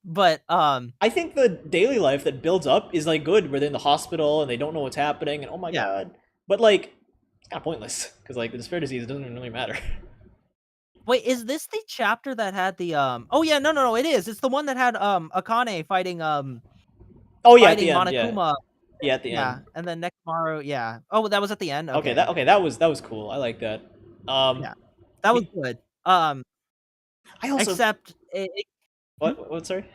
But I think the daily life that builds up is like good, where they're in the hospital and they don't know what's happening, and oh my god. But like, it's kind of pointless because like the Despair Disease doesn't even really matter. wait, is this the chapter that had the Oh yeah, no, it is. It's the one that had Akane fighting Oh yeah, at fighting the end, Monokuma. yeah, at the Yeah, end. and then Nekomaru, yeah. Oh, that was at the end. Okay, That was cool. I like that. Yeah, that was good. I also Except what sorry.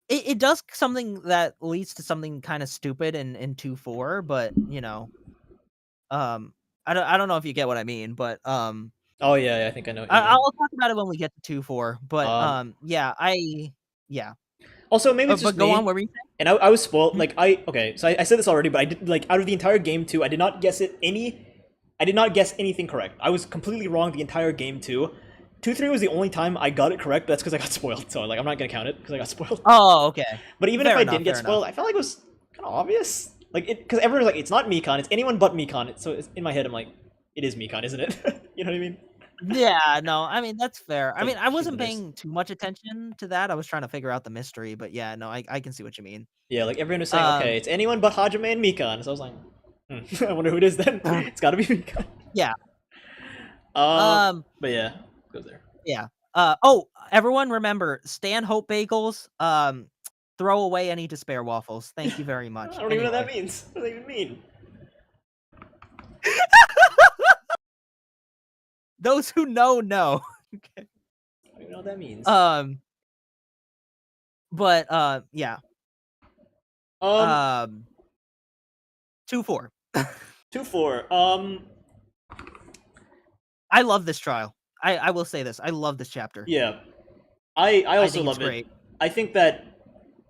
It does something that leads to something kind of stupid in 2-4, but I don't know if you get what I mean, but Oh yeah, I think I know what you mean. I'll talk about it when we get to 2-4. But yeah. Also, maybe it's just but go me. on. What were you saying? And I was spoiled. Like okay, so I said this already, but I did like out of the entire game 2, I did not guess anything correct. I was completely wrong the entire game 2. 2-3 was the only time I got it correct, but that's because I got spoiled. So like I'm not gonna count it because I got spoiled. Oh, okay. But even if I didn't get spoiled, I felt like it was kind of obvious. Like because everyone's like, it's not Mikan, it's anyone but Mikan. So it's, in my head, I'm like, it is Mikan, isn't it? You know what I mean? Yeah, no, I mean that's fair. I Like, mean, I wasn't she's paying too much attention to that. I was trying to figure out the mystery, but yeah, no, I can see what you mean. Yeah, like everyone was saying, okay, it's anyone but Hajime and Mikan. So I was like, I wonder who it is then. It's got to be Mikan. Yeah. But yeah, goes there. Yeah. Oh, everyone remember, Stan Hope Bagels. Throw away any despair waffles. Thank you very much. I don't even know what that means. What does that even mean? Those who know. Okay. I don't even know what that means. But yeah. 2-4. 2-4. I love this trial. I will say this. I love this chapter. Yeah. I also love it. Great. I think that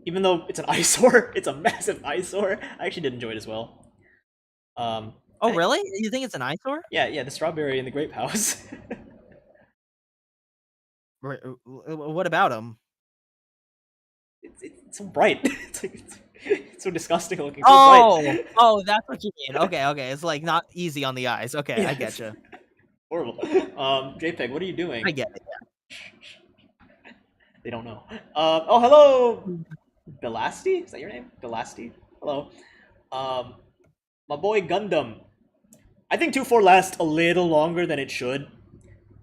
even though it's an eyesore, it's a massive eyesore, I actually did enjoy it as well. Oh, really? You think it's an eyesore? Yeah, the strawberry and the grape house. What about them? It's so bright. It's so disgusting looking. So bright. Oh, that's what you mean. Okay. It's like not easy on the eyes. Okay, yeah. I get you. Horrible. Jpeg, what are you doing? I get it. Yeah. They don't know. Oh, hello, Belasti. Is that your name? Belasti. Hello. My boy Gundam. I think 2-4 lasts a little longer than it should.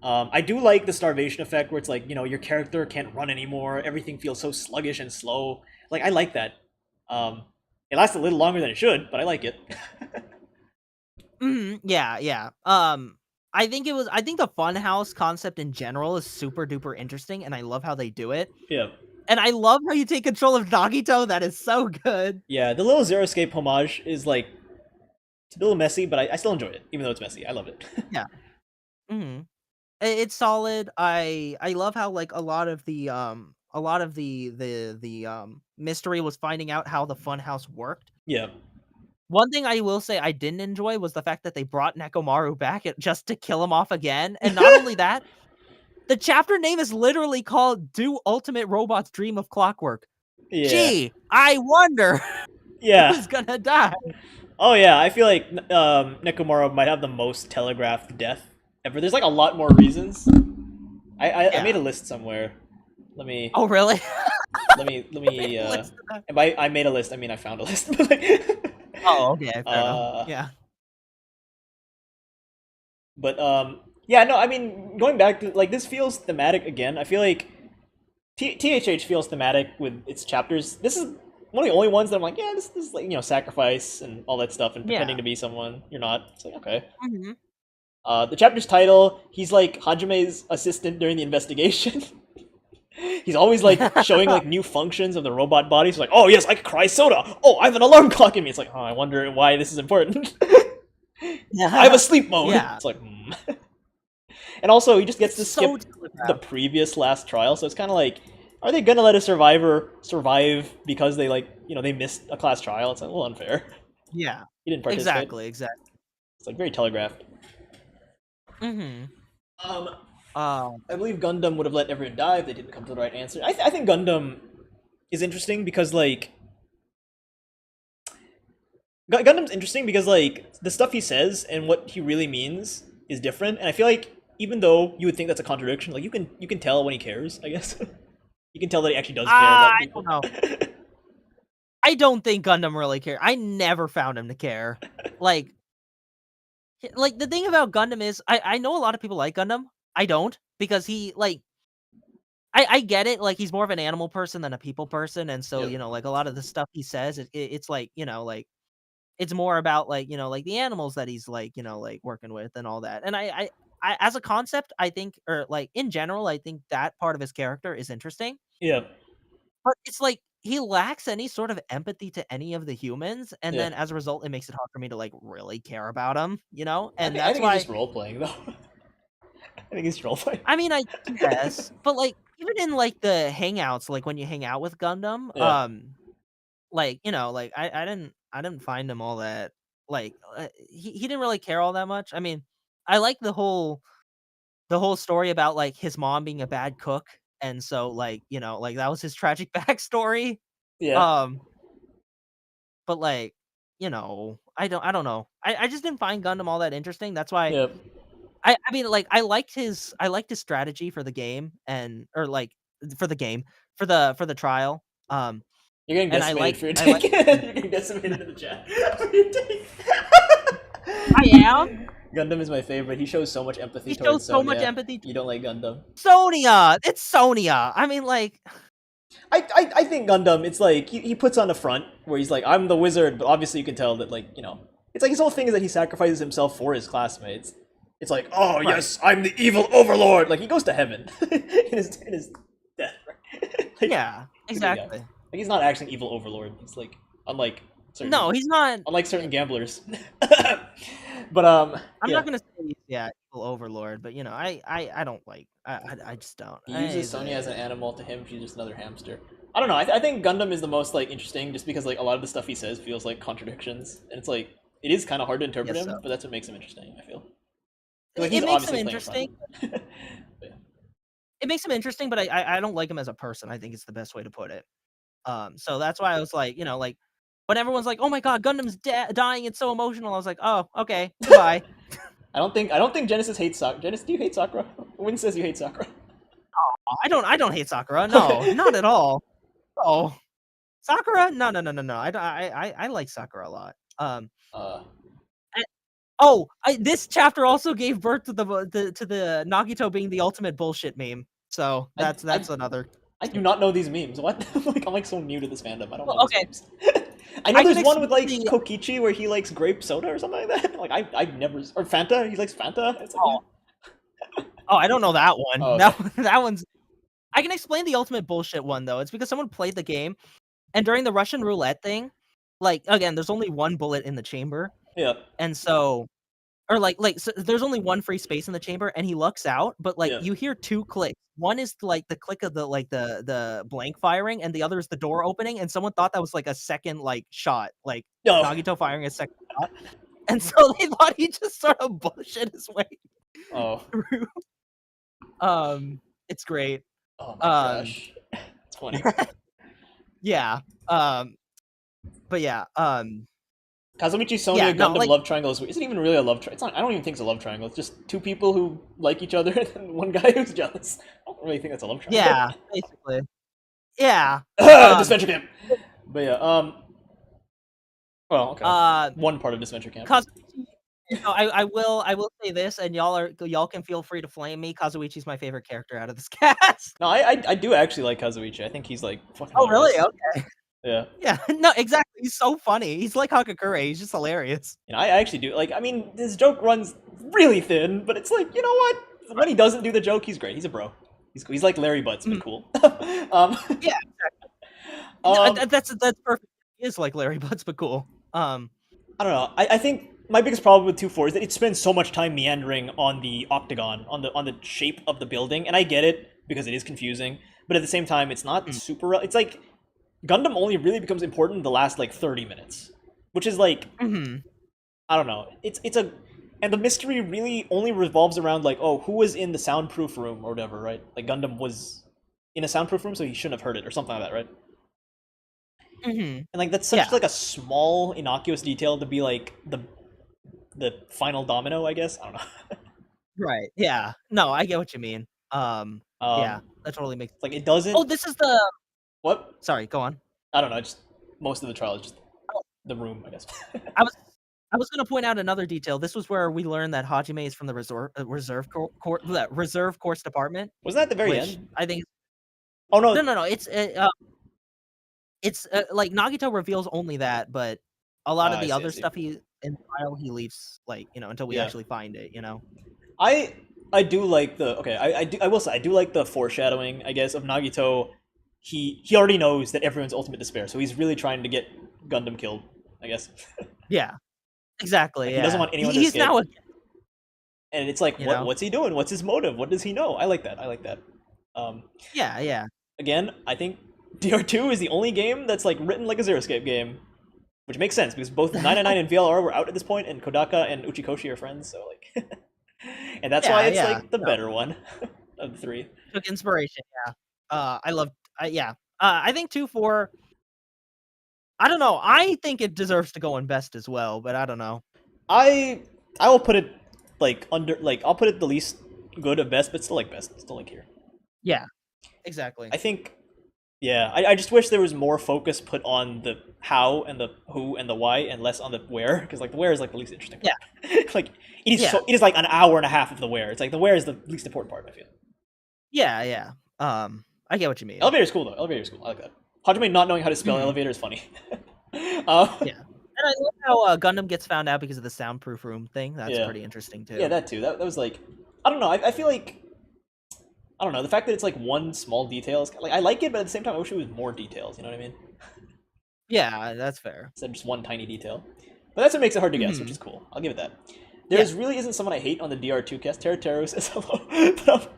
I do like the starvation effect where it's like, your character can't run anymore. Everything feels so sluggish and slow. Like, I like that. It lasts a little longer than it should, but I like it. Yeah. I think the funhouse concept in general is super duper interesting, and I love how they do it. Yeah. And I love how you take control of Nagito. That is so good. Yeah, the little Zero Escape homage is like, it's a little messy, but I still enjoy it, even though it's messy. I love it. Yeah. It's solid. I love how like a lot of the mystery was finding out how the funhouse worked. Yeah. One thing I will say I didn't enjoy was the fact that they brought Nekomaru back just to kill him off again, and not only that, the chapter name is literally called "Do Ultimate Robot's Dream of Clockwork." Yeah. Gee, I wonder Yeah. who's gonna die. Oh yeah, I feel like Nekomaru might have the most telegraphed death ever. There's like a lot more reasons. I made a list somewhere. Let me Oh, really? let me Made a list of that. and by I made a list, I mean I found a list. Oh, okay, fair enough. uh Yeah. but yeah, no, I mean going back to like this feels thematic again. I feel like THH feels thematic with its chapters. This is one of the only ones that I'm like, yeah, this is like, sacrifice and all that stuff and pretending Yeah. to be someone you're not. It's like, okay. Mhm. The chapter's title, he's like Hajime's assistant during the investigation. He's always like showing like new functions of the robot body. So like, oh yes, I can cry soda. Oh, I have an alarm clock in me. It's like, oh, I wonder why this is important. I have a sleep mode. Yeah. It's like, And also, he just gets to So skip the previous last trial. So it's kind of like, are they gonna let a survivor survive because they like, they missed a class trial? It's like a little unfair. Yeah. He didn't participate. Exactly. It's like very telegraphed. Mhm. I believe Gundam would have let everyone die if they didn't come to the right answer. I think Gundam is interesting because like Gundam's interesting because like the stuff he says and what he really means is different, and I feel like even though you would think that's a contradiction, like you can tell when he cares. I guess you can tell that he actually does care about I people. don't know. I don't think Gundam really cares. I never found him to care. Like the thing about Gundam is I know a lot of people like Gundam. I don't, because he like I get it, like he's more of an animal person than a people person, and so Yep. like a lot of the stuff he says, it's like like it's more about like like the animals that he's like like working with and all that. And I as a concept, I think, or like in general, I think that part of his character is interesting. Yep. But it's like he lacks any sort of empathy to any of the humans, and Yeah. then as a result, it makes it hard for me to like really care about him, and I that's think he's why. just role playing though. I think he's role playing. I mean, I guess, but like even in like the hangouts, like when you hang out with Gundam, Yeah. like like I didn't find him all that like he didn't really care all that much. I mean, I like the whole story about like his mom being a bad cook, and so like like that was his tragic backstory. Yeah. Um, but like I don't know. I just didn't find Gundam all that interesting. That's why Yep. I mean, like, I liked his strategy for the game, and or like for the game for the trial. You're getting And I decimated like for your I like take. You're getting decimated in the chat for your take. I am. Gundam is my favorite. He shows so much empathy He towards shows so much Sonya. empathy. You don't like Gundam. Sonya, it's Sonya. I mean, like, I think Gundam, it's like he puts on a front where he's like, I'm the wizard, but obviously you can tell that like, it's like his whole thing is that he sacrifices himself for his classmates. It's like, oh Right. yes, I'm the evil overlord. Like he goes to heaven in his death. Right? Like, yeah, he's a good guy. exactly. Like he's not actually an evil overlord. He's like unlike certain No, he's not. unlike certain gamblers. But I'm yeah. not gonna say evil overlord, but I don't like. I just don't. He uses Sonya as an animal. To him, she's just another hamster. I don't know. I think Gundam is the most like interesting, just because like a lot of the stuff he says feels like contradictions, and it's like it is kind of hard to interpret Yes, him, so. but that's what makes him interesting. I feel. It, Like it he's makes him obviously interesting. playing fun. Yeah. It makes him interesting, but I don't like him as a person. I think it's the best way to put it. So that's why I was like, like when everyone's like, "Oh my god, Gundam's dying, it's so emotional," I was like, "Oh, okay, goodbye." I don't think Genesis hates Sakura. Genesis, do you hate Sakura? Win says you hate Sakura. I don't hate Sakura. No, not at all. Oh, Sakura? No. I like Sakura a lot. Uh, I- this chapter also gave birth to the Nagito being the ultimate bullshit meme. So I, that's another. I do not know these memes. What? I'm like so new to this fandom. I don't Well, know okay, these memes. I know I can there's one with like explain the. Kokichi where he likes grape soda or something like that. Like I've never or Fanta. He likes Fanta. It's like, Oh, oh, I don't know that one. oh, That okay. that one's. I can explain the ultimate bullshit one though. It's because someone played the game, and during the Russian roulette thing, like again, there's only one bullet in the chamber, Yeah. and so or like so there's only one free space in the chamber, and he looks out, but like Yeah. you hear two clicks. One is like the click of the blank firing, and the other is the door opening. And someone thought that was like a second like shot, like No. Nagito firing a second shot, and so they thought he just sort of bullshit his way Oh. through. It's great. Oh my gosh. It's funny. Yeah. But yeah. Kazumichi, Sonya, Yeah, no, Gundam like- love triangle isn't even really a love triangle. It's not. I don't even think it's a love triangle. It's just two people who like each other and one guy who's jealous. I don't really think that's a love triangle. Yeah, basically. Yeah. Disventure camp. But yeah. Well, okay. One part of Disventure camp. Kazuichi, I will say this, and y'all can feel free to flame me. Kazuichi's my favorite character out of this cast. No, I do actually like Kazuichi. I think he's like fucking. Oh, really? hilarious. Okay. Yeah. Yeah. No, exactly. He's so funny. He's like Hakakure. He's just hilarious. And I actually do like. I mean, his joke runs really thin, but it's like, you know what? When he doesn't do the joke, he's great. He's a bro. He's like Larry Butts, but cool. Yeah. Exactly. That's perfect. He is like Larry Butts, but cool. I don't know. I think my biggest problem with 2-4 is that it spends so much time meandering on the octagon, on the shape of the building, and I get it because it is confusing. But at the same time, it's not super. It's like Gundam only really becomes important in the last like 30 minutes, which is like I don't know. And the mystery really only revolves around like, oh, who was in the soundproof room or whatever, right? Like Gundam was in a soundproof room, so he shouldn't have heard it or something like that, right? And like that's such like a small innocuous detail to be like the final domino, I guess. I don't know. Right. Yeah. No, I get what you mean. Yeah, that totally makes like it doesn't. Oh, this is the What? Sorry, go on. I don't know. Just most of the trial is just the room, I guess. I was going to point out another detail. This was where we learned that Hajime is from the reserve course department. Wasn't that at the very end? I think. Oh no! No. It's like Nagito reveals only that, but a lot of the other stuff he in trial he leaves like until we actually find it. I do like the I will say I do like the foreshadowing, I guess, of Nagito. He already knows that everyone's ultimate despair, so he's really trying to get Gundam killed, I guess. Yeah, exactly. Like, he doesn't want anyone to escape. Now and it's like, what's he doing? What's his motive? What does he know? I like that. Yeah. Again, I think DR2 is the only game that's like written like a Zero Escape game, which makes sense because both 999 and VLR were out at this point, and Kodaka and Uchikoshi are friends, so like, and that's why it's like the better one of the three. Took inspiration, I think 2-4. I don't know. I think it deserves to go in best as well, but I don't know. I will put it like under I'll put it the least good of best, but still like best, still like here. Yeah, exactly. I think. Yeah, I just wish there was more focus put on the how and the who and the why and less on the where, because like the where is like the least interesting part. Yeah. Like it is like an hour and a half of the where. It's like the where is the least important part, I feel. Yeah. I get what you mean. Elevator's cool though. Elevator's cool. I like that. Hajime not knowing how to spell elevator is funny. Yeah. And I love how Gundam gets found out because of the soundproof room thing. That's pretty interesting too. Yeah, that too. That was like, I don't know. I feel like, I don't know, the fact that it's like one small detail is like, I like it, but at the same time I wish it was more details, you know what I mean? Yeah, that's fair. Instead of just one tiny detail. But that's what makes it hard to guess, which is cool. I'll give it that. There's really isn't someone I hate on the DR2 cast. Teru says hello.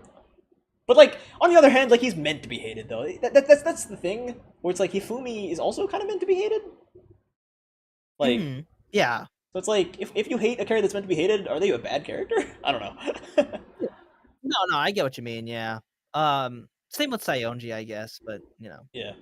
But like, on the other hand, like he's meant to be hated though. That's the thing, where it's like Hifumi is also kind of meant to be hated. Like, yeah. So it's like, if you hate a character that's meant to be hated, are they a bad character? I don't know. No, I get what you mean, yeah. Same with Sayonji, I guess, but, Yeah.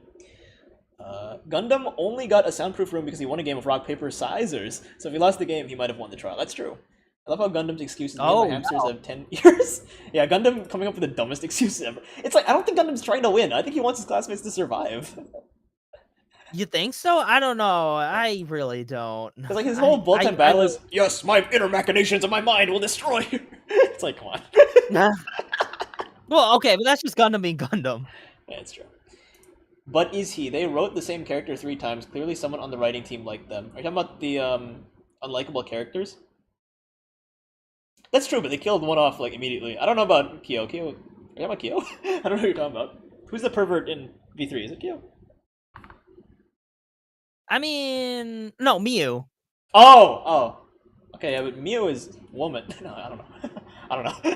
Gundam only got a soundproof room because he won a game of rock, paper, scissors. So if he lost the game, he might have won the trial. That's true. I love how Gundam's excuses my hamsters of 10 years. Yeah, Gundam coming up with the dumbest excuses ever. It's like, I don't think Gundam's trying to win. I think he wants his classmates to survive. You think so? I don't know. I really don't. Because like his whole bullet time battle is, yes, my inner machinations of my mind will destroy you. It's like, come on. Well, okay, but that's just Gundam being Gundam. Yeah, it's true. But is he? They wrote the same character 3 times. Clearly someone on the writing team liked them. Are you talking about the unlikable characters? That's true, but they killed one off like immediately. I don't know about Kyo. Are you talking about Kyo? I don't know who you're talking about. Who's the pervert in V3? Is it Kyo? I mean, no, Miyu. Oh. Okay, yeah, but Mio is woman. No, I don't know. I don't know.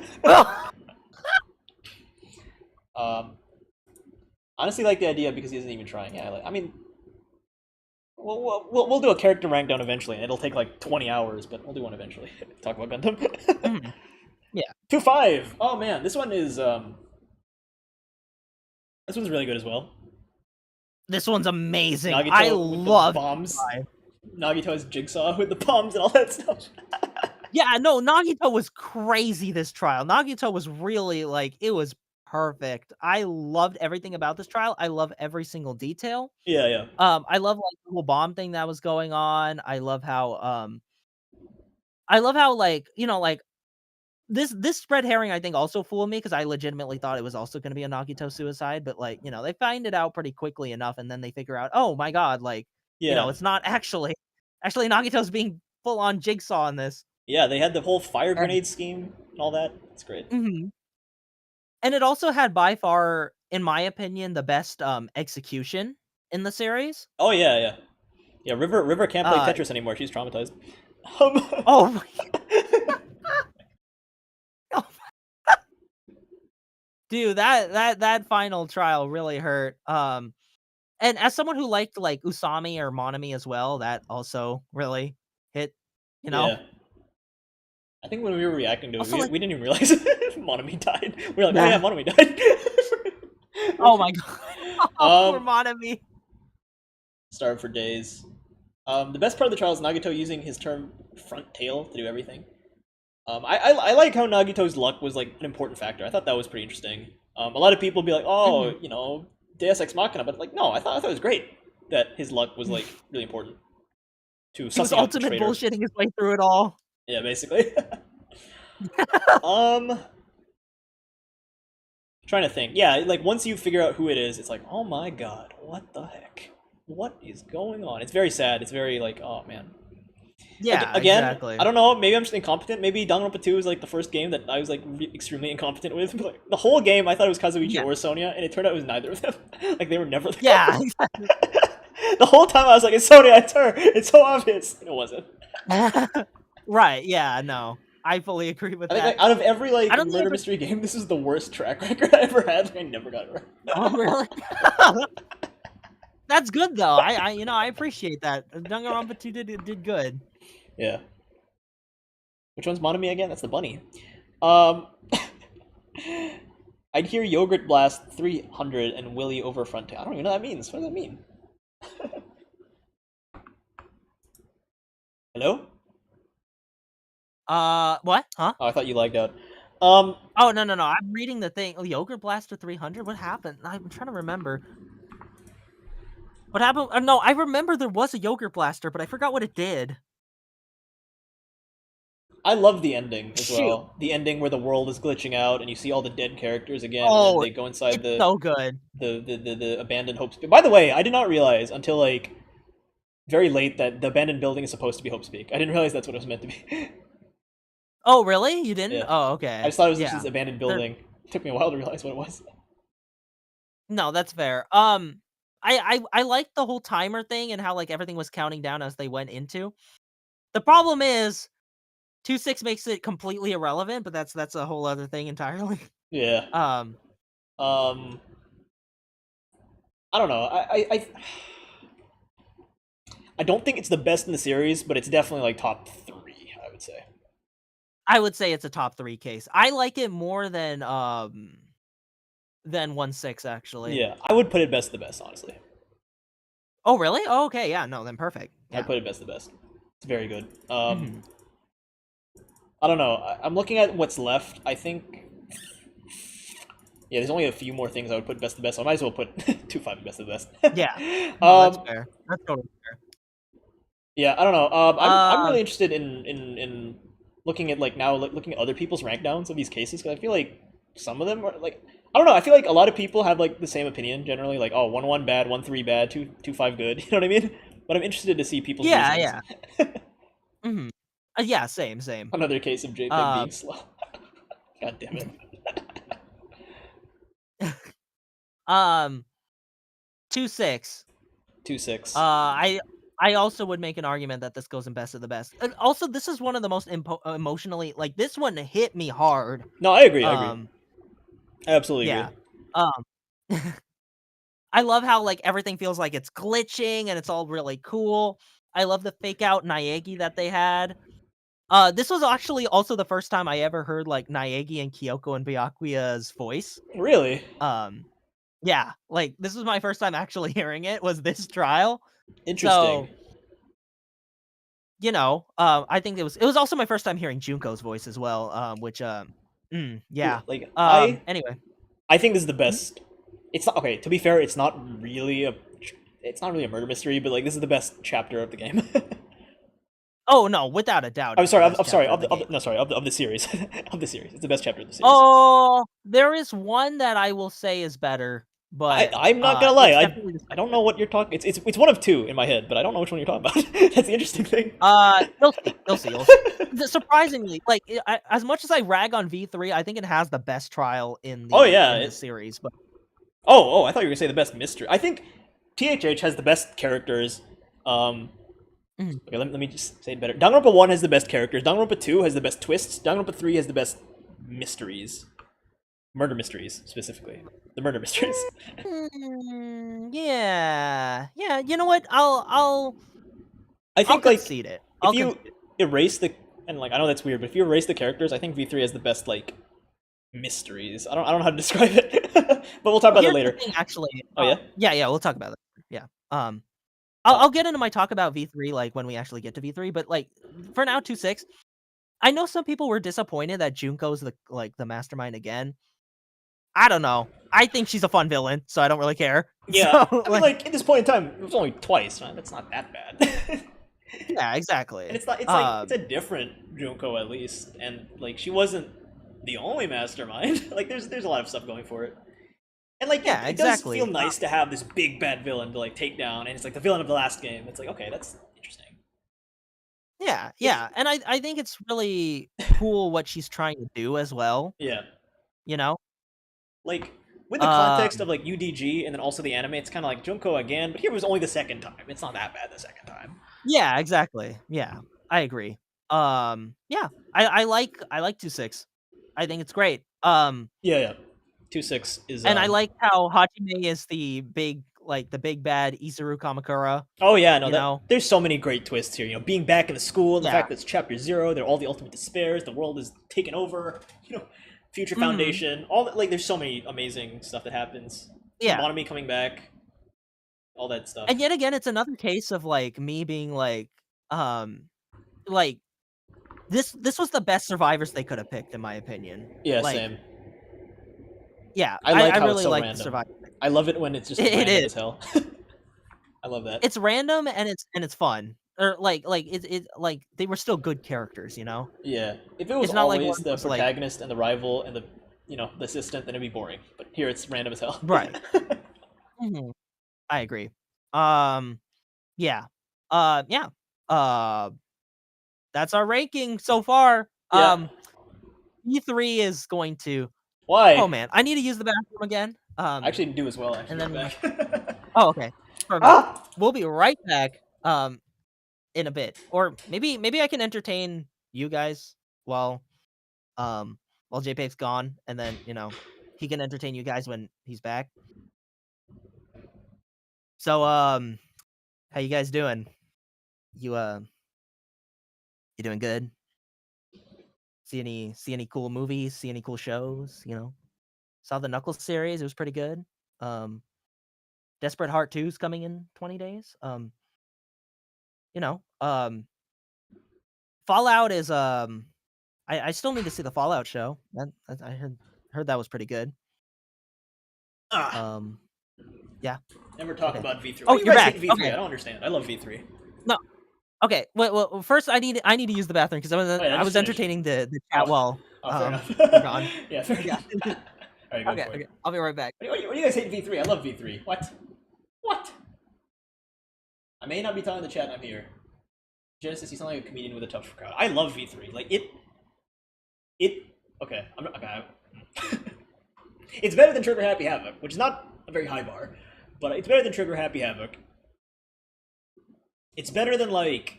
Well, Honestly, like the idea because he isn't even trying. Yeah, I mean, we'll do a character rank down eventually, and it'll take like 20 hours, but we'll do one eventually. Talk about Gundam. mhm, yeah, 2-5. Oh man, this one is this one's really good as well. this one's amazing. Nagito I with the love bombs. Nagito's Jigsaw with the bombs and all that stuff. Yeah, no, Nagito was crazy this trial. Nagito was really like it was perfect. I loved everything about this trial. I love every single detail. Yeah, yeah. I love like the whole bomb thing that was going on. I love how like, like this red herring I think also fooled me because I legitimately thought it was also going to be a Nagito suicide, but like, they find it out pretty quickly enough and then they figure out, "Oh my god, like, Yeah. it's not actually Nagito's being full on Jigsaw in this." Yeah, they had the whole fire And grenade scheme and all that. It's great. mhm. And it also had by far, in my opinion, the best, execution in the series. Oh yeah, yeah. Yeah, River can't play Uh, Tetris anymore. She's traumatized. Um, oh my god. Dude, that final trial really hurt, and as someone who liked, like, Usami or Monami as well, that also really hit, you know? yeah. I think when we were reacting to it, Also, we, like we didn't even realize Monami died. We were like, oh yeah, yeah. Monami died. Oh my god. Oh, poor um, Monami. starved for days. The best part of the trial is Nagito using his term front tail to do everything. I like how Nagito's luck was like an important factor. I thought that was pretty interesting. A lot of people be like, oh, Mhm. Deus Ex Machina, but like, no, I thought it was great that his luck was like really important to He was sussing out the ultimate traitor. bullshitting his way through it all. Yeah, basically. um, trying to think. Yeah, like once you figure out who it is, it's like, oh my god, what the heck? What is going on? It's very sad. It's very like, oh man. Yeah, Again, exactly. I don't know. Maybe I'm just incompetent. Maybe Danganronpa 2 is like the first game that I was like extremely incompetent with. But, like, the whole game, I thought it was Kazuichi Yeah. or Sonia, and it turned out it was neither of them. Like they were never there. Yeah. The whole time I was like, it's Sonia, it's her. It's so obvious. And it wasn't. Right, yeah, no. I fully agree with I think like that. out of every I like don't think murder ever mystery game, this is the worst track record I ever had. Like, I never got it right. Oh, really? That's good though. I appreciate that. Danganronpa 2 did good. Yeah. Which one's Monami again? That's the bunny. Um, I'd hear Yogurt Blast 300 and Willy over front tail. I don't even know what that means. What does that mean? Hello? What? Huh? Oh, I thought you lagged out. Um, Oh, no, no, no. I'm reading the thing. Oh, Yogurt Blaster 300? What happened? I'm trying to remember. What happened? No, I remember there was a Yogurt Blaster, but I forgot what it did. I love the ending as Shoot. well. The ending where the world is glitching out and you see all the dead characters again, and then Oh, they go inside it's so good. the abandoned Hope's Peak. By the way, I did not realize until like very late that the abandoned building is supposed to be Hope's Peak. I didn't realize that's what it was meant to be. Oh, really? You didn't? Yeah, Oh, I okay. just thought it was just Yeah. this abandoned There building. It took me a while to realize what it was. No, that's fair. I liked the whole timer thing and how, like, everything was counting down as they went into. The problem is 2-6 makes it completely irrelevant, but that's a whole other thing entirely. Yeah. Um, Um, I don't know. I don't think it's the best in the series, but it's definitely like top 3, I would say. I would say it's a top 3 case. I like it more than 1-6 actually. Yeah, I would put it best of the best, honestly. Oh, really? Oh, okay, yeah, no, then perfect. I'd Yeah. put it best of the best. It's very good. Mhm. I don't know. I'm looking at what's left. I think, yeah, there's only a few more things I would put best of the best. So I might as well put 2-5 best of the best. Yeah. No, that's um, fair. That's totally fair. yeah, I don't know. I'm Uh, really interested in looking at like now looking at other people's rank downs of these cases because I feel like some of them are like I don't know. I feel like a lot of people have like the same opinion generally, like oh 1-1 bad, 1-3 bad, 2-5 good. You know what I mean? But I'm interested to see people's yeah, reasonings. yeah. Mhm. Yeah, same, same. Another case of JPEG Uh, being slow. God damn it. um, 2-6. 2-6. I I also would make an argument that this goes in best of the best. And also, this is one of the most emotionally like this one hit me hard. No, I agree. I Um, absolutely yeah. agree. Um, I love how like everything feels like it's glitching and it's all really cool. I love the fake out Naegi that they had. This was actually also the first time I ever heard like Naegi and Kyoko and Byakuya's voice. Really Um, yeah, like this was my first time actually hearing it. Was this trial? interesting. So I think it was also my first time hearing Junko's voice as well. Which Yeah, yeah. like Anyway. I think this is the Mhm. best. It's not okay. To be fair, it's not really a murder mystery, but like this is the best chapter of the game. Oh no, without a doubt, I'm it's the sorry. best I'm sorry. chapter of the game. No, sorry. Of the series. Of the series. It's the best chapter of the series. Oh, there is one that I will say is better, but I'm not gonna lie. it's definitely the I don't know what you're talking. It's one of two in my head, but I don't know which one you're talking about. That's the interesting thing. you'll see. Surprisingly, like as much as I rag on V3, I think it has the best trial in Oh yeah. the series. But I thought you were gonna say the best mystery. I think THH has the best characters. Mhm. Okay, let me just say it better. Danganronpa 1 has the best characters. Danganronpa 2 has the best twists. Danganronpa 3 has the best mysteries. Murder mysteries, specifically. The murder mysteries. Yeah, yeah. You know what? I'll I I'll think, like, concede it. if I'll you concede it. erase the... And, like, I know that's weird, but if you erase the characters, I think V3 has the best, like, mysteries. I don't know how to describe it. But we'll talk about that Here's the later. thing, actually. Oh, yeah? Yeah, we'll talk about it. Yeah. Uh, I'll get into my talk about V3 like when we actually get to V3, but like for now, 2-6. I know some people were disappointed that Junko's the mastermind again. I don't know. I think she's a fun villain, so I don't really care. yeah, So I mean, like, at this point in time, it was only twice, man. That's not that bad. yeah, And exactly. it's not. It's like it's a different Junko at least, and like she wasn't the only mastermind. Like there's a lot of stuff going for it, and like Yeah, it does exactly. feel nice to have this big bad villain to like take down, and it's like the villain of the last game. It's like okay, that's interesting. It's Yeah, and I think it's really cool what she's trying to do as well. yeah, You know. like with the context of Um. like UDG and then also the anime, it's kind of like Junko again, but here was only the second time. It's not that bad the second time. Yeah, exactly. Yeah, I agree. Yeah, I like 2-6. I think it's great. Yeah, yeah. 2-6 is And I like how Hajime is the big bad Isuru Kamakura. Oh yeah, no, You that know. there's so many great twists here. You know, being back in the school, and the Yeah. fact that it's chapter 0, they're all the ultimate despairs, the world is taken over. You know, future Mhm. foundation, all that. Like, there's so many amazing stuff that happens. Yeah. Monami coming back, all that stuff. And yet again, it's another case of like me being um, like this was the best survivors they could have picked, in my opinion. Yeah, Like, same. yeah, I like I how it's really so like the random. survivor. I love it when it's just It random is. as hell. I love that. It's random and it's fun. Or like it like they were still good characters, you know? Yeah, if it was It's not like always one the was like protagonist and the rival and the assistant, then it'd be boring. But here it's random as hell. right. Mhm. I agree. Yeah. Yeah. Uh, that's our ranking so far. Yeah. E3 is going to. Oh Why? man, I need to use the bathroom again. I actually didn't do as well. And Actually, then right back. oh okay, perfect. Ah! We'll be right back. In a bit, or maybe I can entertain you guys while um while JPEG's gone, and then he can entertain you guys when he's back. So how you guys doing? You doing good? See any cool movies? See any cool shows? Saw the Knuckles series. It was pretty good. Um, Desperate Heart 2 is coming in 20 days. You know, Fallout is I still need to see the Fallout show. I heard that was pretty good. Ah! Um, yeah. Never talk Okay. about V3. Why Oh, do you you're guys back. hate V3? Okay. I don't understand. I love V3. No. Okay. Well, first I need to use the bathroom because Wait, I I was just finished. entertaining the chat while Fair enough. you're gone. Yeah, fair Yeah. enough. Alright, go for Okay. it. I'll be right back. What do you guys hate in V3? I love V3. What? What? I may not be telling the chat I'm here. Genesis, you sound like a comedian with a tough crowd. I love V3. Like, okay, I'm not, okay. It's better than Trigger Happy Havoc, which is not a very high bar, but it's better than Trigger Happy Havoc. It's better than like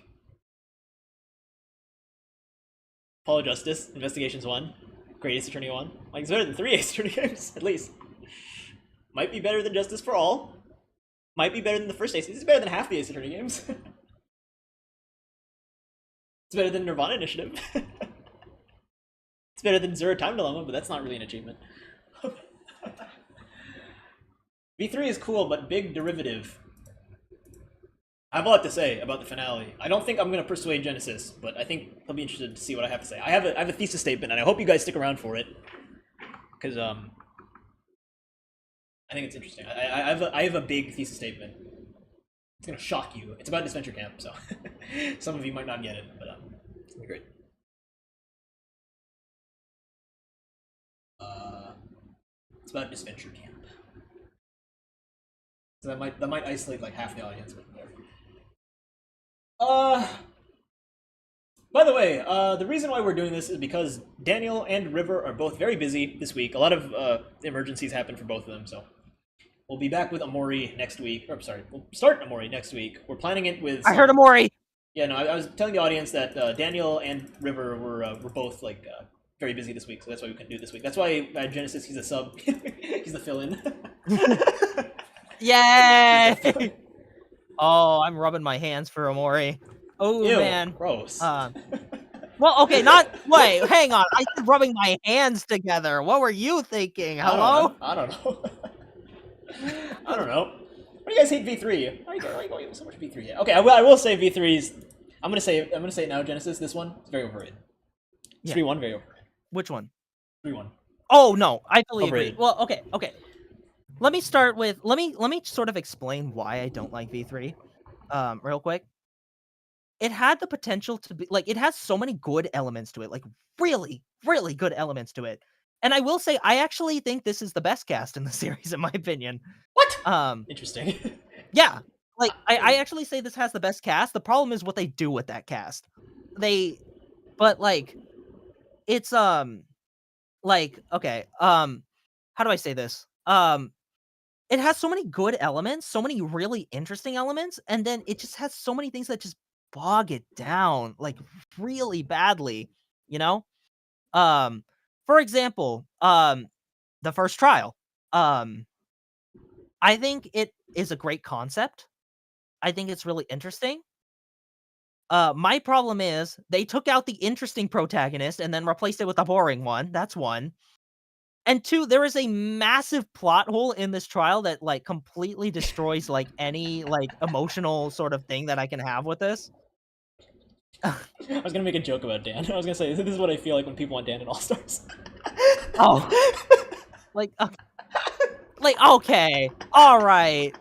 Apollo Justice, Investigations 1, Great Ace Attorney 1. Like it's better than 3 Ace Attorney games, at least. Might be better than Justice for All. Might be better than the first Ace. It's better than half the Ace Attorney games. It's better than Nirvana Initiative. It's better than Zero Time Dilemma, but that's not really an achievement. V3 is cool, but big derivative. I have a lot to say about the finale. I don't think I'm going to persuade Genesis, but I think he'll be interested to see what I have to say. I have a thesis statement, and I hope you guys stick around for it. Because, I think it's interesting. I have a big thesis statement. It's going to shock you. It's about Disventure Camp, so some of you might not get it, but it's going to be great. It's about Disventure Camp. So that might isolate like half the audience, but whatever. By the way, the reason why we're doing this is because Daniel and River are both very busy this week. A lot of emergencies happen for both of them, so we'll be back with Amori next week. Or sorry, we'll start Amori next week. We're planning it with. I heard Amori. Yeah, no, I was telling the audience that Daniel and River were both like very busy this week, so that's why we couldn't do it this week. That's why Genesis, he's a sub. He's the fill-in. Yay! Oh, I'm rubbing my hands for Amori. Oh, Ew, man. Gross. Well, okay, wait, hang on. I said rubbing my hands together. What were you thinking? Hello? I don't know. I don't know. Why do you guys hate V3? Why are you going so much V3? Okay, I will say V3's. I'm gonna say it now, Genesis. This one is very overrated. Yeah. 3-1 very overrated. Which one? 3-1. Oh no, I fully Overrated. agree. Well, okay. Let me start with let me sort of explain why I don't like V3. Real quick. It had the potential to be like it has so many good elements to it, like really, really good elements to it. And I will say I actually think this is the best cast in the series, in my opinion. What? Interesting. Yeah. Like I actually say this has the best cast. The problem is what they do with that cast. But like it's like okay, how do I say this? It has so many good elements, so many really interesting elements, and then it just has so many things that just bog it down like really badly, you know? For example, the first trial. I think it is a great concept. I think it's really interesting. My problem is they took out the interesting protagonist and then replaced it with a boring one. That's one. And two, there is a massive plot hole in this trial that like completely destroys like any like emotional sort of thing that I can have with this. I was gonna make a joke about Dan. I was gonna say this is what I feel like when people want Dan in All Stars. Oh, like okay, all right.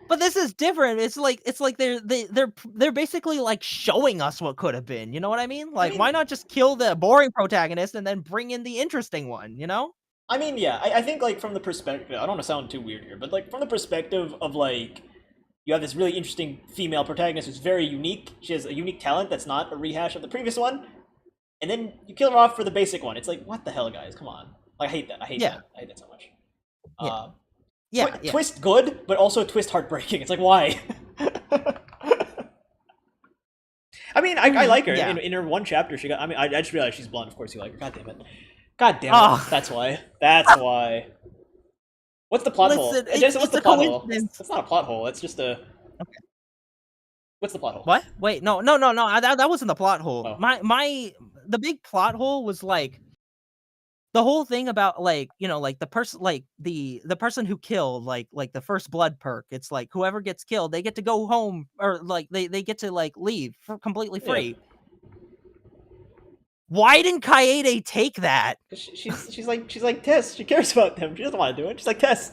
But this is different. It's like they're basically like showing us what could have been. You know what I mean? Like, why not just kill the boring protagonist and then bring in the interesting one? You know? I mean, yeah, I think like from the perspective, I don't want to sound too weird here, but like from the perspective of like you have this really interesting female protagonist who's very unique. She has a unique talent that's not a rehash of the previous one, and then you kill her off for the basic one. It's like, what the hell, guys? Come on! Like, I hate that. I hate that so much. Yeah. Twist good, but also twist heartbreaking. It's like, why? I mean, I like her. Yeah. In her one chapter, she got. I mean, I just realized she's blonde. Of course, you like her. God damn it. God damn it. That's why. That's why. What's the plot hole? What's the plot hole? It's not a plot hole. It's just a. Okay. What's the plot hole? What? Wait, no. That wasn't the plot hole. Oh. The big plot hole was like the whole thing about like, you know, like the person like the person who killed like the first blood perk. It's like whoever gets killed, they get to go home or like they get to like leave for completely free. Yeah. Why didn't Kaede take that? She's like Tess. She cares about them. She doesn't want to do it. She's like Tess.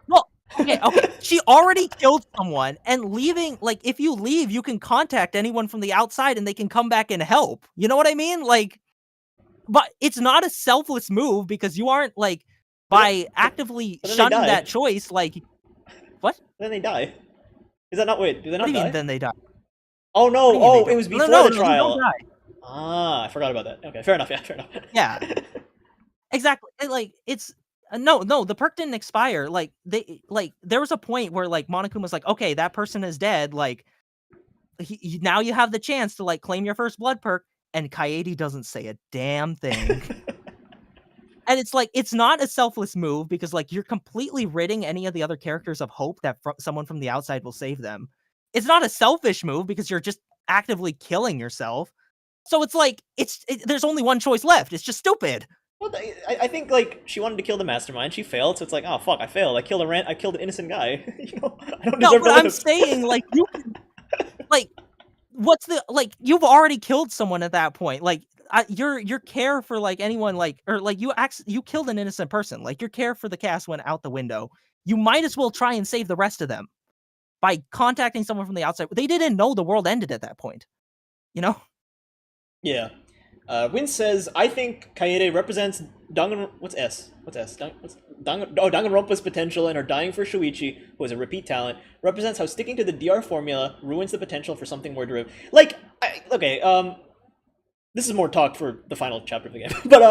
Well, okay. She already killed someone, and leaving, like, if you leave, you can contact anyone from the outside, and they can come back and help. You know what I mean? Like, but it's not a selfless move because you aren't like by actively shunning that choice. Like, what? Then they die. Is that not wait? Do they not die? Mean, then they die. Oh no! Oh, it was before the trial. They don't die. Ah, I forgot about that. Okay, fair enough. Yeah, fair enough. Yeah, exactly. Like it's no, the perk didn't expire. Like there was a point where like Monokuma was like, okay, that person is dead. Like now you have the chance to like claim your first blood perk, and Kaede doesn't say a damn thing. And it's like, it's not a selfless move because like you're completely ridding any of the other characters of hope that someone from the outside will save them. It's not a selfish move because you're just actively killing yourself. So it's like there's only one choice left. It's just stupid. Well, I think like she wanted to kill the mastermind, she failed, so it's like, oh fuck, I failed. I killed an innocent guy. You know, I don't No, deserve but to I'm live. saying like you can, like what's the like you've already killed someone at that point. Like your care for like anyone like or like you killed an innocent person. Like your care for the cast went out the window. You might as well try and save the rest of them by contacting someone from the outside. They didn't know the world ended at that point. You know? Yeah. Win says, I think Kaede represents Danganronpa's potential, and her dying for Shuichi, who is a repeat talent, represents how sticking to the DR formula ruins the potential for something more derivative. Like, this is more talk for the final chapter of the game, but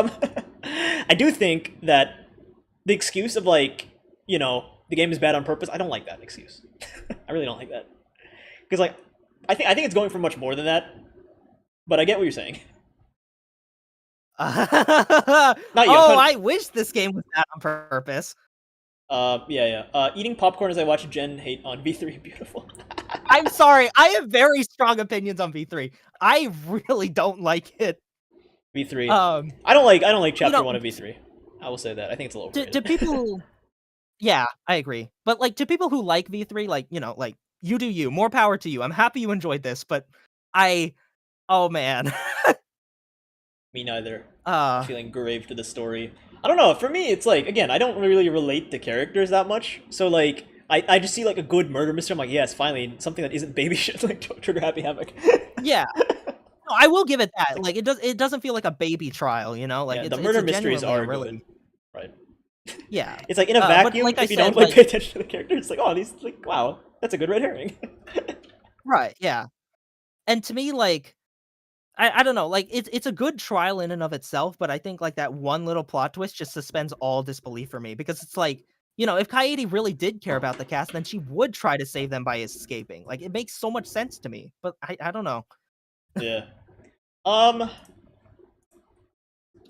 I do think that the excuse of like, you know, the game is bad on purpose, I don't like that excuse. I really don't like that. Because like, I think it's going for much more than that, but I get what you're saying. I wish this game was bad on purpose. Eating popcorn as I watch Jen hate on V3, beautiful. I'm sorry, I have very strong opinions on V3. I really don't like it. V3. I don't like chapter 1 of V3. I will say that. I think it's a little overrated. To people, yeah, I agree. But like to people who like V3, like, you know, like you do you. More power to you. I'm happy you enjoyed this, but oh man. Me neither. Feeling grave to the story. I don't know, for me it's like, again, I don't really relate to characters that much. So like I just see like a good murder mystery, I'm like, yes, finally, something that isn't baby shit like Trigger Happy Havoc. Yeah. No, I will give it that. Like it doesn't feel like a baby trial, you know? Like yeah, the murder mysteries are really good. Right. Yeah. It's like in a vacuum, like if you don't like pay attention to the characters, it's like, oh, these like, wow, that's a good red herring. Right, yeah. And to me, like I don't know, like it's a good trial in and of itself, but I think like that one little plot twist just suspends all disbelief for me because it's like, you know, if Kaede really did care about the cast, then she would try to save them by escaping. Like it makes so much sense to me, but I don't know. Yeah.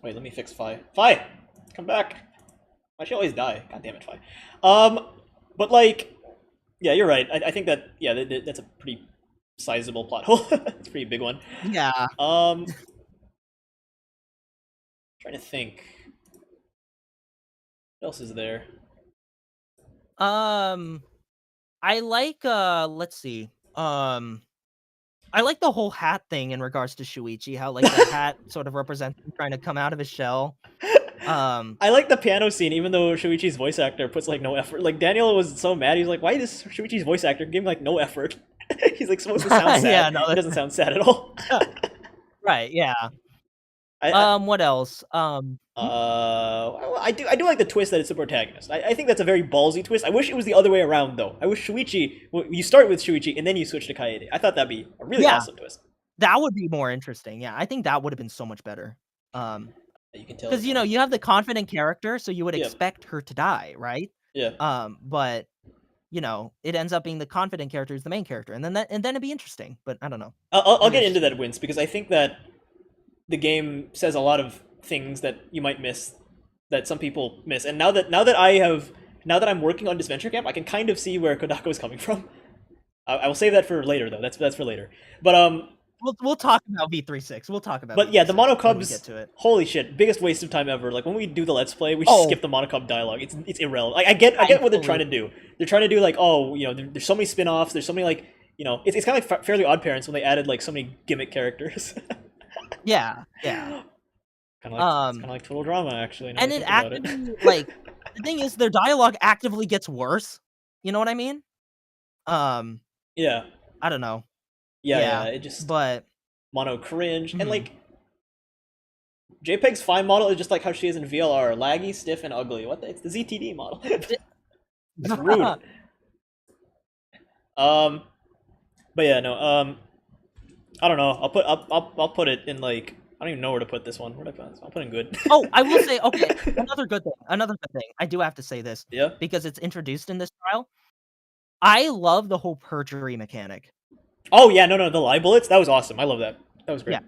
Wait, let me fix Fi. Fi, come back. Why she always die? God damn it, Fi. But like, yeah, you're right. I think that that's a pretty sizable plot hole. It's a pretty big one. Yeah. Trying to think. What else is there? I like let's see. I like the whole hat thing in regards to Shuichi, how like the hat sort of represents him trying to come out of his shell. I like the piano scene, even though Shuichi's voice actor puts like no effort. Like Daniel was so mad, he's like, "Why is Shuichi's voice actor giving like no effort?" He's like supposed to sound sad. Yeah, no, he doesn't sound sad at all. Right? Yeah. What else? I do like the twist that it's the protagonist. I think that's a very ballsy twist. I wish it was the other way around though. I wish you start with Shuichi and then you switch to Kaede. I thought that'd be a really awesome twist. That would be more interesting. Yeah, I think that would have been so much better. You can tell because you know you have the confident character, so you would expect her to die, right? Yeah. But you know it ends up being the confident character is the main character, and then it'd be interesting. But I don't know. I'll get into that, Wins, because I think that the game says a lot of things that you might miss, that some people miss. And now that I'm working on Disventure Camp, I can kind of see where Kodako is coming from. I will save that for later, though. That's for later. But we'll talk about V36. We'll talk about. But yeah, the Monocubs. Get to it. Holy shit! Biggest waste of time ever. Like when we do the Let's Play, we skip the Monocub dialogue. It's irrelevant. Like I get what they're trying to do. They're trying to do like, oh, you know, there's so many spin-offs. There's so many like, you know, it's kind of like Fairly Odd Parents when they added like so many gimmick characters. Yeah. Kind of like Total Drama, actually. And it actively, like, the thing is, their dialogue actively gets worse. You know what I mean? Yeah. I don't know. Yeah. It just. But Mono cringe and like. JPEG's fine model is just like how she is in VLR, laggy, stiff, and ugly. It's the ZTD model. It's rude. But yeah, no. I don't know. I'll put it in like. I don't even know where to put this one. Where did I put this? I'll put it in good. Oh, I will say, okay, another good thing. I do have to say this. Yeah. Because it's introduced in this trial. I love the whole perjury mechanic. Oh yeah, no, the lie bullets. That was awesome. I love that. That was great. Yeah.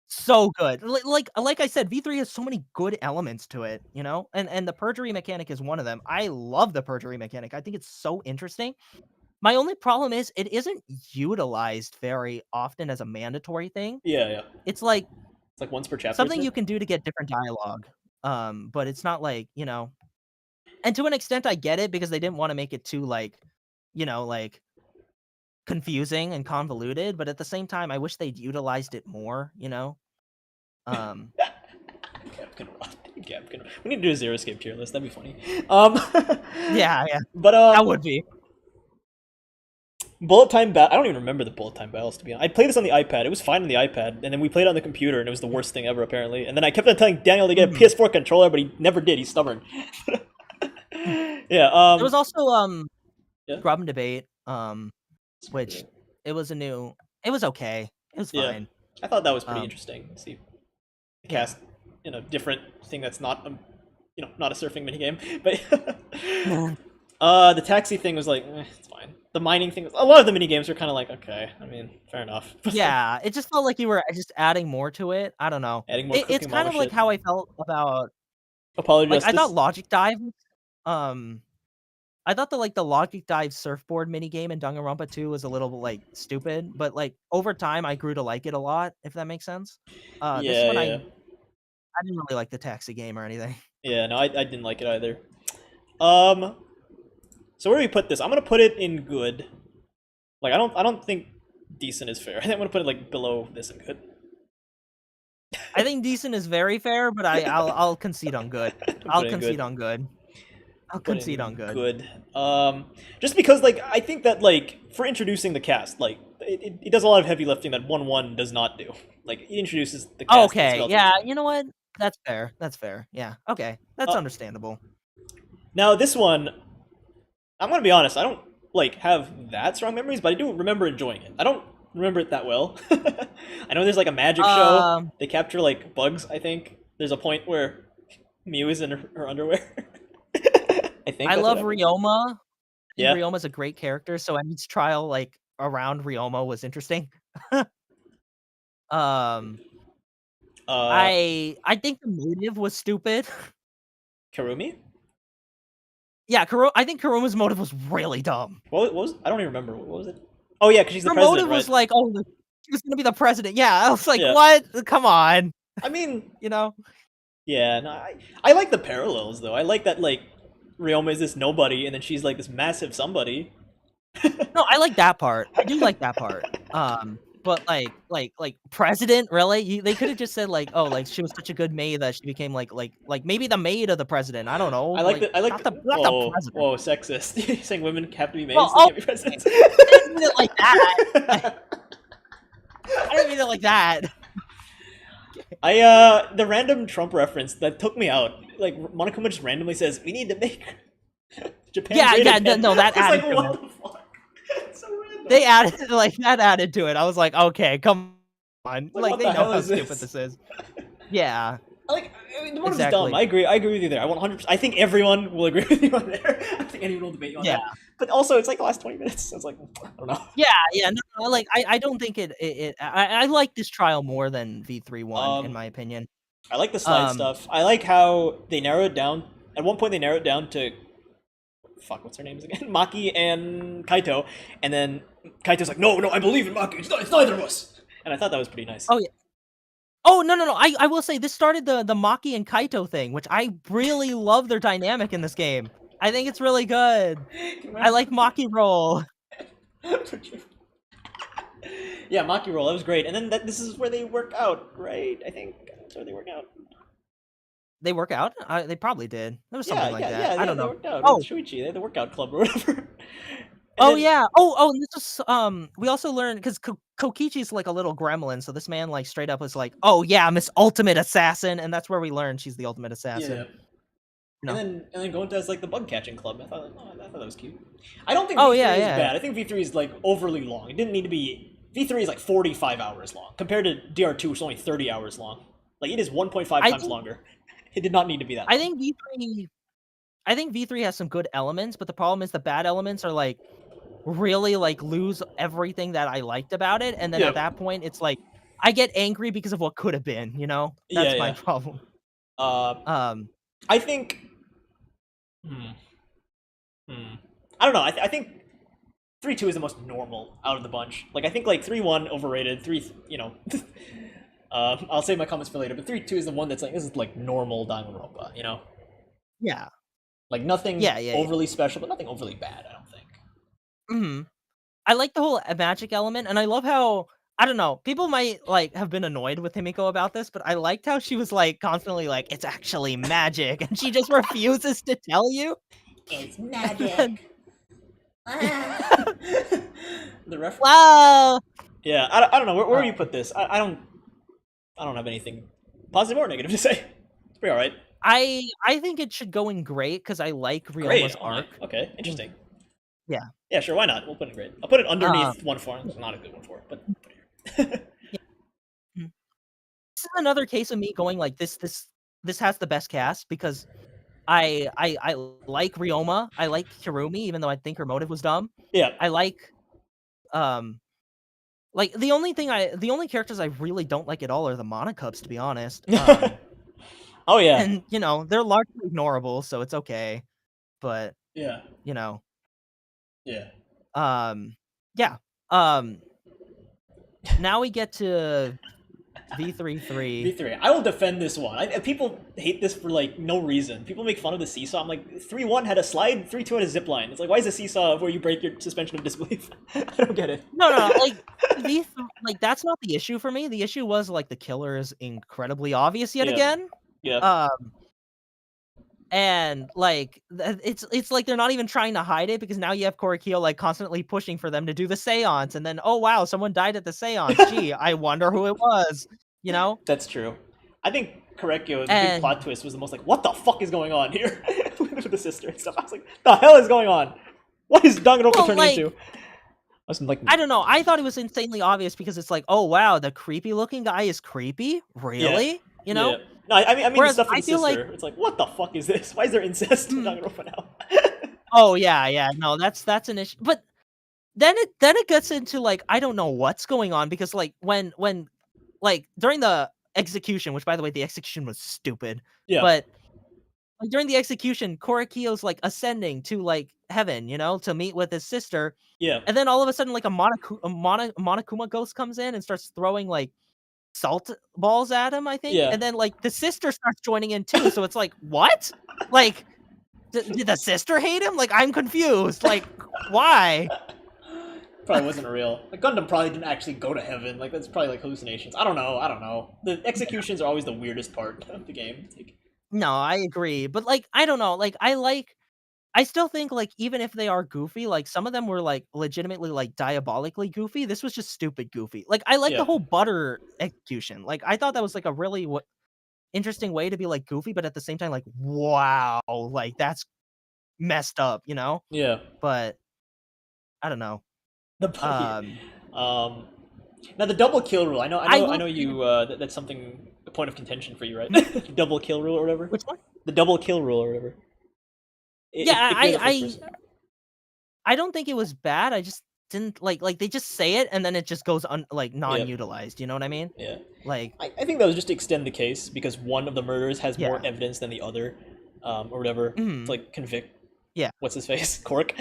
So good. Like I said, V3 has so many good elements to it, you know? And the perjury mechanic is one of them. I love the perjury mechanic. I think it's so interesting. My only problem is it isn't utilized very often as a mandatory thing. Yeah. It's like It's like once per chapter. something you can do to get different dialogue. But it's not like, you know, and to an extent I get it because they didn't want to make it too like, you know, like confusing and convoluted, but at the same time I wish they'd utilized it more, you know? Um We need to do a Zero Escape tier list. That'd be funny. yeah. But That would be. bullet time battle. I don't even remember the bullet time battles to be honest. I played this on the iPad. It was fine on the iPad, and then we played it on the computer, and it was the worst thing ever apparently. And then I kept on telling Daniel to get a PS4 controller, but he never did. He's stubborn. Yeah. There was also Yeah. Grub and Debate, which it was okay. It was Yeah. fine. I thought that was pretty interesting. See, the Yeah. cast in a different thing that's not not a surfing minigame, but the taxi thing was like it's fine. The mining thing, a lot of the minigames were kind of like okay. I mean, fair enough. Yeah, it just felt like you were just adding more to it. I don't know. Adding more It's cooking kind mama of like shit. how I felt about Apology like I Justice. thought Logic Dive. I thought the Logic Dive surfboard minigame in Danganronpa 2 was a little like stupid, but like over time I grew to like it a lot. If that makes sense. This one I didn't really like the taxi game or anything. Yeah, no, I didn't like it either. So where do we put this? I'm gonna put it in good. Like I don't think decent is fair. I think I'm gonna put it like below this and good. I think decent is very fair, but I'll concede on good. I'll concede on good. I'll concede on good. Good. Just because like I think that like for introducing the cast, like it does a lot of heavy lifting that 1-1 does not do. Like it introduces the cast. Okay, yeah, you know what? That's fair. That's fair. Yeah. Okay. That's understandable. Now this one, I'm gonna be honest, I don't like have that strong memories, but I do remember enjoying it. I don't remember it that well. I know there's like a magic show. They capture like bugs, I think. There's a point where Miu is in her underwear. I love Ryoma. Yeah. Ryoma's a great character, so Emmy's trial like around Ryoma was interesting. I think the motive was stupid. Karumi? Yeah, I think Karuma's motive was really dumb. What was? I don't even remember. What was it? Oh yeah, because she's the Her president, motive was right? like, oh, she was gonna be the president. Yeah, I was like, what? Come on. I mean, you know? Yeah, no, I like the parallels though. I like that like Ryoma is this nobody, and then she's like this massive somebody. No, I like that part. I do like that part. But like president, really? They could have just said like, oh, like she was such a good maid that she became like maybe the maid of the president. I don't know. I like the president. Whoa, sexist. You're saying women have to be maids, Well, they can't be presidents. I didn't mean it like that. I didn't mean it like that. The random Trump reference that took me out. Like Monokuma just randomly says, "We need to make Japan." Yeah, no, that added like, to what it. the fuck? So random. They added that added to it. I was like, okay, come on. Like they know how stupid this is. Yeah. Like, the motive is dumb. I agree with you there. I 100%. I think everyone will agree with you on there. I think anyone will debate you on that. But also, it's like the last 20 minutes. So it's like, I don't know. Yeah. No, like I don't think I like this trial more than V3-1 in my opinion. I like the slide stuff. I like how they narrowed it down. At one point, they narrowed it down to what's their names again? Maki and Kaito, and then Kaito's like, no, I believe in Maki. It's neither of us. And I thought that was pretty nice. Oh yeah. Oh no! I will say this started the Maki and Kaito thing, which I really love their dynamic in this game. I think it's really good. I like Maki roll. Yeah, Maki roll. That was great. And then this is where they work out, right? I think that's where they work out. They work out? They probably did. There was something like that. Yeah, I don't know. They worked out. Oh, Shuichi, they had the workout club or whatever. Yeah. Oh, and this was we also learned because Kokichi's like a little gremlin, so this man like straight up was like, "Oh yeah, Miss Ultimate Assassin," and that's where we learned she's the ultimate assassin. Yeah. No. And then Gonta has like the bug catching club. I thought that was cute. I don't think V3 is bad. I think V3 is like overly long. It didn't need to be. V3 is like 45 hours long compared to DR2, which is only 30 hours long. Like it is 1.5 times longer. It did not need to be that. I think V3 has some good elements, but the problem is the bad elements are like really like lose everything that I liked about it, and then Yeah. at that point, it's like I get angry because of what could have been. You know, Yeah, that's my yeah. problem. Uh, Um, I think. Hmm. Hmm. I don't know. I think 3-2 is the most normal out of the bunch. Like I think like 3-1 overrated. I'll save my comments for later. But 3-2 is the one that's like this is like normal Danganronpa. yeah, Like nothing yeah. overly special, but nothing overly bad. I don't think. Hmm. I like the whole magic element, and I love how I don't know. People might like have been annoyed with Himiko about this, but I liked how she was like constantly like, "It's actually magic," and she just refuses to tell you. It's And then, magic. The reference. wow. Yeah, I don't know. Where Uh, do you put this? I don't have anything positive or negative to say. It's pretty all right. I think it should go in great because I like Great. Ryoma's Oh my. arc. Okay. Interesting. Yeah. Yeah, sure. Why not? We'll put it in great. I'll put it Um, underneath 1-4. It's not a good 1-4, but put it here. yeah. Mm. This is another case of me going like this has the best cast because I like Ryoma. I like Hirumi, even though I think her motive was dumb. Yeah. I um like the only characters I really don't like at all are the Monocubs, to be honest. Oh yeah. And they're largely ignorable, so it's okay. But Yeah. you know, Yeah. yeah. Now we get to V33. V3. I will defend this one. People hate this for like no reason. People make fun of the seesaw. I'm like, 3-1 had a slide, 3-2 had a zip line. It's like, why is the seesaw where you break your suspension of disbelief? I don't get it. No, like like that's not the issue for me. The issue was like the killer is incredibly obvious yet Yeah. again. Yeah. And like it's like they're not even trying to hide it because now you have Korikyo like constantly pushing for them to do the seance, and then oh wow, someone died at the seance. Gee, I wonder who it was. You know? That's true. I think Korekyo, the big And plot twist was the most like, what the fuck is going on here? With the sister and stuff. I was like, the hell is going on? What is Danganronpa well, turning like into? I was like, I don't know. I thought it was insanely obvious because it's like, oh wow, the creepy looking guy is creepy. yeah. Really? You Yeah. know? No, I mean the Whereas stuff with I the feel like sister. It's like, what the fuck is this? Why is there incest in mm, Danganronpa now? oh yeah, no, that's an issue. But then it gets into like I don't know what's going on because like when like during the execution, which by the way the execution was stupid, Yeah. but like during the execution, Korekiyo's like ascending to like heaven, to meet with his sister, Yeah. and then all of a sudden like Monokuma ghost comes in and starts throwing like salt balls at him, I think, Yeah. and then like the sister starts joining in too. So it's like what? Like did the sister hate him? Like I'm confused. Like why? Probably wasn't real. Like Gundam probably didn't actually go to heaven. Like that's probably like hallucinations. I don't know. I don't know. The executions are always the weirdest part of the game. It's like, No, I agree, but like I don't know. Like I still think like even if they are goofy, like some of them were like legitimately like diabolically goofy. This was just stupid goofy. Like I like the yeah. whole butter execution. Like I thought that was like a really interesting way to be like goofy, but at the same time like wow, like that's messed up. Yeah. But I don't know. The Um now the double kill rule. I I will know say you. That's something a point of contention for you, right? hmm? Double kill rule or whatever. Which one? The double kill rule or whatever. Yeah, If you're the first person. I don't think it was bad. I just didn't like they just say it and then it just goes like Yeah. non-utilized, you know what I mean? Yeah. Like I think that was just to extend the case because one of the murders has more yeah. evidence than the other, or whatever. To Mhm. like convict. Yeah. What's his face? Cork.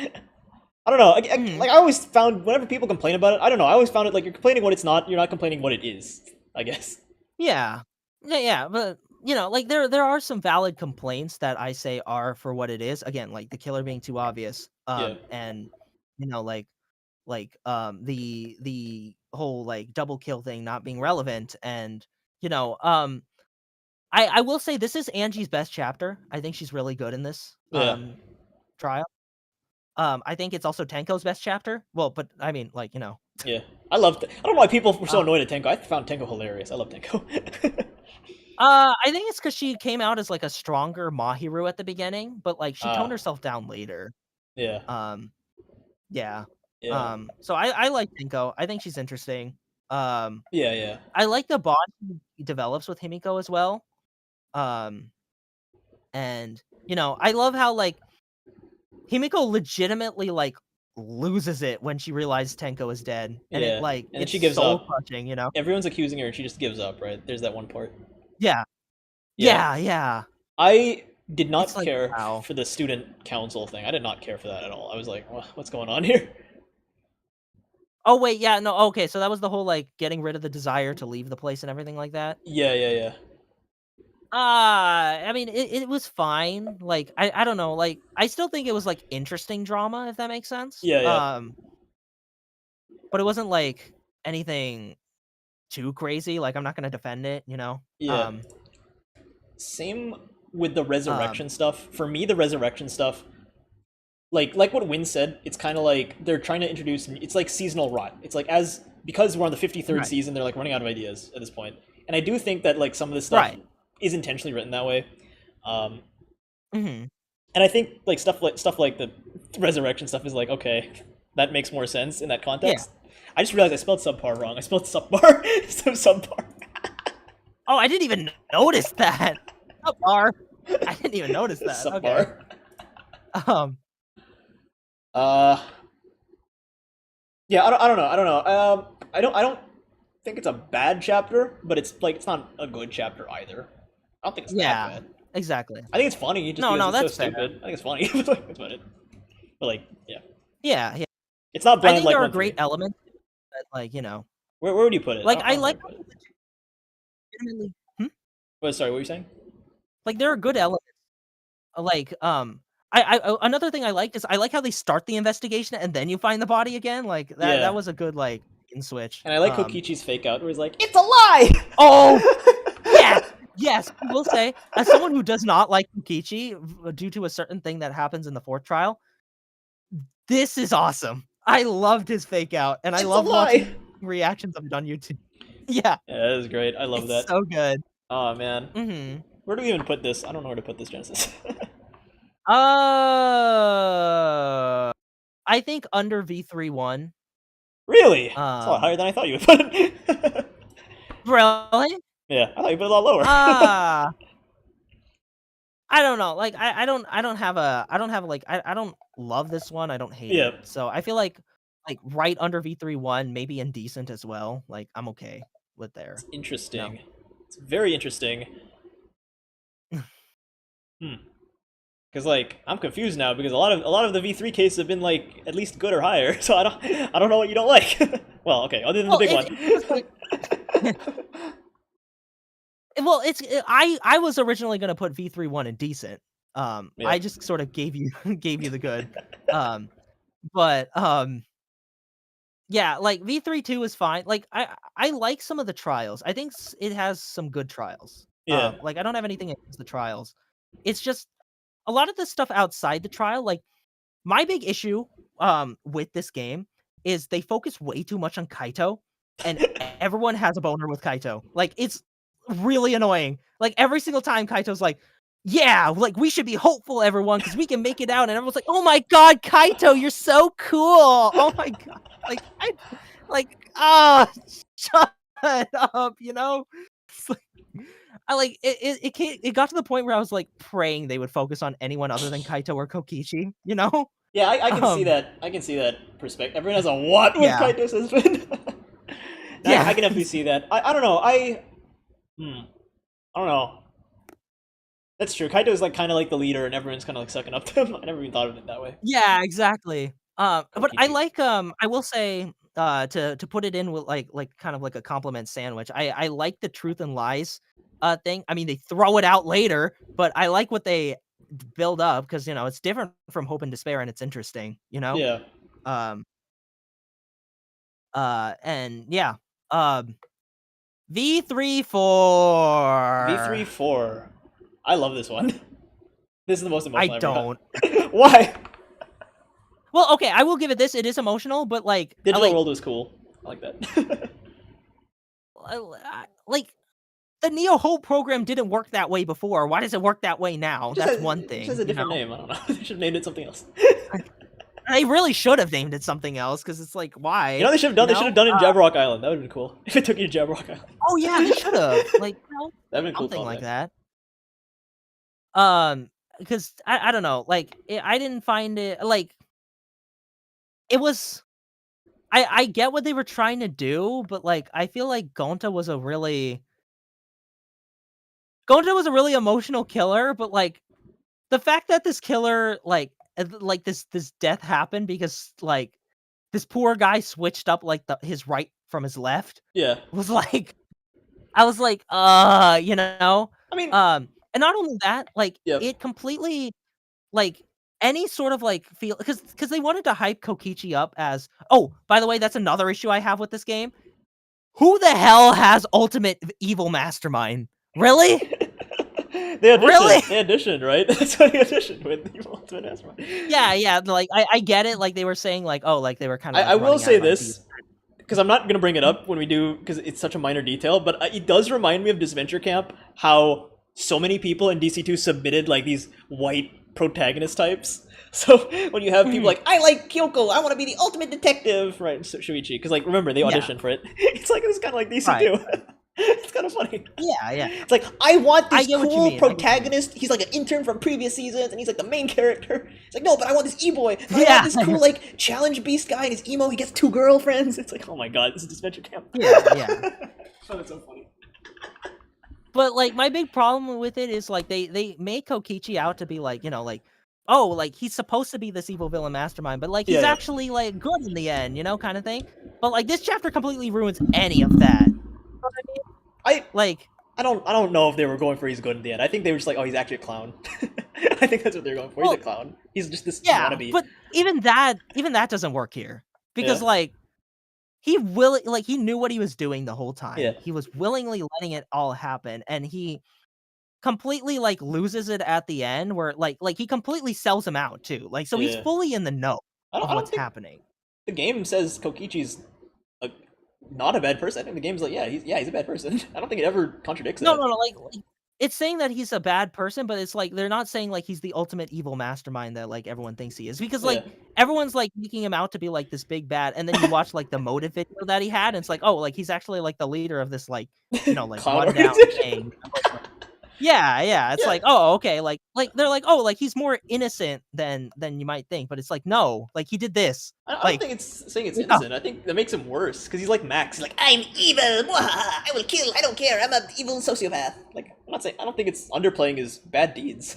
I don't know. Mhm. Like I always found whenever people complain about it, I don't know. I always found it like you're complaining what it's not. You're not complaining what it is. I guess. Yeah. Yeah, but like there are some valid complaints that I say are for what it is. Again, like the killer being too obvious. Yeah. And the whole like double kill thing not being relevant and you know, um I will say this is Angie's best chapter. I think she's really good in this Yeah. trial. I think it's also Tenko's best chapter. Well, but I mean like. Yeah. I loved. I don't know why people were so Uh, annoyed at Tenko. I found Tenko hilarious. I love Tenko. I think it's because she came out as like a stronger Mahiru at the beginning, but like she toned uh, herself down later. yeah. Um, yeah. Yeah. So I like Tenko. I think she's interesting. Um, Yeah. Yeah. I like the bond he develops with Himiko as well. Um, and I love how like Himiko legitimately like loses it when she realizes Tenko is dead, and Yeah, and then it's she gives soul up. crushing, you know? Everyone's accusing her, and she just gives up. Right? There's that one part. Yeah, Yeah, yeah. I did It's not like, care wow. for the student council thing. I did not care for that at all. I was like, what's going on here? Oh, wait, yeah, no, okay, so that was the whole, like, getting rid of the desire to leave the place and everything like that? Yeah. I mean, it was fine, like, I don't know, like, I still think it was, like, interesting drama, if that makes sense, Yeah. but it wasn't, like, anything too crazy, like, I'm not gonna defend it, you know? Yeah. Same with the Um resurrection stuff. For me, the resurrection stuff, like what Win said, it's kind of like they're trying to introduce. It's like seasonal rot. It's like because we're on the 53rd Right. season, they're like running out of ideas at this point. And I do think that like some of this stuff Right. is intentionally written that way. Um, Mhm. and I think like stuff like the resurrection stuff is like okay, that makes more sense in that Yeah. context. I just realized I spelled subpar wrong. I spelled subpar. Subpar. Oh, I didn't even notice that. Subpar. I didn't even notice that, okay. Subpar. Um, Uh, yeah, I don't know. I don't think it's a bad chapter, but it's like it's not a good chapter either. I don't think it's that yeah, bad. exactly. I think it's funny just No, because no, it's so that's fair. stupid. I think it's funny. Like, that's about it. But like, yeah, Yeah. it's not I bland think like there are 1-3. great elements that, like, you know, Where would you put it? like, I I don't know where like you how put it. they legitimately But sorry, what were you saying? like, there are good elements, like, another thing I liked is I like how they start the investigation and then you find the body again, like, that Yeah, was a good, like, in switch, and I like Kokichi's fake out where he's like, "It's a lie." Oh! Yes! Yes, I will say, as someone who does not like Kokichi due to a certain thing that happens in the 4th trial, this is awesome. I loved his fake out, and I It's a loved lie. watching reactions of it on YouTube. Yeah, Yeah, that is great. I love it's that. so good. Oh man, Mhm. where do we even put this? I don't know where to put this, Genesis. Uh, I think under V3-1. Really? It's a lot Um, higher than I thought you would put it. really? Yeah, I thought you put it a lot lower. Ah, I don't know, like, I don't have, like I don't love this one, I don't hate Yeah, it. So, I feel like, right under V3-1, maybe indecent as well, like, I'm okay with there, it's you know? interesting. It's very interesting. Hmm. Because like I'm confused now because a lot of the V3 cases have been like at least good or higher. So I don't know what you don't like. Well, okay, other than the Well, big it's just like one. well, I was originally gonna put V3-1 in decent. Yeah. I just sort of gave you gave you the good. Um, but, yeah, like, V3-2 is fine. Like, I like some of the trials. I think it has some good trials. Yeah. Like, I don't have anything against the trials. It's just a lot of the stuff outside the trial, like, my big issue, with this game is they focus way too much on Kaito, and everyone has a boner with Kaito. Like, it's really annoying. Like, every single time Kaito's like, "Yeah, like, we should be hopeful, everyone, because we can make it out," and everyone's like, "Oh my god, Kaito, you're so cool! Oh my god." Ah, shut up, you know? It's like I like it got to the point where I was, like, praying they would focus on anyone other than Kaito or Kokichi, you know? Yeah, I can see Um, that. I can see that perspective. Everyone has a what with yeah. Kaito's husband. I Yeah. can definitely see that. I don't know. Hmm, I don't know. That's true. Kaito's like kind of like the leader, and everyone's kind of like sucking up to him. I never even thought of it that way. Yeah, exactly. But I Kokichi. like, I will say, to put it in with, kind of like a compliment sandwich, I like the truth and lies, thing. I mean, they throw it out later, but I like what they build up because, you know, it's different from Hope and Despair, and it's interesting, you know? Yeah. Um, and yeah, um, V3-4. V3-4. I love this one. This is the most I emotional I ever don't. got. Why? Well, okay, I will give it this, it is emotional, but, like, Digital World was cool. I like that. like, the Neo Hope program didn't work that way before. Why does it work that way now? That's one It just has thing, a you know? different name. I don't know. They should have named it something else. They really should have named it something else because it's like, You know why? what they should have done? You They should have know? done it in Jabberwock Island. That would have been cool. If it took you to Jabberwock Island. Oh yeah, they should have. Like, you know, That would have been cool something like callback. that. Because I don't know, like I didn't find it like it was I get what they were trying to do, but, like, I feel like Gonta was a really emotional killer, but, like, the fact that this killer, like, this death happened because, like, this poor guy switched up, like, his right from his left Yeah. was, like I was like, you know? I mean, And not only that, like, yep. it completely like, any sort of, like, feel because they wanted to hype Kokichi up as oh, by the way, that's another issue I have with this game. Who the hell has ultimate evil mastermind? Really? Really? They auditioned, right? That's what they auditioned with. The Ultimate Mastermind. Yeah, like, I get it, like, they were saying, like, oh, like, they were kinda, like, I will running out say of ideas. this, because I'm not gonna bring it up when we do, because it's such a minor detail, but it does remind me of Disventure Camp, how so many people in DC2 submitted like these white protagonist types. So when you have people like, I like Kyoko, I want to be the ultimate detective, right? So Shuichi, because like remember they Yeah. auditioned for it. It's like it's kind of like DC2. Right. It's kind of funny. Yeah. It's like I want I this get what you cool mean, protagonist. He's like an intern from previous seasons, and he's like the main character. It's like no, but I want this e-boy. I Yeah. want this cool like challenge beast guy, and his emo. He gets 2 girlfriends. It's like oh my god, this is Adventure Camp. Yeah. Oh, it's so funny. But, like, my big problem with it is, like, they make Kokichi out to be, like, you know, like, oh, like, he's supposed to be this evil villain mastermind, but, like, he's Yeah. actually, like, good in the end, you know, kinda thing? But, like, this chapter completely ruins any of that. You know what I mean? Like I don't know if they were going for he's good in the end. I think they were just like, oh, he's actually a clown. I think that's what they're going for. He's a clown. He's just this yeah, wannabe. but even that doesn't work here. Because, Yeah. like, he knew what he was doing the whole time. Yeah. He was willingly letting it all happen, and he completely, like, loses it at the end where, like, he completely sells him out too. Like, so he's Yeah. fully in the know of I don't what's think happening. the game says Kokichi's a, not a bad person. I think the game's like, he's a bad person. I don't think it ever contradicts No, that. like, it's saying that he's a bad person, but it's like they're not saying like he's the ultimate evil mastermind that like everyone thinks he is. Because Yeah. like everyone's like making him out to be like this big bad, and then you watch like the motive video that he had, and it's like, oh, like he's actually like the leader of this like like Clown rundown organization. gang. Yeah. It's Yeah. like, oh, okay, like they're like, oh, like he's more innocent than you might think, but it's like, no, like he did this. I don't Like, think it's saying it's innocent. I think that makes him worse because he's like Max. He's like, I'm evil. I will kill. I don't care. I'm an evil sociopath. Like, I'm not saying. I don't think it's underplaying his bad deeds.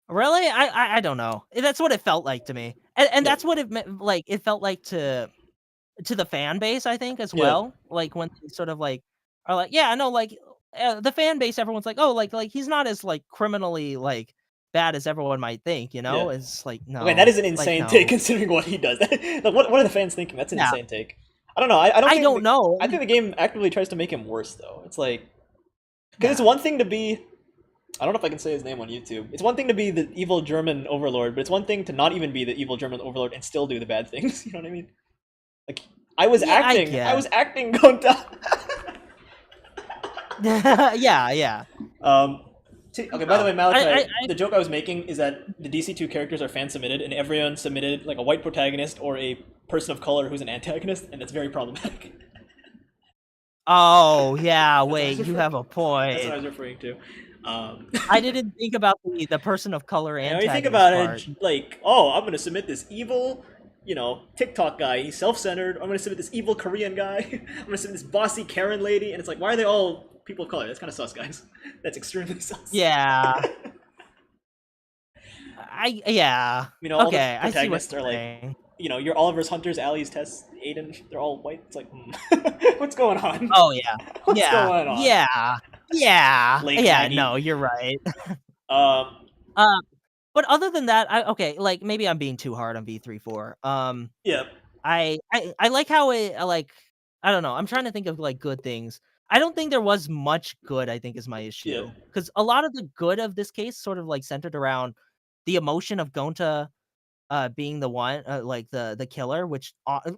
really, I don't know. That's what it felt like to me, and Yeah. that's what it meant. Like, it felt like to the fan base, I think, as Yeah. well. Like when they sort of like are like, yeah, no, like the fan base, everyone's like, oh, like he's not as like criminally like bad as everyone might think, you know? Yeah. It's like no. Okay, that is an like, insane no. take considering what he does. Like, what are the fans thinking? That's an Yeah. insane take. I don't know. I don't. I Think don't know. I think the game actively tries to make him worse though. It's like because it's Yeah. one thing to be. I don't know if I can say his name on YouTube. It's one thing to be the evil German overlord, but it's one thing to not even be the evil German overlord and still do the bad things. You know what I mean? Like I was Yeah, acting. I was acting Gonta. yeah. Okay, by the way, Malachi, I- the joke I was making is that the DC2 characters are fan submitted, and everyone submitted like a white protagonist or a person of color who's an antagonist, and that's very problematic. Oh yeah, what I wait, was you referring- have a That's what I point. was referring to. I didn't think about the person of color And when antagonist you think about part. it, like, oh, I'm gonna submit this evil, TikTok guy. He's self-centered. I'm gonna submit this evil Korean guy. I'm gonna submit this bossy Karen lady, and it's like, why are they all people of color? That's kind of sus, guys. That's extremely sus. Yeah. Yeah. All Okay, the I see what protagonists you're are like, saying. your Oliver's Hunters, Allie's Tess, Aiden, they're all white. It's like, what's going on? Oh yeah. What's Yeah. going on? Yeah. Late Yeah, Maggie. no, you're right. Um, But other than that, okay, like maybe I'm being too hard on V34. yeah, I like how it like I don't know. I'm trying to think of like good things. I don't think there was much good, I think is my issue. yeah, Cuz a lot of the good of this case sort of like centered around the emotion of Gonta being the one like the killer, which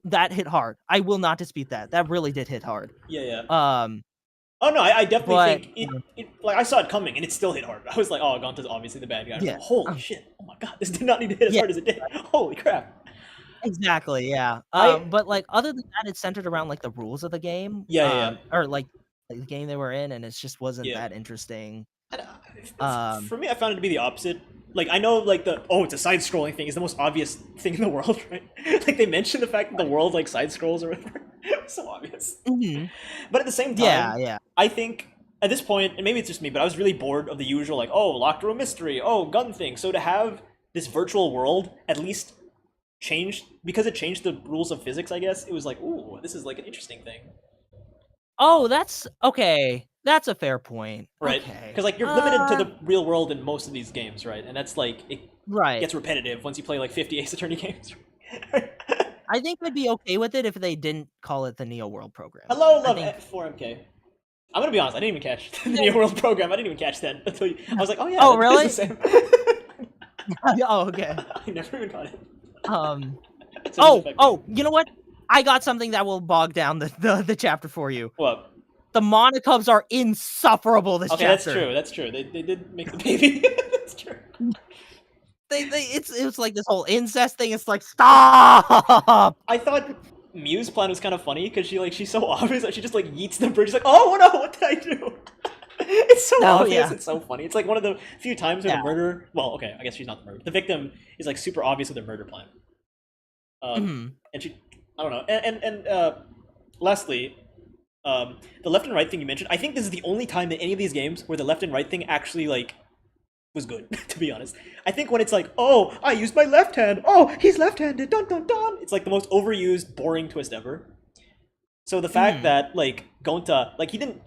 that hit hard. I will not dispute that. That really did hit hard. yeah. Um Oh no, I definitely but think it. Like I saw it coming, and it still hit hard. I was like, oh, Gonta's obviously the bad guy. I was yeah. like, holy shit! Oh my god, this did not need to hit as Yeah. hard as it did. Holy crap! Exactly, yeah. I But like other than that, it's centered around like the rules of the game. Yeah. Or like the game they were in, and it just wasn't Yeah. that interesting. For me, I found it to be the opposite. like I know like it's a side scrolling thing is the most obvious thing in the world, right? Like they mention the fact that the world like side scrolls or whatever. It's so obvious. But at the same time, Yeah. I think at this point, and maybe it's just me, but I was really bored of the usual like, oh, locked room mystery, oh, gun thing. So to have this virtual world at least changed because it changed the rules of physics, I guess, it was like, ooh, this is like an interesting thing. Oh, that's okay. That's a fair point. Right? Okay. Because like you're limited to the real world in most of these games, right? And that's like it right. gets repetitive once you play like 50 Ace Attorney games. I think I'd be okay with it if they didn't call it the Neo World program. Hello, love 4MK. I'm gonna be honest, I didn't even catch the Neo World program. I didn't even catch that until I was like, oh yeah, really? Is the same. Oh, okay. I never even got it. You know what? I got something that will bog down the chapter for you. What? The Monocubs are insufferable this chapter. That's true. They did make the baby. That's true. It was like this whole incest thing. It's like, stop! I thought Mew's plan was kind of funny because she's so obvious that she just like yeets the bridge. She's like, oh no, what did I do? It's so obvious. Yeah. It's so funny. It's like one of the few times where the murder. Well, okay, I guess she's not the murderer. The victim is like super obvious with their murder plan. And she, I don't know. And lastly, the left and right thing you mentioned. I think this is the only time in any of these games where the left and right thing actually like was good. To be honest, I think when it's like, oh, I used my left hand. Oh, he's left-handed. Dun dun dun. It's like the most overused, boring twist ever. So the fact that like Gonta, like he didn't.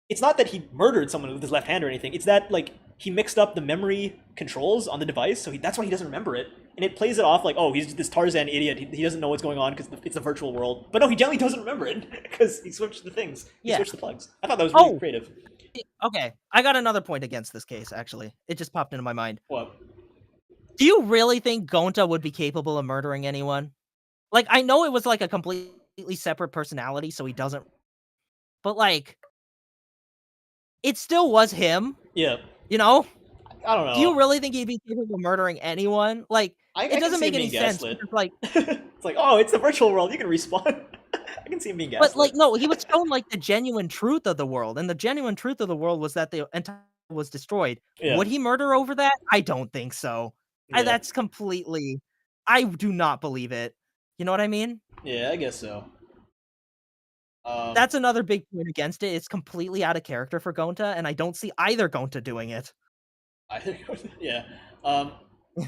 It's not that he murdered someone with his left hand or anything. It's that like he mixed up the memory controls on the device, so that's why he doesn't remember it. And it plays it off like, oh, he's this Tarzan idiot. He doesn't know what's going on because it's a virtual world. But no, he generally doesn't remember it because he switched the things. He switched the plugs. I thought that was really creative. Okay, I got another point against this case, actually. It just popped into my mind. What? Do you really think Gonta would be capable of murdering anyone? Like, I know it was like a completely separate personality, so he doesn't... But like... It still was him. Yeah. You know? I don't know. Do you really think he'd be capable of murdering anyone? Like, it doesn't make any sense. Like, it's like, oh, it's the virtual world. You can respawn. I can see him being gaslit. But like, no, he was shown like the genuine truth of the world, and the genuine truth of the world was that the entire world was destroyed. Yeah. Would he murder over that? I don't think so. Yeah. That's completely. I do not believe it. You know what I mean? Yeah, I guess so. That's another big point against it. It's completely out of character for Gonta, and I don't see either Gonta doing it. Yeah.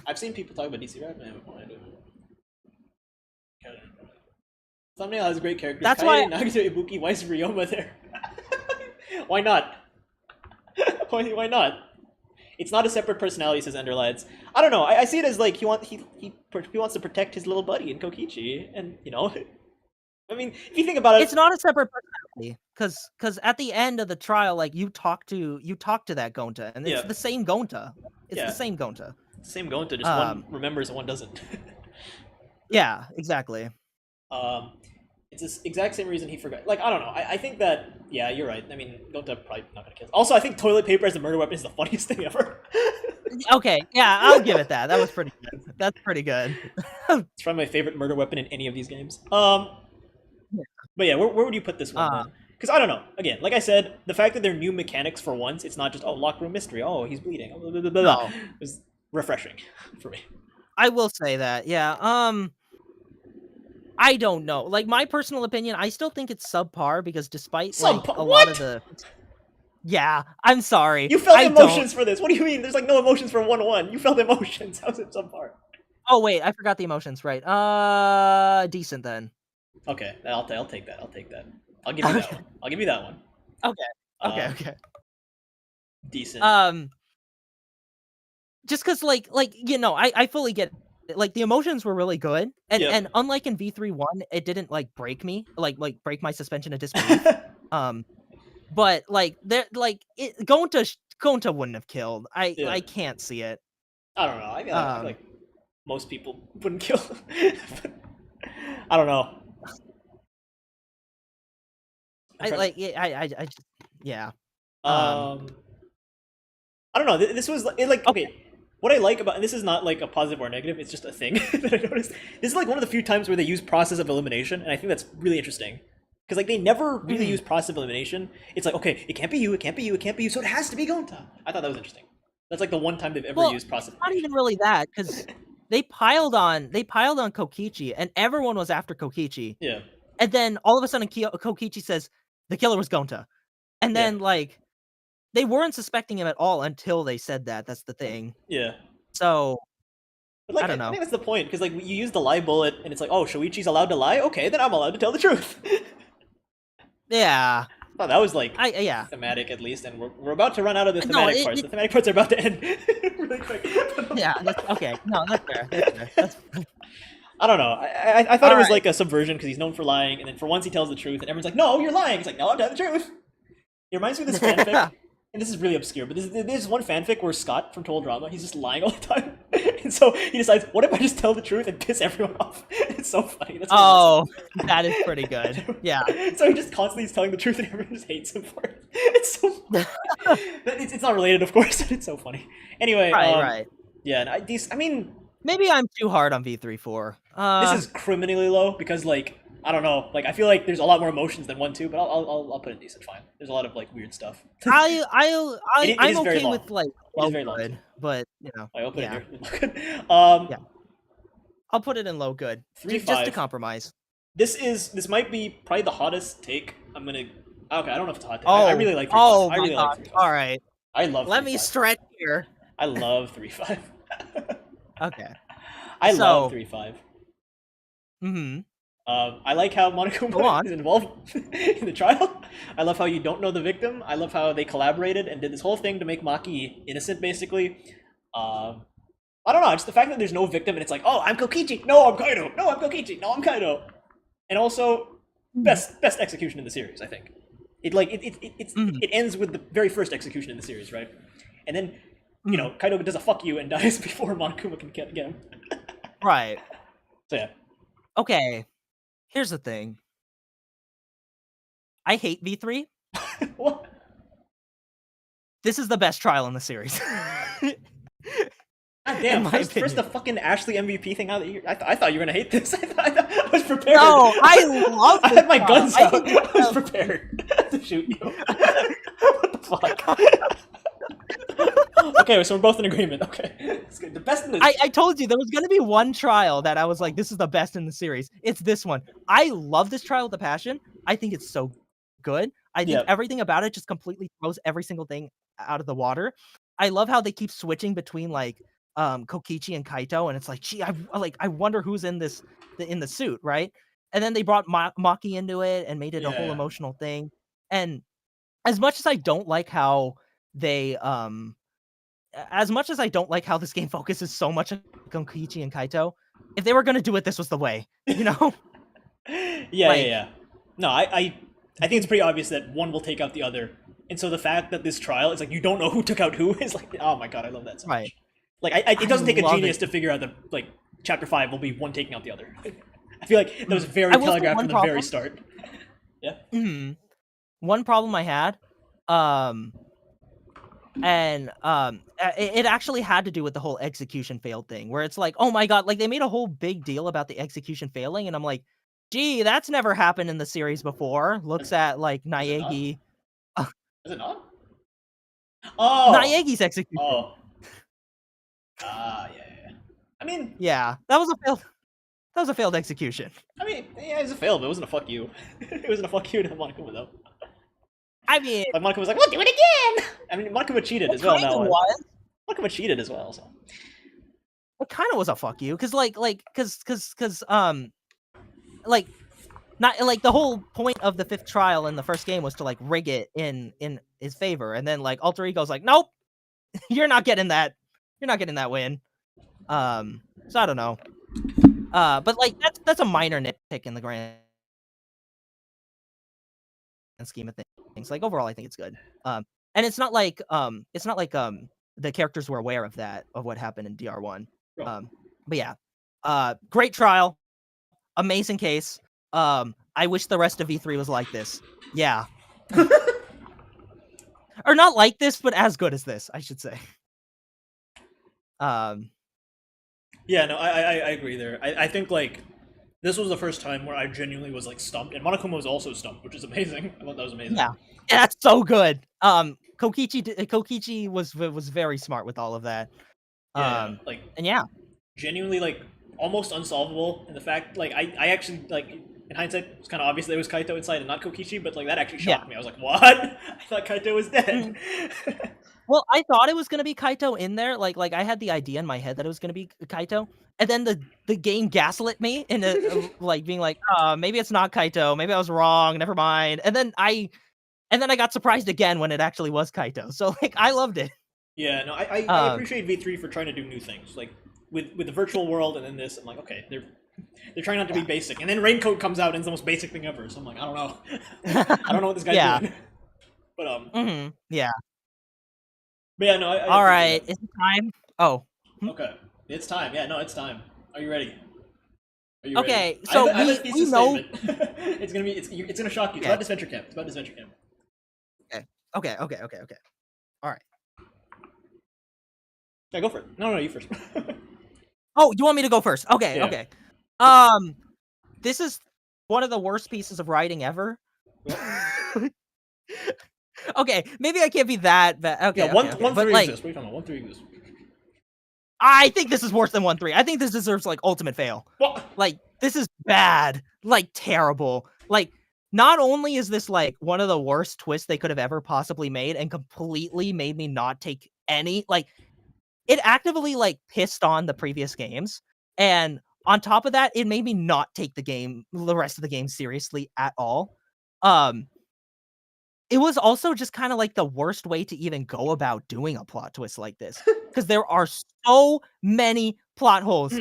I've seen people talk about DC Rap, and I haven't wanted to. Thumbnail has a great character. That's why Nagito Ibuki. Why is Ryoma there? Why not? Why not? It's not a separate personality, says Enderlads. I don't know. I see it as like he wants to protect his little buddy in Kokichi, and you know. I mean, if you think about it, it's not a separate personality because at the end of the trial, like you talk to that Gonta, and it's the same Gonta. It's the same Gonta. Same Gonta, just one remembers and one doesn't. Yeah, exactly. It's the exact same reason he forgot. Like, I don't know. I think that, yeah, you're right. I mean, Gonta probably not gonna kill. Also, I think toilet paper as a murder weapon is the funniest thing ever. Okay, yeah, I'll give it that. That was pretty good. That's pretty good. It's probably my favorite murder weapon in any of these games. But yeah, where would you put this one then? Because I don't know. Again, like I said, the fact that there are new mechanics for once, it's not just, oh, locked room mystery, oh, he's bleeding, blah, blah, blah, blah. No. It was refreshing for me. I will say that, yeah. I don't know. Like, my personal opinion, I still think it's subpar because despite like a lot of the... Yeah, I'm sorry. You felt emotions for this. What do you mean? There's like no emotions for 1-1. You felt emotions. How's it subpar? Oh, wait, I forgot the emotions, right. Decent then. Okay, I'll take that. I'll give you that one. I'll give you that one. Okay. Decent. Just because, like you know, I fully get it. Like the emotions were really good, and unlike in V3-1, it didn't like break me, like break my suspension of disbelief. But like Gonta wouldn't have killed. I can't see it. I don't know. I feel like most people wouldn't kill. I don't know. I don't know. This was like okay. What I like about, and this is not like a positive or negative, it's just a thing that I noticed. This is like one of the few times where they use process of elimination, and I think that's really interesting. Because like they never really use process of elimination. It's like, okay, it can't be you, it can't be you, it can't be you, so it has to be Gonta. I thought that was interesting. That's like the one time they've ever used process. Not even really that, because they piled on Kokichi, and everyone was after Kokichi. Yeah. And then all of a sudden, Kokichi says the killer was Gonta, and then like they weren't suspecting him at all until they said that. That's the thing. Yeah. So. But like, I don't know. I think that's the point, because like you use the lie bullet, and it's like, oh, Shoichi's allowed to lie. Okay, then I'm allowed to tell the truth. Yeah. Oh, that was like yeah. thematic at least, and we're about to run out of the thematic parts. The thematic parts are about to end really quick. Yeah. Okay. No, that's fair. That's fair. I don't know. I thought it was like a subversion because he's known for lying, and then for once he tells the truth, and everyone's like, "No, you're lying." He's like, "No, I'm telling the truth." It reminds me of this fanfic, and this is really obscure, but this is one fanfic where Scott from Total Drama, he's just lying all the time, and so he decides, "What if I just tell the truth and piss everyone off?" It's so funny. That's that is pretty good. Yeah. So he just constantly is telling the truth, and everyone just hates him for it. It's so funny. It's not related, of course, but it's so funny. Anyway, right. Yeah, and I mean. Maybe I'm too hard on V3-4. This is criminally low because, like, I don't know. Like, I feel like there's a lot more emotions than 1-2, but I'll put it decent. Fine. There's a lot of like weird stuff. I'm okay with like low good, but you know. I'll put it here. Yeah. I'll put it in low good. 3-5. Just to compromise. This might be probably the hottest take. I'm gonna. Okay, I don't know if it's a hot take. Oh, I really like 3-5. Oh I really my like god! 3-5. All right. I love. Let 3-5. me stretch here. I love 3-5. Okay. I love 3-5. Mm-hmm. I like how Monokuma is involved in the trial. I love how you don't know the victim. I love how they collaborated and did this whole thing to make Maki innocent, basically. I don't know, just the fact that there's no victim and it's like, oh, I'm Kokichi, no, I'm Kaido, no, I'm Kokichi, no, I'm Kaido. And also, best execution in the series, I think. It ends with the very first execution in the series, right? And then, you know, Kaido does a fuck you and dies before Monokuma can get him. Right. So yeah. Okay. Here's the thing. I hate V3. What? This is the best trial in the series. God damn, first the fucking Ashley MVP thing out. I thought you were gonna hate this. I was prepared. No, I love this. I had my guns out. I was prepared to shoot you. What the fuck? Okay, so we're both in agreement. Okay, it's good. The best in this. I told you there was gonna be one trial that I was like, this is the best in the series. It's this one. I love this trial with a passion. I think it's so good. I think everything about it just completely throws every single thing out of the water. I love how they keep switching between like Kokichi and Kaito, and it's like, gee, I wonder who's in the suit, right? And then they brought Maki into it and made it a whole emotional thing. And as much as I don't like how they this game focuses so much on Kokichi and Kaito, if they were gonna do it, this was the way, you know? Yeah. No, I think it's pretty obvious that one will take out the other. And so the fact that this trial is like you don't know who took out who is like, oh my god, I love that so much. Like it doesn't take a genius to figure out that like chapter 5 will be one taking out the other. I feel like that was very telegraphed from the very start. Yeah. Mm-hmm. One problem I had, it actually had to do with the whole execution failed thing, where it's like, oh my god, like they made a whole big deal about the execution failing, and I'm like, gee, that's never happened in the series before. Looks at like Naegi. Is it not? Oh, Naegi's execution. Oh. Yeah. I mean, yeah, that was a failed execution. I mean, yeah, it was a fail, but it wasn't a fuck you. It wasn't a fuck you to Monokuma though. I mean, like Monokuma was like, "We'll do it again." I mean, Monokuma cheated as well. Now, Monokuma cheated as well. So it kind of was a fuck you, because not like the whole point of the 5th trial in the first game was to like rig it in his favor, and then like Alter Ego's like, nope, you're not getting that win. So I don't know. But like that's a minor nitpick in the grand scheme of things. Like overall, I think it's good. And it's not like the characters were aware of what happened in DR1. But yeah, great trial, amazing case. I wish the rest of V3 was like this. Yeah. Or not like this, but as good as this, I should say. Yeah, no, I agree there. I think like this was the first time where I genuinely was like stumped, and Monokuma was also stumped, which is amazing. I thought that was amazing. Yeah, that's so good. Kokichi was very smart with all of that. Yeah, like And yeah, genuinely like almost unsolvable. And the fact like I actually like in hindsight it's kind of obvious there was Kaito inside and not Kokichi, but like that actually yeah. shocked me. I was like, what? I thought Kaito was dead. Well, I thought it was gonna be Kaito in there, like, I had the idea in my head that it was gonna be Kaito, and then the game gaslit me into, like, being like, maybe it's not Kaito, maybe I was wrong, never mind," and then I got surprised again when it actually was Kaito, so, like, I loved it. Yeah, no, I Um, appreciate V3 for trying to do new things. Like with the virtual world and then this, I'm like, okay, they're trying not to be Yeah. basic. And then Raincoat comes out and it's the most basic thing ever. So I'm like, I don't know. I don't know what this guy's Yeah. doing. But Yeah. but yeah, no, I Alright, appreciate is it time? Oh. that. Okay. It's time. Yeah, no, it's time. Are you ready? Are you ready? Okay, so I have a we thesis know. statement. It's gonna shock you. It's Okay. about Adventure Camp. It's about Adventure Camp. Okay. Alright. Yeah, go for it. No, you first. Oh, you want me to go first? Okay, Yeah. okay. This is one of the worst pieces of writing ever. Okay, maybe I can't be that bad. Okay, Yeah, one but three like, exists. What are you talking about? 1-3 exists. I think this is worse than 1-3. I think this deserves like ultimate fail. What? Like, this is bad, like terrible. Like, not only is this like one of the worst twists they could have ever possibly made, and completely made me not take any like. It actively like pissed on the previous games, and on top of that, it made me not take the rest of the game seriously at all. Um, it was also just kind of like the worst way to even go about doing a plot twist like this, because there are so many plot holes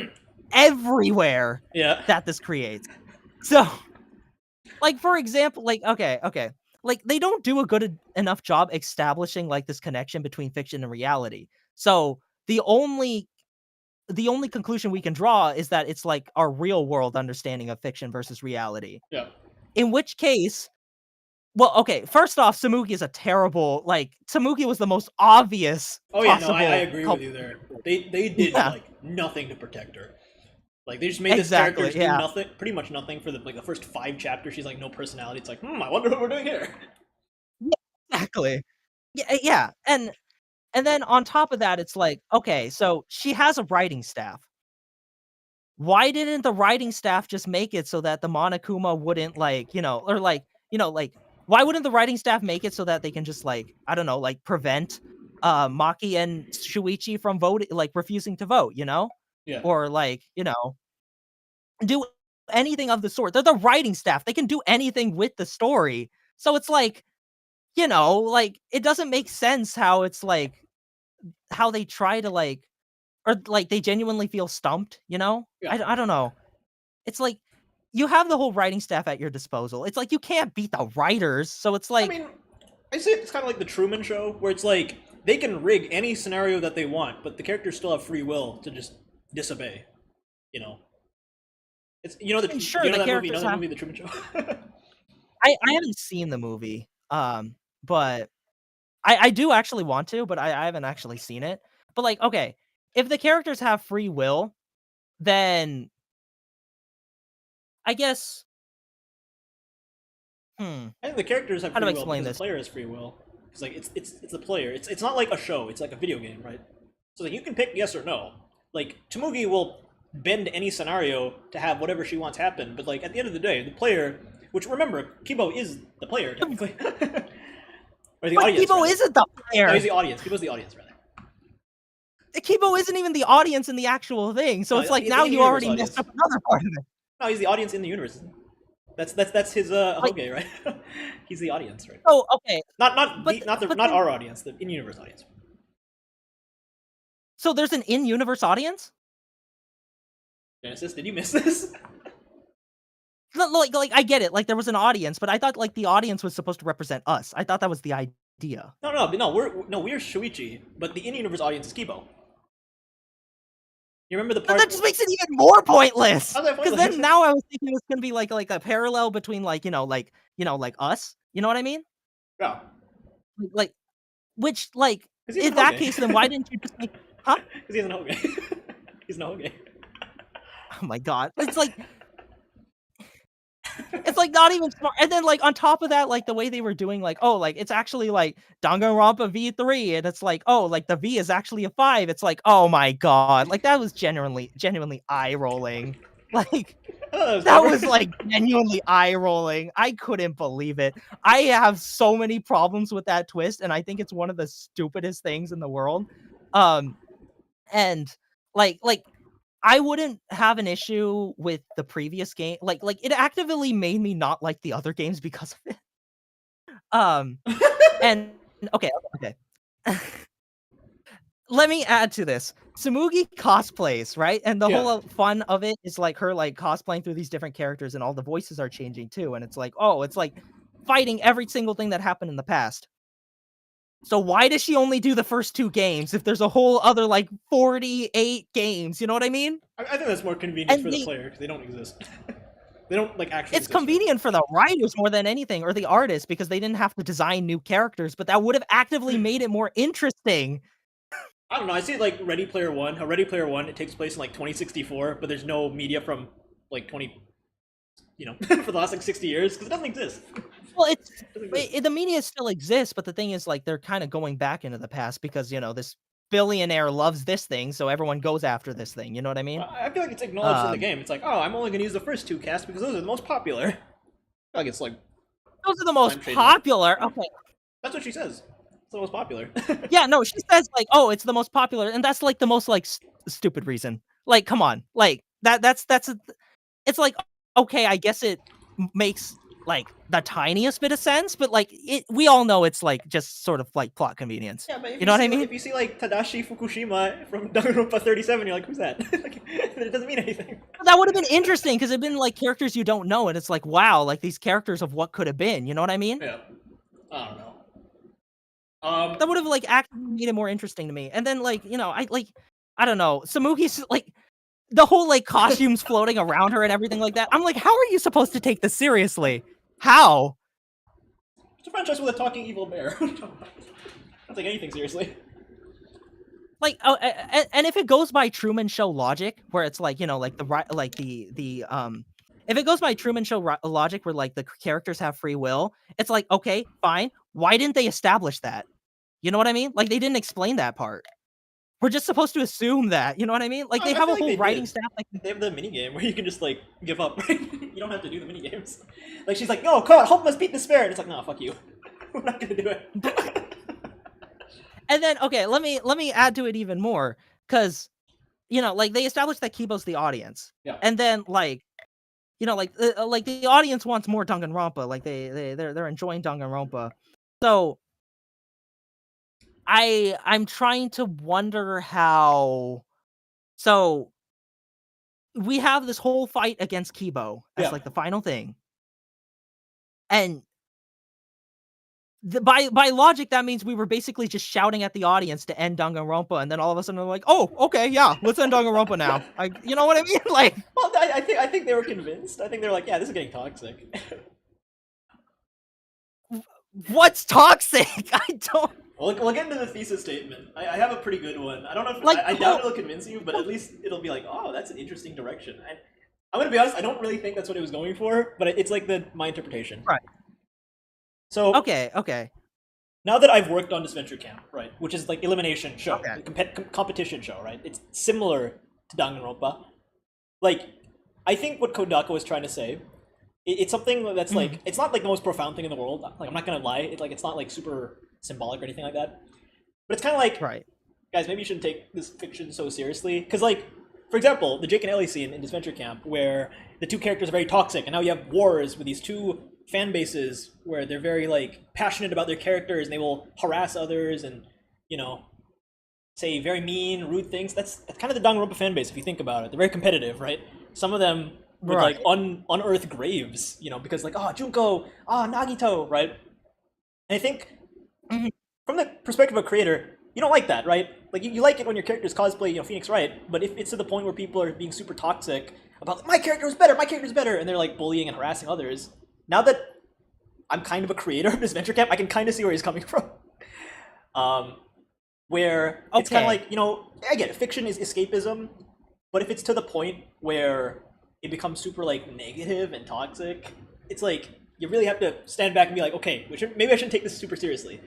everywhere Yeah. that this creates. So, like for example, like okay, like they don't do a good enough job establishing like this connection between fiction and reality. So the only conclusion we can draw is that it's like our real world understanding of fiction versus reality. Yeah. In which case, well, okay, first off, Samugi is a terrible like Samugi was the most obvious Oh yeah, no, possible I agree with culprit. you there. They did Yeah. like nothing to protect her. Like they just made this Exactly, character do yeah. nothing, pretty much nothing for the first 5 chapters. She's like no personality. It's like, I wonder what we're doing here. Yeah, exactly. Yeah, and then on top of that, it's like, okay, so she has a writing staff. Why didn't the writing staff just make it so that the Monokuma wouldn't like, or like, like why wouldn't the writing staff make it so that they can just like, I don't know, like prevent Maki and Shuichi from voting, like refusing to vote, Yeah. Or like, do anything of the sort. They're the writing staff. They can do anything with the story. So it's like, like it doesn't make sense how it's like how they try to like or like they genuinely feel stumped. Yeah. I don't know. It's like you have the whole writing staff at your disposal. It's like you can't beat the writers. So it's I like mean, I say it's kind of like the Truman Show, where it's like they can rig any scenario that they want, but the characters still have free will to just disobey. You know. It's sure, you know the that movie, characters have. The Truman Show. I haven't seen the movie. But I do actually want to, but I haven't actually seen it. But like, okay, if the characters have free will, then I guess I think the characters have how do free I will explain because the this? player has free will. It's like it's the player. It's not like a show. It's like a video game, right? So like you can pick yes or no. Like Tamugi will bend any scenario to have whatever she wants happen, but like at the end of the day, the player, which remember, Kibo is the player technically, or the But audience. Kibo rather. isn't the player. No, he's the audience. Kibo's the audience, rather. Kibo isn't even the audience in the actual thing. So No, it's like he's now the you universe already messed audience. up another part of it. No, he's the audience in the universe. That's his Like, Hoge, right? He's the audience, right? oh, okay. Not our audience, the in-universe audience. So there's an in-universe audience? Genesis, did you miss this? Like I get it. Like there was an audience, but I thought like the audience was supposed to represent us. I thought that was the idea. No, we're Shuichi, but the in-universe audience is Kibo. You remember the But part? that just makes it even more pointless. How's that Because pointless? then now I was thinking it was gonna be like a parallel between like like us. You know what I mean? Yeah. Like which like 'Cause he's in an that Hoge. case, then why didn't you just make huh? Because he's an Hoge. He's an Hoge. Oh my god. It's like It's like not even smart. And then like on top of that, like the way they were doing, like, oh, like it's actually like Danganronpa V3, and it's like, oh, like the V is actually a 5. It's like, oh my god, like that was genuinely eye rolling. Like was that clever. was like genuinely eye rolling. I couldn't believe it. I have so many problems with that twist, and I think it's one of the stupidest things in the world. Um, and like I wouldn't have an issue with the previous game. Like it actively made me not like the other games because of it. Um, and okay, okay. Let me add to this. Tsumugi cosplays, right? And the Yeah. whole fun of it is like her like cosplaying through these different characters, and all the voices are changing too. And it's like, oh, it's like fighting every single thing that happened in the past. So why does she only do the first 2 games if there's a whole other like 48 games? You know what I mean? I think that's more convenient And for the player because they don't exist. They don't like actually. it's Exist, right? convenient for the writers more than anything, or the artists, because they didn't have to design new characters, but that would have actively made it more interesting. I don't know. I see like Ready Player One. How Ready Player One it takes place in like 2064, but there's no media from like 20, for the last like 60 years because it doesn't exist. Well, the media still exists, but the thing is, like, they're kind of going back into the past because this billionaire loves this thing, so everyone goes after this thing. You know what I mean? I feel like it's acknowledged in the game. It's like, oh, I'm only gonna use the first 2 casts because those are the most popular. I feel like it's like Those are the most popular. Okay. that's what she says. It's the most popular. Yeah, no, she says like, oh, it's the most popular, and that's like the most like stupid reason. Like, come on, like it's like, okay, I guess it makes like the tiniest bit of sense, but like we all know it's like just sort of like plot convenience. Yeah, but if you know what I mean? If you see like Tadashi Fukushima from Danganronpa 37, you're like, who's that? Like, it doesn't mean anything. That would have been interesting because it'd been like characters you don't know, and it's like, wow, like these characters of what could have been. You know what I mean? Yeah. I don't know. That would have like actually made it more interesting to me. And then like I don't know, Samugi's like the whole like costumes floating around her and everything like that. I'm like, how are you supposed to take this seriously? How? It's a franchise with a talking evil bear. I don't take anything seriously. Like, oh, and if it goes by Truman Show logic, where it's like like if it goes by Truman Show logic, where like the characters have free will, it's like, okay, fine. Why didn't they establish that? You know what I mean? Like they didn't explain that part. We're just supposed to assume that. You know what I mean? Like they have a whole writing staff. Like they have the minigame where you can just like give up. You don't have to do the minigames. Like she's like, no, come on, hope must beat despair, and it's like, no, fuck you. We're not gonna do it. And then okay, let me add to it even more, because like they established that Kibo's the audience. Yeah. And then like like the audience wants more Danganronpa. Like they're enjoying Danganronpa. So I'm trying to wonder how. So we have this whole fight against Kibo as like the final thing, and by logic that means we were basically just shouting at the audience to end Danganronpa, and then all of a sudden they're like, oh, okay, yeah, let's end Danganronpa now. You know what I mean? Like, well, I think they were convinced. I think they're like, yeah, this is getting toxic. What's toxic? I don't. We'll get into the thesis statement. I have a pretty good one. I don't know if I doubt it'll convince you, but at least it'll be like, oh, that's an interesting direction. I'm gonna be honest, I don't really think that's what it was going for, but it's like my interpretation. Right. So okay. Now that I've worked on this venture camp, right, which is like elimination show, competition show, right? It's similar to Danganronpa. Like, I think what Kodaka was trying to say, it's something that's like, it's not like the most profound thing in the world. Like, I'm not gonna lie, it's not like super symbolic or anything like that. But it's kind of like, guys, maybe you shouldn't take this fiction so seriously. Because, like, for example, the Jake and Ellie scene in this venture camp where the 2 characters are very toxic, and now you have wars with these 2 fan bases where they're very, like, passionate about their characters, and they will harass others and, say very mean, rude things. That's kind of the Danganronpa fan base, if you think about it. They're very competitive, right? Some of them would, like, unearth graves, because, like, oh, Junko, Nagito, right? And I think, from the perspective of a creator, you don't like that, right? Like, you like it when your characters cosplay, Phoenix Wright, but if it's to the point where people are being super toxic about, my character is better, and they're, like, bullying and harassing others, now that I'm kind of a creator of this venture camp, I can kind of see where he's coming from. Where it's kind of like, I get it, fiction is escapism, but if it's to the point where it becomes super like negative and toxic. It's like you really have to stand back and be like, okay, maybe I shouldn't take this super seriously.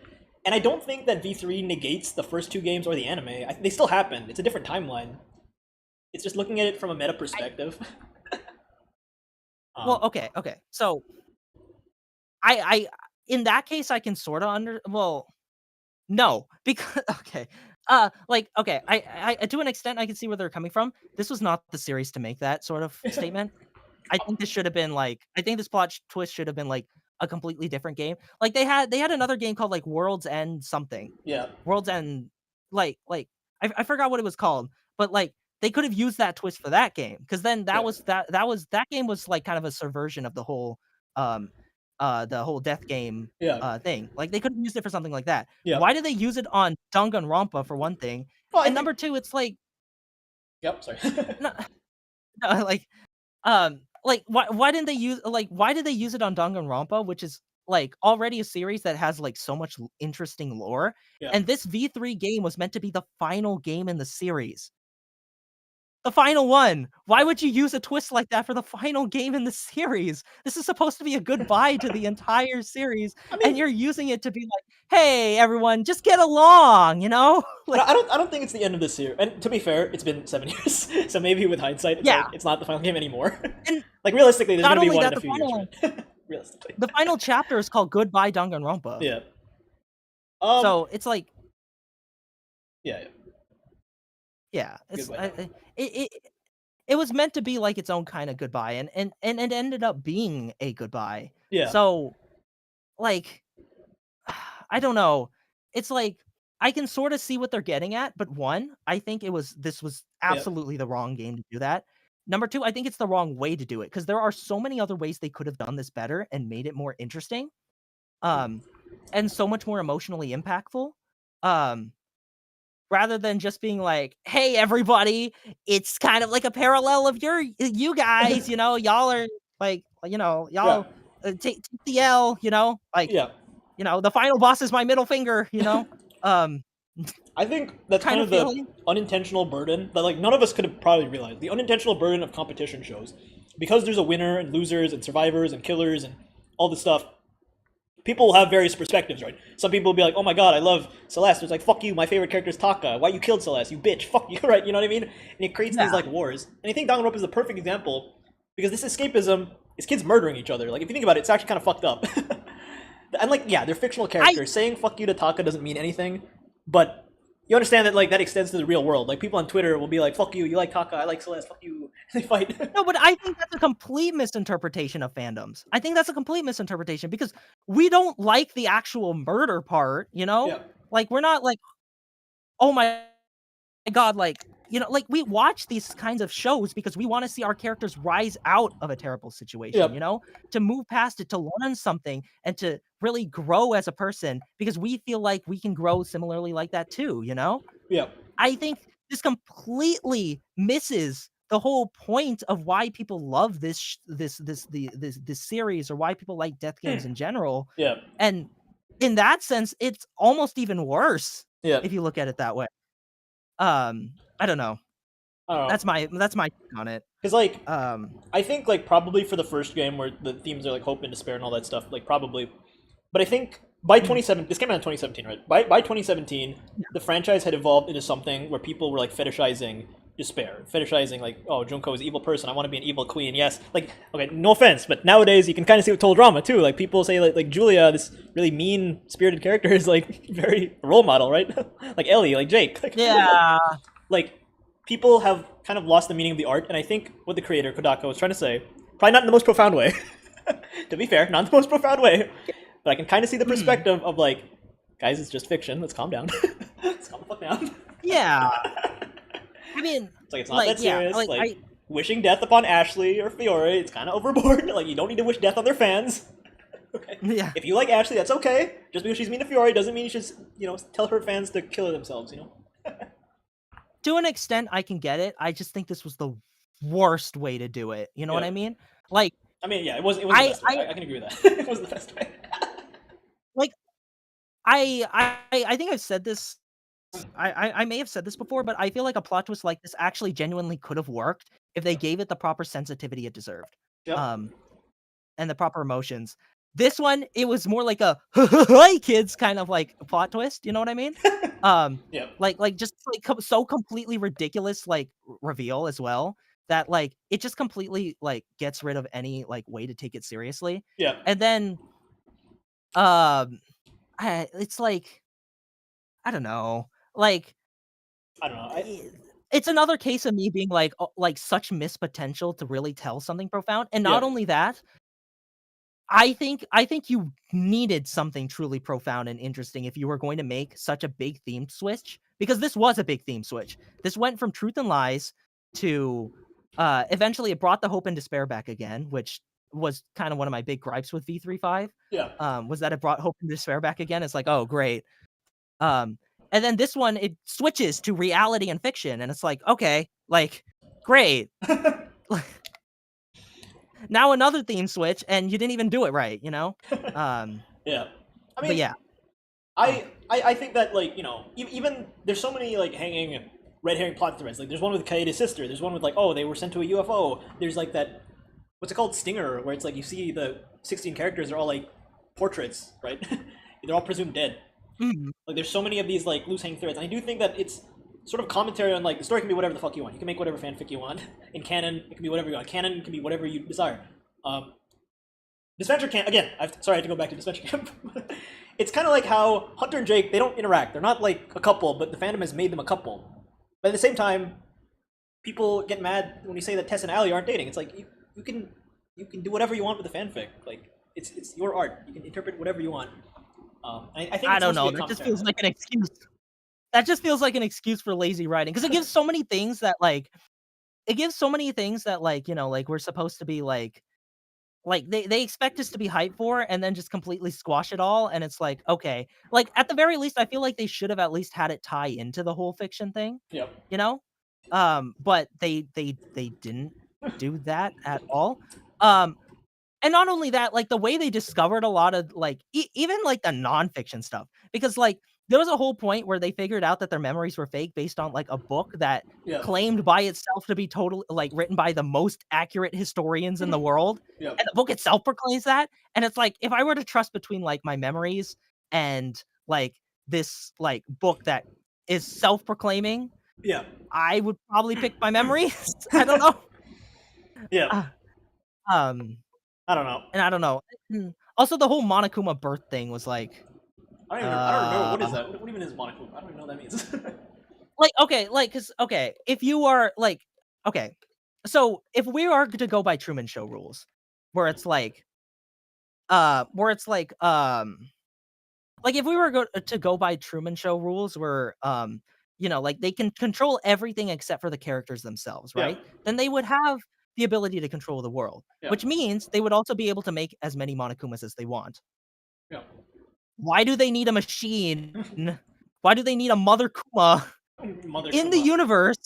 And I don't think that V3 negates the first two games or the anime. They still happened. It's a different timeline. It's just looking at it from a meta perspective. Well, okay. So I in that case I can sort of no, because okay. Okay, I to an extent I can see where they're coming from. This was not the series to make that sort of statement. I think this should have been I think this twist should have been like a completely different game. Like they had another game called like World's End something. Yeah. World's End I forgot what it was called, but like they could have used that twist for that game because then that game was like kind of a subversion of um the whole death game Yeah. thing. Like they could have used it for something like that. Yeah. Why did they use it on Danganronpa for one thing? Well, I And think. number two, it's like Yep. Sorry. no, no, why didn't they why did they use it on Danganronpa, which is like already a series that has like so much interesting lore, Yeah. and this V3 game was meant to be the final game in the series. The final one. Why would you use a twist like that for the final game in the series? This is supposed to be a goodbye to the entire series, I and mean, you're using it to be like, "Hey, everyone, just get along," you know? Like, I don't think it's the end of this year. And to be fair, it's been 7 years, so maybe with hindsight, it's yeah, like it's not the final game anymore. and Like realistically, there's not gonna be only one that, in a few years, right? Realistically. the final chapter is called Goodbye Danganronpa. Yeah. So it's like, Yeah. yeah, Good it's way. it was meant to be like its own kind of goodbye, and it ended up being a goodbye. Yeah. So like, I don't know. It's like I can sort of see what they're getting at, but one, I think this was Yeah. absolutely the wrong game to do that. Number two, I think it's the wrong way to do it because there are so many other ways they could have done this better and made it more interesting, um, and so much more emotionally impactful. Um, Rather than just being like, "Hey, everybody, it's kind of like a parallel of you guys, y'all are like, Yeah. y'all take the L, Yeah. the final boss is my middle finger, um, I think that's kind kind of of the feeling. unintentional burden that like none of us could have probably realized. The unintentional burden of competition shows. Because there's a winner and losers and survivors and killers and all this stuff, people will have various perspectives, right? Some people will be like, "Oh my god, I love Celeste." It's like, "Fuck you, my favorite character is Taka. Why you killed Celeste, you bitch? Fuck you," right? You know what I mean? And it creates these Yeah, like wars. And I think Danganronpa is the perfect example because this escapism is kids murdering each other. Like if you think about it, it's actually kind of fucked up. And like, yeah, they're fictional I characters. Saying "fuck you" to Taka doesn't mean anything, but you understand that like that extends to the real world. Like people on Twitter will be like, "Fuck you, you like Taka, I like Celeste. Fuck you." They fight. no, but I think that's a complete misinterpretation of fandoms. I think that's a complete misinterpretation because we don't like the actual murder part, Yeah. Like we're not like, oh my god, like, like we watch these kinds of shows because we want to see our characters rise out of a terrible situation, Yep. to move past it, to learn something, and to really grow as a person because we feel like we can grow similarly like that too. Yep. I think this completely misses the whole point of why people love this series or why people like death games in general. Yep. And in that sense, it's almost even worse if Yep. you look at it that way. I don't know. I don't know. That's my take on it. Cause like Um, I think like probably for the first game where the themes are like hope and despair and all that stuff, like probably. But I think by mhm, 27, this came out in 2017, right? By 2017, yeah, the franchise had evolved into something where people were like fetishizing despair, fetishizing like, oh, Junko is an evil person. I want to be an evil queen. Yes, like okay, no offense, but nowadays you can kind of see with Total Drama too. Like people say like Julia, this really mean spirited character, is like very a role model, right? Like Ellie, like Jake, yeah, like people have kind of lost the meaning of the art, and I think what the creator Kodaka was trying to say, probably not in the most profound way. To be fair, not in the most profound way, but I can kind of see the mhm, perspective of like, guys, it's just fiction. Let's calm down. Let's calm the fuck down. yeah. I mean, It's like it's not that yeah, serious. Like wishing death upon Ashley or Fiore, it's kind of overboard. Like you don't need to wish death on their fans. Okay. yeah. If you like Ashley, that's okay. Just because she's mean to Fiore doesn't mean you should, tell her fans to kill themselves. To an extent, I can get it. I just think this was the worst way to do it. You know what Yeah. I mean? Like, I mean, yeah, it wasn't the I, best way. I, I can agree with that. It wasn't the best way. like, I think I've said this. I may have said this before, but I feel like a plot twist like this actually genuinely could have worked if they gave it the proper sensitivity it deserved. Yep. And the proper emotions. This one, it was more like a "Hi, kids" kind of like plot twist. You know what I mean? Yep. Like just like so completely ridiculous like reveal as well that like it just completely like gets rid of any like way to take it seriously. Yep. And then it's like I don't know, like I don't know. it's another case of me being like such missed potential to really tell something profound. And not Yep. only that, I think you needed something truly profound and interesting if you were going to make such a big theme switch, because this was a big theme switch. This went from truth and lies to eventually it brought the hope and despair back again, which was kind of one of my big gripes with V3.5. Yeah. Was that it brought hope and despair back again. It's like, oh great. And then this one it switches to reality and fiction, and it's like, okay, like great. Now another theme switch, and you didn't even do it right, you know? Yeah. I mean, But yeah. I think that, like, you know, even there's so many like hanging red herring plot threads. Like, there's one with Kaede's sister. There's one with like, oh, they were sent to a UFO. There's like that, what's it called, Stinger, where it's like you see the 16 characters are all like portraits, right? They're all presumed dead. Mhm. Like, there's so many of these like loose hanging threads. And I do think that it's sort of commentary on like the story can be whatever the fuck you want. You can make whatever fanfic you want. In canon, it can be whatever you want. Canon can be whatever you desire. Disventure Camp, again, sorry I have to go back to Disventure Camp. It's kind of like how Hunter and Jake, they don't interact. They're not like a couple, but the fandom has made them a couple. But at the same time, people get mad when you say that Tess and Allie aren't dating. It's like, you can do whatever you want with the fanfic. Like, it's your art. You can interpret whatever you want. I think I it's don't know. supposed to be a That just commentary feels on like an excuse. That just feels like an excuse for lazy writing, because it gives so many things that like you know, like we're supposed to be like they expect us to be hyped for, and then just completely squash it all. And it's like, okay, like at the very least I feel like they should have at least had it tie into the whole fiction thing, Yep. you know? But they didn't do that at all. And not only that, like the way they discovered a lot of like even like the nonfiction stuff, because like there was a whole point where they figured out that their memories were fake based on like a book that Yeah. claimed by itself to be totally like written by the most accurate historians in the world. Yep. And the book itself proclaims that. And it's like, if I were to trust between like my memories and like this like book that is self-proclaiming, Yeah. I would probably pick my memories. I don't know. Yeah. I don't know. And I don't know. Also, the whole Monokuma birth thing was like, I don't remember. What is that? What even is Monokuma? I don't even know what that means. like, okay, like, cause okay, if you are like, okay, so if we are to go by Truman Show rules, where it's like, like if we were to go by Truman Show rules, where you know, like they can control everything except for the characters themselves, Yeah. right? Then they would have the ability to control the world, Yeah. which means they would also be able to make as many Monokumas as they want. Yeah. Why do they need a machine? Why do they need a Mother Kuma Mother in the Kuma. universe?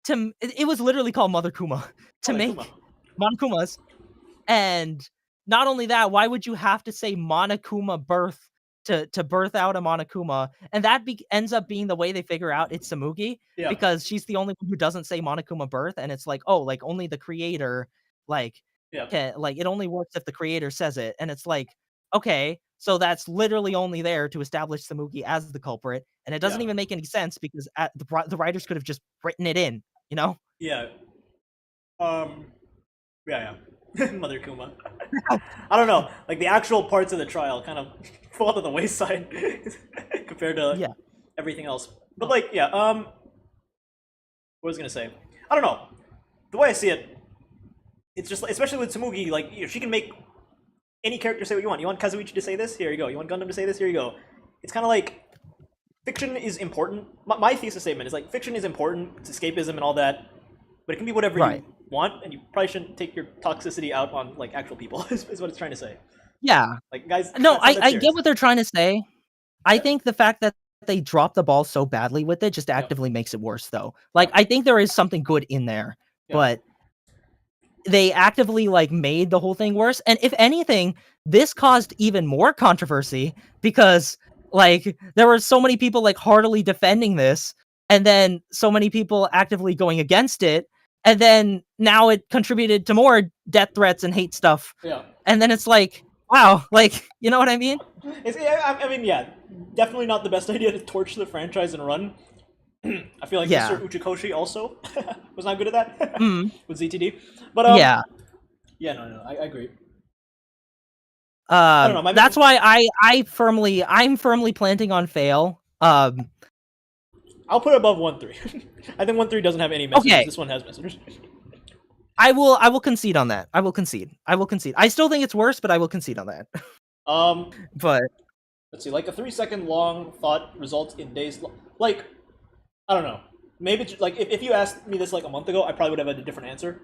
It was literally called Mother Kuma to Mother make Kuma. Monokumas. And not only that, why would you have to say Monokuma birth to birth out a Monokuma? And that ends up being the way they figure out it's Samugi, Yeah. because she's the only one who doesn't say Monokuma birth, and it's like, oh, like only the creator, like, Yeah. can, like it only works if the creator says it. And it's like, okay, so that's literally only there to establish Samugi as the culprit, and it doesn't Yeah. even make any sense because the writers could have just written it in, you know? Yeah. Yeah. Mother Kuma. I don't know. Like the actual parts of the trial kind of fall to the wayside compared to Yeah. everything else. But like, yeah. What was I gonna say? I don't know. The way I see it, it's just especially with Tsumugi, like she can make any character say what you want. You want Kazuichi to say this? Here you go. You want Gundam to say this? Here you go. It's kind of like fiction is important. My thesis statement is like fiction is important. It's escapism and all that, but it can be whatever Right. you want, and you probably shouldn't take your toxicity out on like actual people. Is what it's trying to say. Yeah. Like guys, No, that's not that I serious. get what they're trying to say. I Yeah. think the fact that they dropped the ball so badly with it just actively makes it worse, though. Like, I think there is something good in there, Yeah. but they actively like made the whole thing worse. And if anything, this caused even more controversy because like there were so many people like heartily defending this, and then so many people actively going against it. and then now it contributed to more death threats and hate stuff. Yeah. And then it's like, wow, like, you know what I mean? I mean, yeah, definitely not the best idea to torch the franchise and run. I feel like Mr. Uchikoshi also was not good at that with ZTD. But yeah, no, I agree. I don't know. That's why I'm firmly planting on fail. I'll put it above 1-3. I think 1-3 doesn't have any messages. Okay. This one has messages. I will concede on that. I will concede. I still think it's worse, but I will concede on that. But let's see, like a 3-second long thought results in days. Like, I don't know. Maybe like if you asked me this like a month ago, I probably would have had a different answer.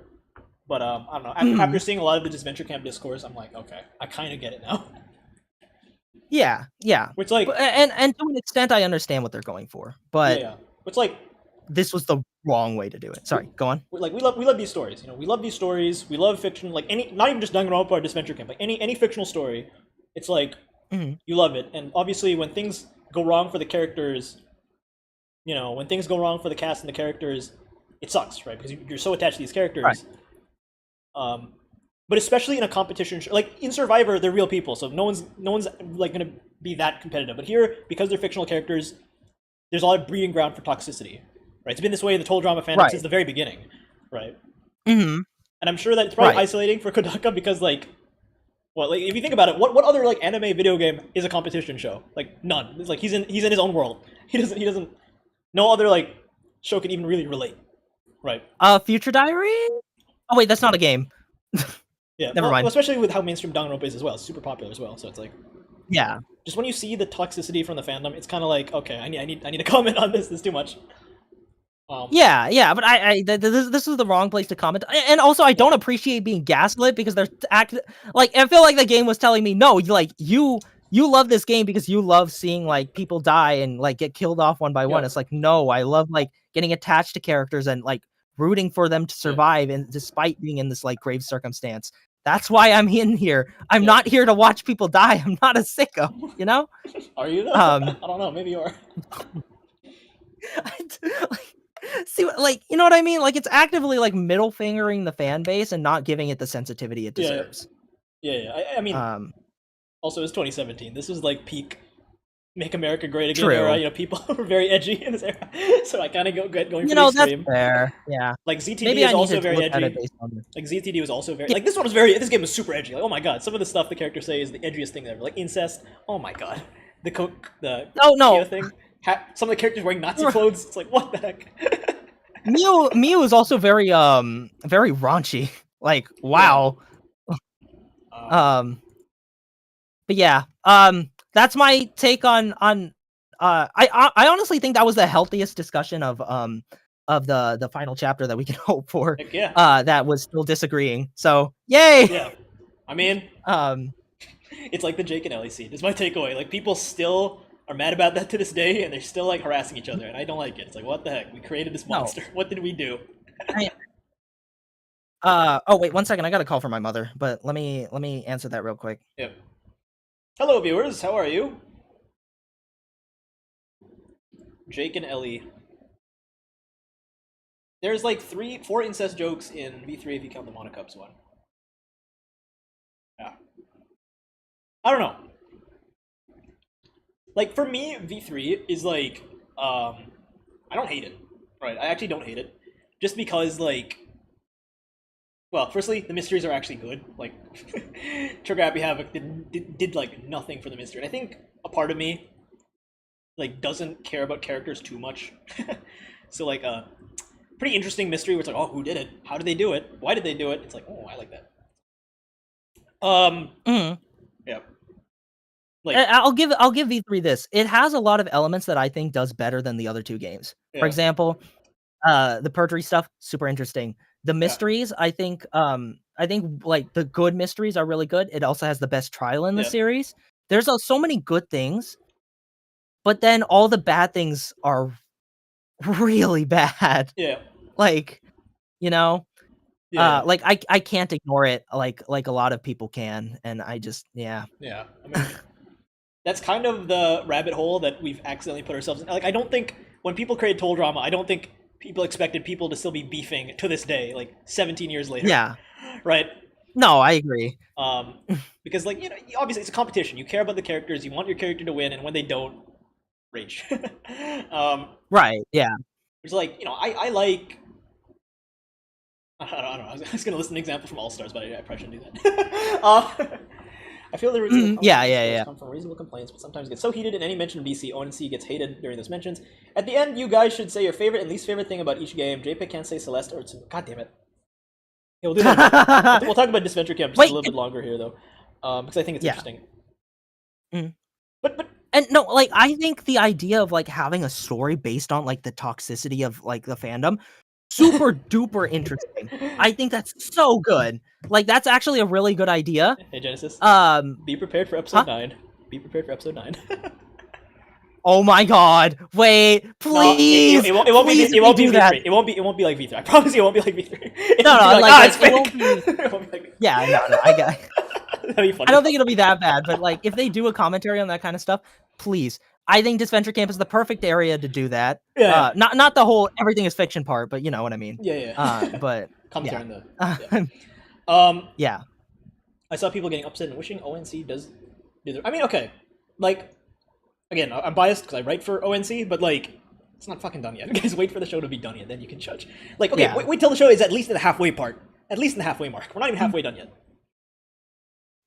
But I don't know. After seeing a lot of the Disventure Camp discourse, I'm like, okay, I kind of get it now. Yeah. Which like, and to an extent, I understand what they're going for, but yeah. Which like, this was the wrong way to do it. Sorry, go on. Like we love these stories. You know, we love these stories. We love fiction. Like not even just Danganronpa or Disventure Camp. Like any fictional story, it's like you love it. And obviously, when things go wrong for the characters, you know, when things go wrong for the cast and the characters, it sucks, right? Because you're so attached to these characters. Right. But especially in a competition, like in Survivor, they're real people, so no one's like gonna be that competitive. But here, because they're fictional characters, there's a lot of breeding ground for toxicity, right? It's been this way in the Total Drama fandom since the very beginning, right? And I'm sure that it's probably isolating for Kodaka because, like, well, like if you think about it, what other like anime video game is a competition show? Like none. It's like he's in his own world. He doesn't. No other like show can even really relate, right? Future Diary. Oh wait, that's not a game. Yeah, never mind. Especially with how mainstream Danganronpa is as well, it's super popular as well. So it's like, yeah, just when you see the toxicity from the fandom, it's kind of like, okay, I need to comment on this. This is too much. Yeah, but this is the wrong place to comment, and also I don't appreciate being gaslit because they're like I feel like the game was telling me no, you love this game because you love seeing like people die and like get killed off one by one. It's like no, I love like getting attached to characters and like rooting for them to survive and despite being in this like grave circumstance. That's why I'm in here. I'm not here to watch people die. I'm not a sicko, you know? Are you though? I don't know, maybe you are. See, like, you know what I mean? Like, it's actively like middle fingering the fan base and not giving it the sensitivity it deserves. Yeah. I mean, also it's 2017. This was like peak Make America Great Again era. You know, people were very edgy in this era, so I kind of going for the extreme. That's fair. Yeah. Like ZTD is also very edgy. Like ZTD was also very like this one was very. This game was super edgy. Like oh my god, some of the stuff the characters say is the edgiest thing ever. Like incest. Oh my god, the thing. Some of the characters wearing Nazi clothes. It's like what the heck. Miu is also very very raunchy. Like wow. But yeah. That's my take on I honestly think that was the healthiest discussion of the final chapter that we can hope for. Heck yeah. That was still disagreeing. So yay. Yeah. I mean, it's like the Jake and Ellie scene. It's my takeaway. Like people still are mad about that to this day, and they're still like harassing each other, and I don't like it. It's like what the heck? We created this monster. No. What did we do? Oh wait, 1 second. I got a call from my mother, but let me answer that real quick. Yep. Hello, viewers. How are you? Jake and Ellie. There's like 4 incest jokes in V3 if you count the Monocups one. Yeah. I don't know. Like for me, V3 is like I don't hate it. Right? I actually don't hate it. Just because like well, firstly, the mysteries are actually good. Like, Trigger Happy Havoc did like nothing for the mystery. And I think a part of me like doesn't care about characters too much. So like pretty interesting mystery where it's like, oh, who did it? How did they do it? Why did they do it? It's like, oh, I like that. Yeah. Like, I'll give V3 this. It has a lot of elements that I think does better than the other 2 games. Yeah. For example, the perjury stuff, super interesting. The mysteries, I think like the good mysteries are really good. It also has the best trial in the series. There's so many good things, but then all the bad things are really bad. Yeah. Like, you know, like I can't ignore it like a lot of people can, and I just Yeah. I mean, that's kind of the rabbit hole that we've accidentally put ourselves in. Like, I don't think when people create Total Drama, I don't think people expected people to still be beefing to this day, like 17 years later. Yeah. Right. No, I agree. Because like obviously it's a competition. You care about the characters. You want your character to win, and when they don't, rage. Right. Yeah. It's like I like. I don't know. I was gonna list an example from All Stars, but I probably shouldn't do that. I feel the original yeah. come from reasonable complaints, but sometimes get so heated in any mention of BC, ONC gets hated during those mentions. At the end, you guys should say your favorite and least favorite thing about each game. Jpeg can't say Celeste or Tsum. God damn it. Yeah, we'll do that. We'll talk about Disventure Camp just a little bit longer here, though, because I think it's interesting. But and no, like I think the idea of like having a story based on like the toxicity of like the fandom, super duper interesting. I think that's so good. Like that's actually a really good idea. Hey Genesis. Be prepared for episode 9. Be prepared for episode 9. Oh my god! Wait, please! No, it won't be V3. It won't be like V3. I promise you, it won't be like V3. It won't be. It won't be. Yeah, no, I got. That'd be funny. I don't think it'll be that bad, but like if they do a commentary on that kind of stuff, please. I think Disventure Camp is the perfect area to do that. Yeah. Not the whole everything is fiction part, but you know what I mean. Yeah. But commentary yeah. on the. Yeah. I saw people getting upset and wishing ONC does. I mean, okay, like. Again, I'm biased because I write for ONC, but like, it's not fucking done yet. Guys, wait for the show to be done yet, then you can judge. Like, okay, wait till the show is at least in the halfway part. At least in the halfway mark. We're not even halfway done yet.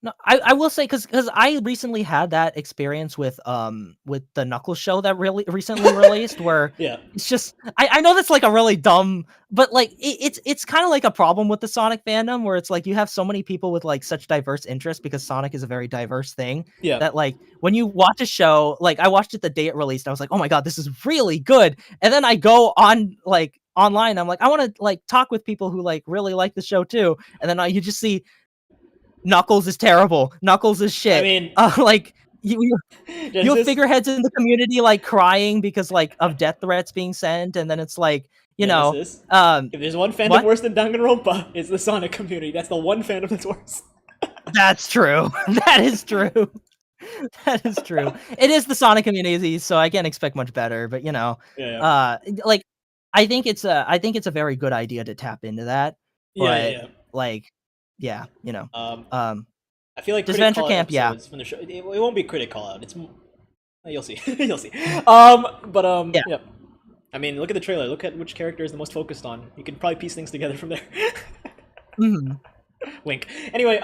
No, I will say because I recently had that experience with the Knuckles show that really recently released where it's just I know that's like a really dumb, but like it's kind of like a problem with the Sonic fandom where it's like you have so many people with like such diverse interests because Sonic is a very diverse thing that like when you watch a show, like I watched it the day it released, I was like, oh my god, this is really good, and then I go on like online, I'm like, I want to like talk with people who like really like the show too, and then you just see Knuckles is terrible. Knuckles is shit. I mean, like you have figureheads in the community like crying because like of death threats being sent, and then it's like if there's one fandom worse than Danganronpa, it's the Sonic community. That's the one fandom that's worse. That's true. That is true. That is true. It is the Sonic community, so I can't expect much better. But like I think it's a very good idea to tap into that. But like. Yeah, I feel like Disventure Camp, from the show, it won't be a critic call out. It's you'll see, you'll see. Yeah. I mean, look at the trailer. Look at which character is the most focused on. You can probably piece things together from there. Wink. Anyway,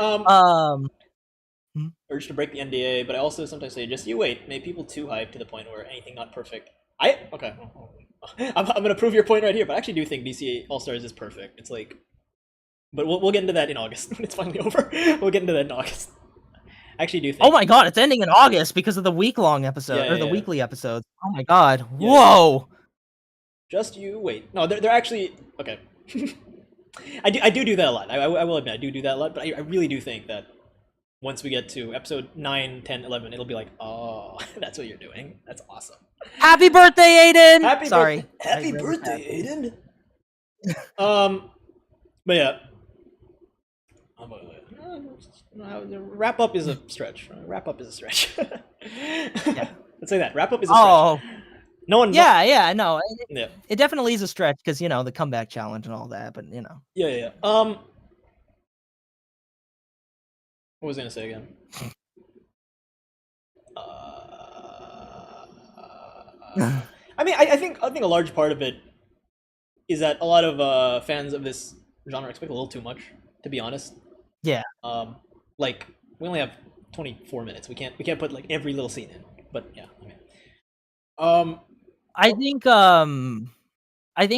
urge to break the NDA, but I also sometimes say, just you wait. Make people too hyped to the point where anything not perfect. Okay. I'm gonna prove your point right here, but I actually do think DC All Stars is perfect. It's like. But we'll get into that in August when it's finally over. We'll get into that in August. I actually do think. Oh my god, it's ending in August because of the week-long episode or the weekly episodes. Oh my god! Whoa! Just you wait. No, they're actually okay. I do that a lot. I will admit I do that a lot. But I really do think that once we get to episode 9, 10, 11, it'll be like, oh, that's what you're doing. That's awesome. Happy birthday, Aiden! Happy birthday, Aiden. But yeah. Wrap up is a stretch. Yeah. Let's say that. Wrap up is a stretch. No one. Yeah. No. It definitely is a stretch because the comeback challenge and all that. But Yeah. What was I gonna say again? I mean, I think a large part of it is that a lot of fans of this genre expect a little too much, to be honest. Yeah. Like we only have 24 minutes. We can't put like every little scene in. But yeah, I think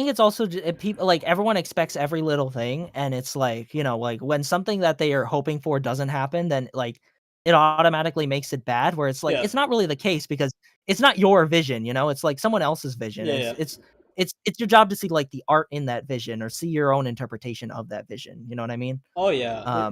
it's also people like everyone expects every little thing, and it's like like when something that they are hoping for doesn't happen, then like it automatically makes it bad. Where it's like it's not really the case because it's not your vision. It's like someone else's vision. It's your job to see like the art in that vision or see your own interpretation of that vision. You know what I mean? Oh yeah.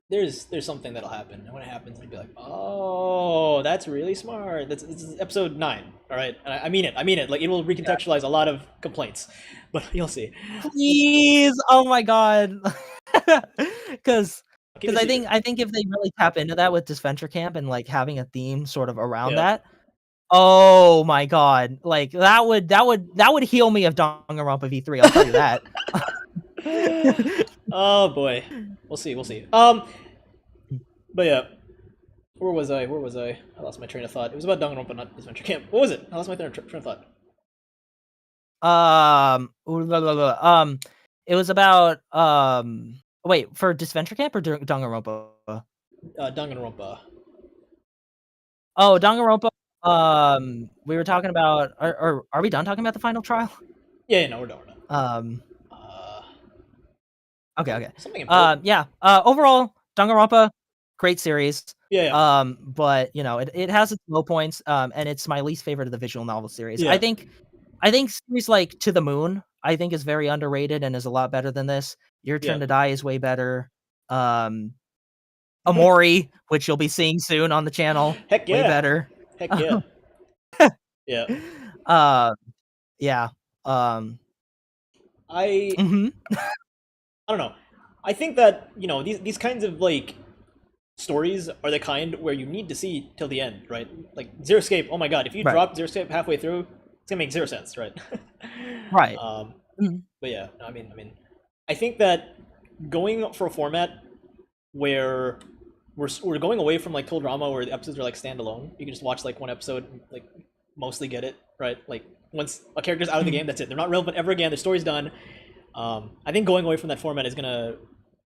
There's something that'll happen, and when it happens, I'll be like, oh, that's really smart. That's episode 9. All right, and I mean it. Like it will recontextualize a lot of complaints, but you'll see. Please, oh my god, because I think if they really tap into that with Disventure Camp and like having a theme sort of around that. Oh my god! Like that would heal me of Danganronpa V3. I'll tell you that. Oh boy, we'll see. But yeah, where was I? I lost my train of thought. It was about Danganronpa, not Adventure Camp. What was it? I lost my train of thought. It was about wait, for Adventure Camp or Danganronpa? Danganronpa. Oh, Danganronpa. We were talking about. Are we done talking about the final trial? Yeah, no, we're done. Uh, Okay. something important. Yeah. Overall, Danganronpa, great series. Yeah. But you know, it has its low points. And it's my least favorite of the visual novel series. Yeah. I think series like To the Moon, I think is very underrated and is a lot better than this. Your Turn to Die is way better. Amori, which you'll be seeing soon on the channel, Heck yeah. way better. Heck yeah. Yeah. Yeah. I Mhm. don't know. I think that, you know, these kinds of like stories are the kind where you need to see till the end, right? Like Zero Escape, oh my god, if you Right. drop Zero Escape halfway through, it's gonna make zero sense, right? Right. But yeah, no, I mean, I think that going for a format where we're going away from like total drama where the episodes are like standalone, you can just watch like one episode, and, like mostly get it, right? Like once a character's out of the game, that's it. They're not relevant ever again. The story's done. I think going away from that format is gonna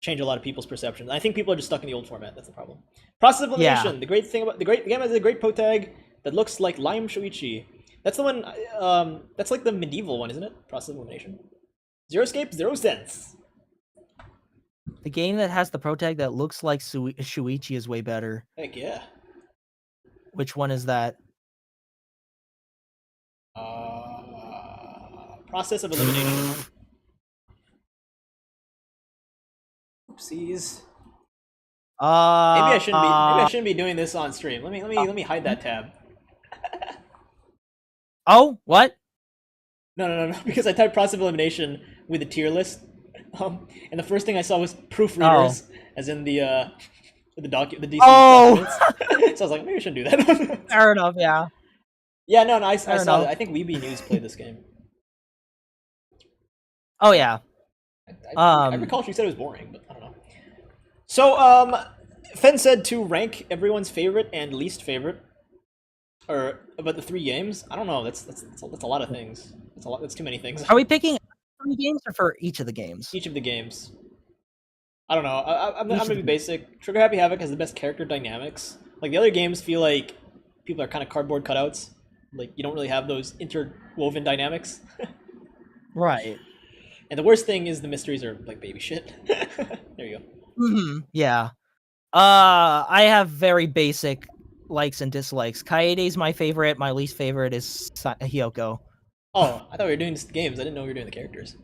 change a lot of people's perceptions. I think people are just stuck in the old format. That's the problem. Process of elimination. Yeah. The great thing about the game has a great protag that looks like Lime Shoichi. That's the one. That's like the medieval one, isn't it? Process of elimination. Zero Escape, 0 cents. The game that has the protag that looks like Shuichi is way better. Heck yeah. Which one is that? Process of elimination. Oopsies. Maybe I shouldn't be doing this on stream. Let me hide that tab. Oh, what? No. Because I typed process of elimination with a tier list, and the first thing I saw was proofreaders, as in the DC documents. So I was like, maybe I shouldn't do that. Fair enough. Yeah. Yeah, no, I saw that. I think Weeby News played this game. Oh yeah. I recall she said it was boring, but I don't know. So, Fen said to rank everyone's favorite and least favorite, or about the 3 games. I don't know. That's a lot of things. That's too many things. Are we picking 3 games or for each of the games? Each of the games. I don't know. I'm gonna be basic. Trigger Happy Havoc has the best character dynamics. Like the other games feel like people are kind of cardboard cutouts. Like you don't really have those interwoven dynamics. Right. And the worst thing is the mysteries are like baby shit. There you go. Yeah. I have very basic likes and dislikes. Kaede's my favorite. My least favorite is Hyoko. Oh, I thought we were doing games. I didn't know we were doing the characters.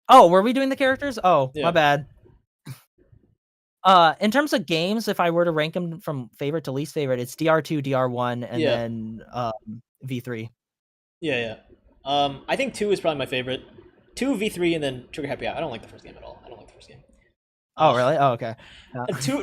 Oh, were we doing the characters? Oh, yeah. My bad. In terms of games, if I were to rank them from favorite to least favorite, it's DR2, DR1, and then V3. Yeah. I think 2 is probably my favorite. 2, V3, and then Trigger Happy. I don't like the first game at all. I don't like the first game. Oh, really? Oh, okay.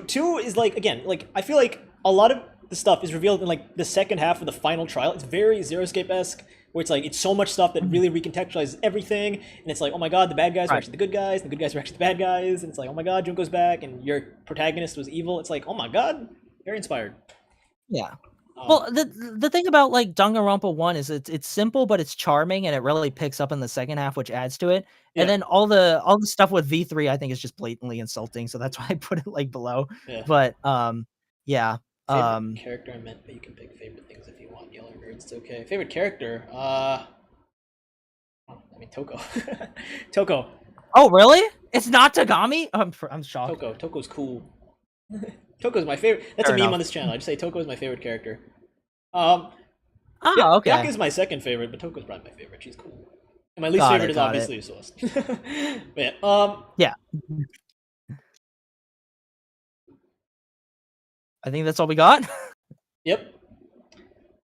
Two is like, again, like I feel like a lot of the stuff is revealed in like the second half of the final trial. It's very Zero Escape-esque, where it's like it's so much stuff that really recontextualizes everything, and it's like, oh my god, the bad guys were actually the good guys, and the good guys were actually the bad guys, and it's like, oh my god, Junko's back, and your protagonist was evil. It's like, oh my god, very inspired. Yeah. Well, the thing about like Danganronpa 1 is it's simple, but it's charming, and it really picks up in the second half, which adds to it. And then all the stuff with V3, I think is just blatantly insulting, so that's why I put it like below. Yeah. But yeah. Favorite character I meant, but you can pick favorite things if you want. Yellow nerds, it's okay. Favorite character, I mean Toko. Toko. Oh really? It's not Tagami? I'm shocked. Toko's cool. Toko's my favorite. That's a meme on this channel. I just say Toko is my favorite character. Okay. Yak is my second favorite, but Toko's probably my favorite. She's cool. And my least favorite is obviously Celeste. Yeah. I think that's all we got. Yep.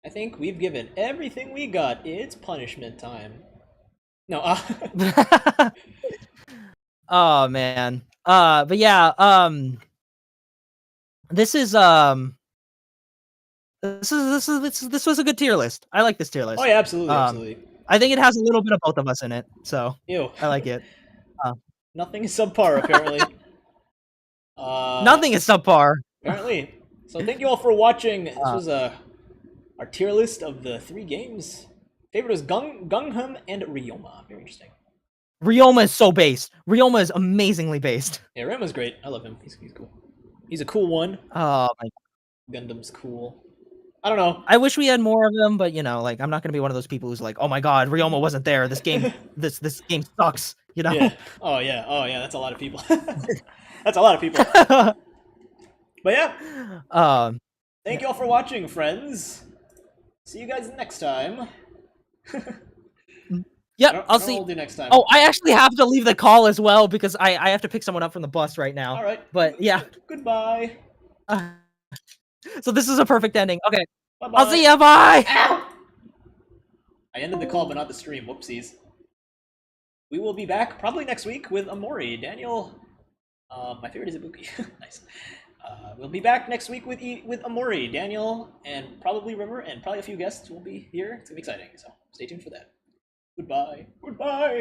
I think we've given everything we got. It's punishment time. No. Oh man. But yeah. This is This was a good tier list. I like this tier list. Oh yeah, absolutely, absolutely. I think it has a little bit of both of us in it, so Ew. I like it. Nothing is subpar apparently. Nothing is subpar. Apparently. So thank you all for watching. This was our tier list of the 3 games. Favorite was Gungham and Ryoma. Very interesting. Ryoma is so based. Ryoma is amazingly based. Yeah, Ryoma's great. I love him. He's cool. He's a cool one. Oh my. Gundam's cool. I don't know. I wish we had more of them, but you know, like I'm not gonna be one of those people who's like, oh my god, Ryoma wasn't there. This game, this game sucks. You know? Yeah. Oh yeah. That's a lot of people. That's a lot of people. But yeah. Thank you all for watching, friends. See you guys next time. Yep, I'll see. What we'll do next time. Oh, I actually have to leave the call as well because I have to pick someone up from the bus right now. All right. But yeah. Goodbye. So this is a perfect ending. Okay. Bye-bye. I'll see ya. Bye. Ow! I ended the call, but not the stream. Whoopsies. We will be back probably next week with Amori. Daniel, my favorite is Ibuki. Nice. We'll be back next week with Amori, Daniel, and probably River, and probably a few guests will be here. It's gonna be exciting, so stay tuned for that. Goodbye. Goodbye.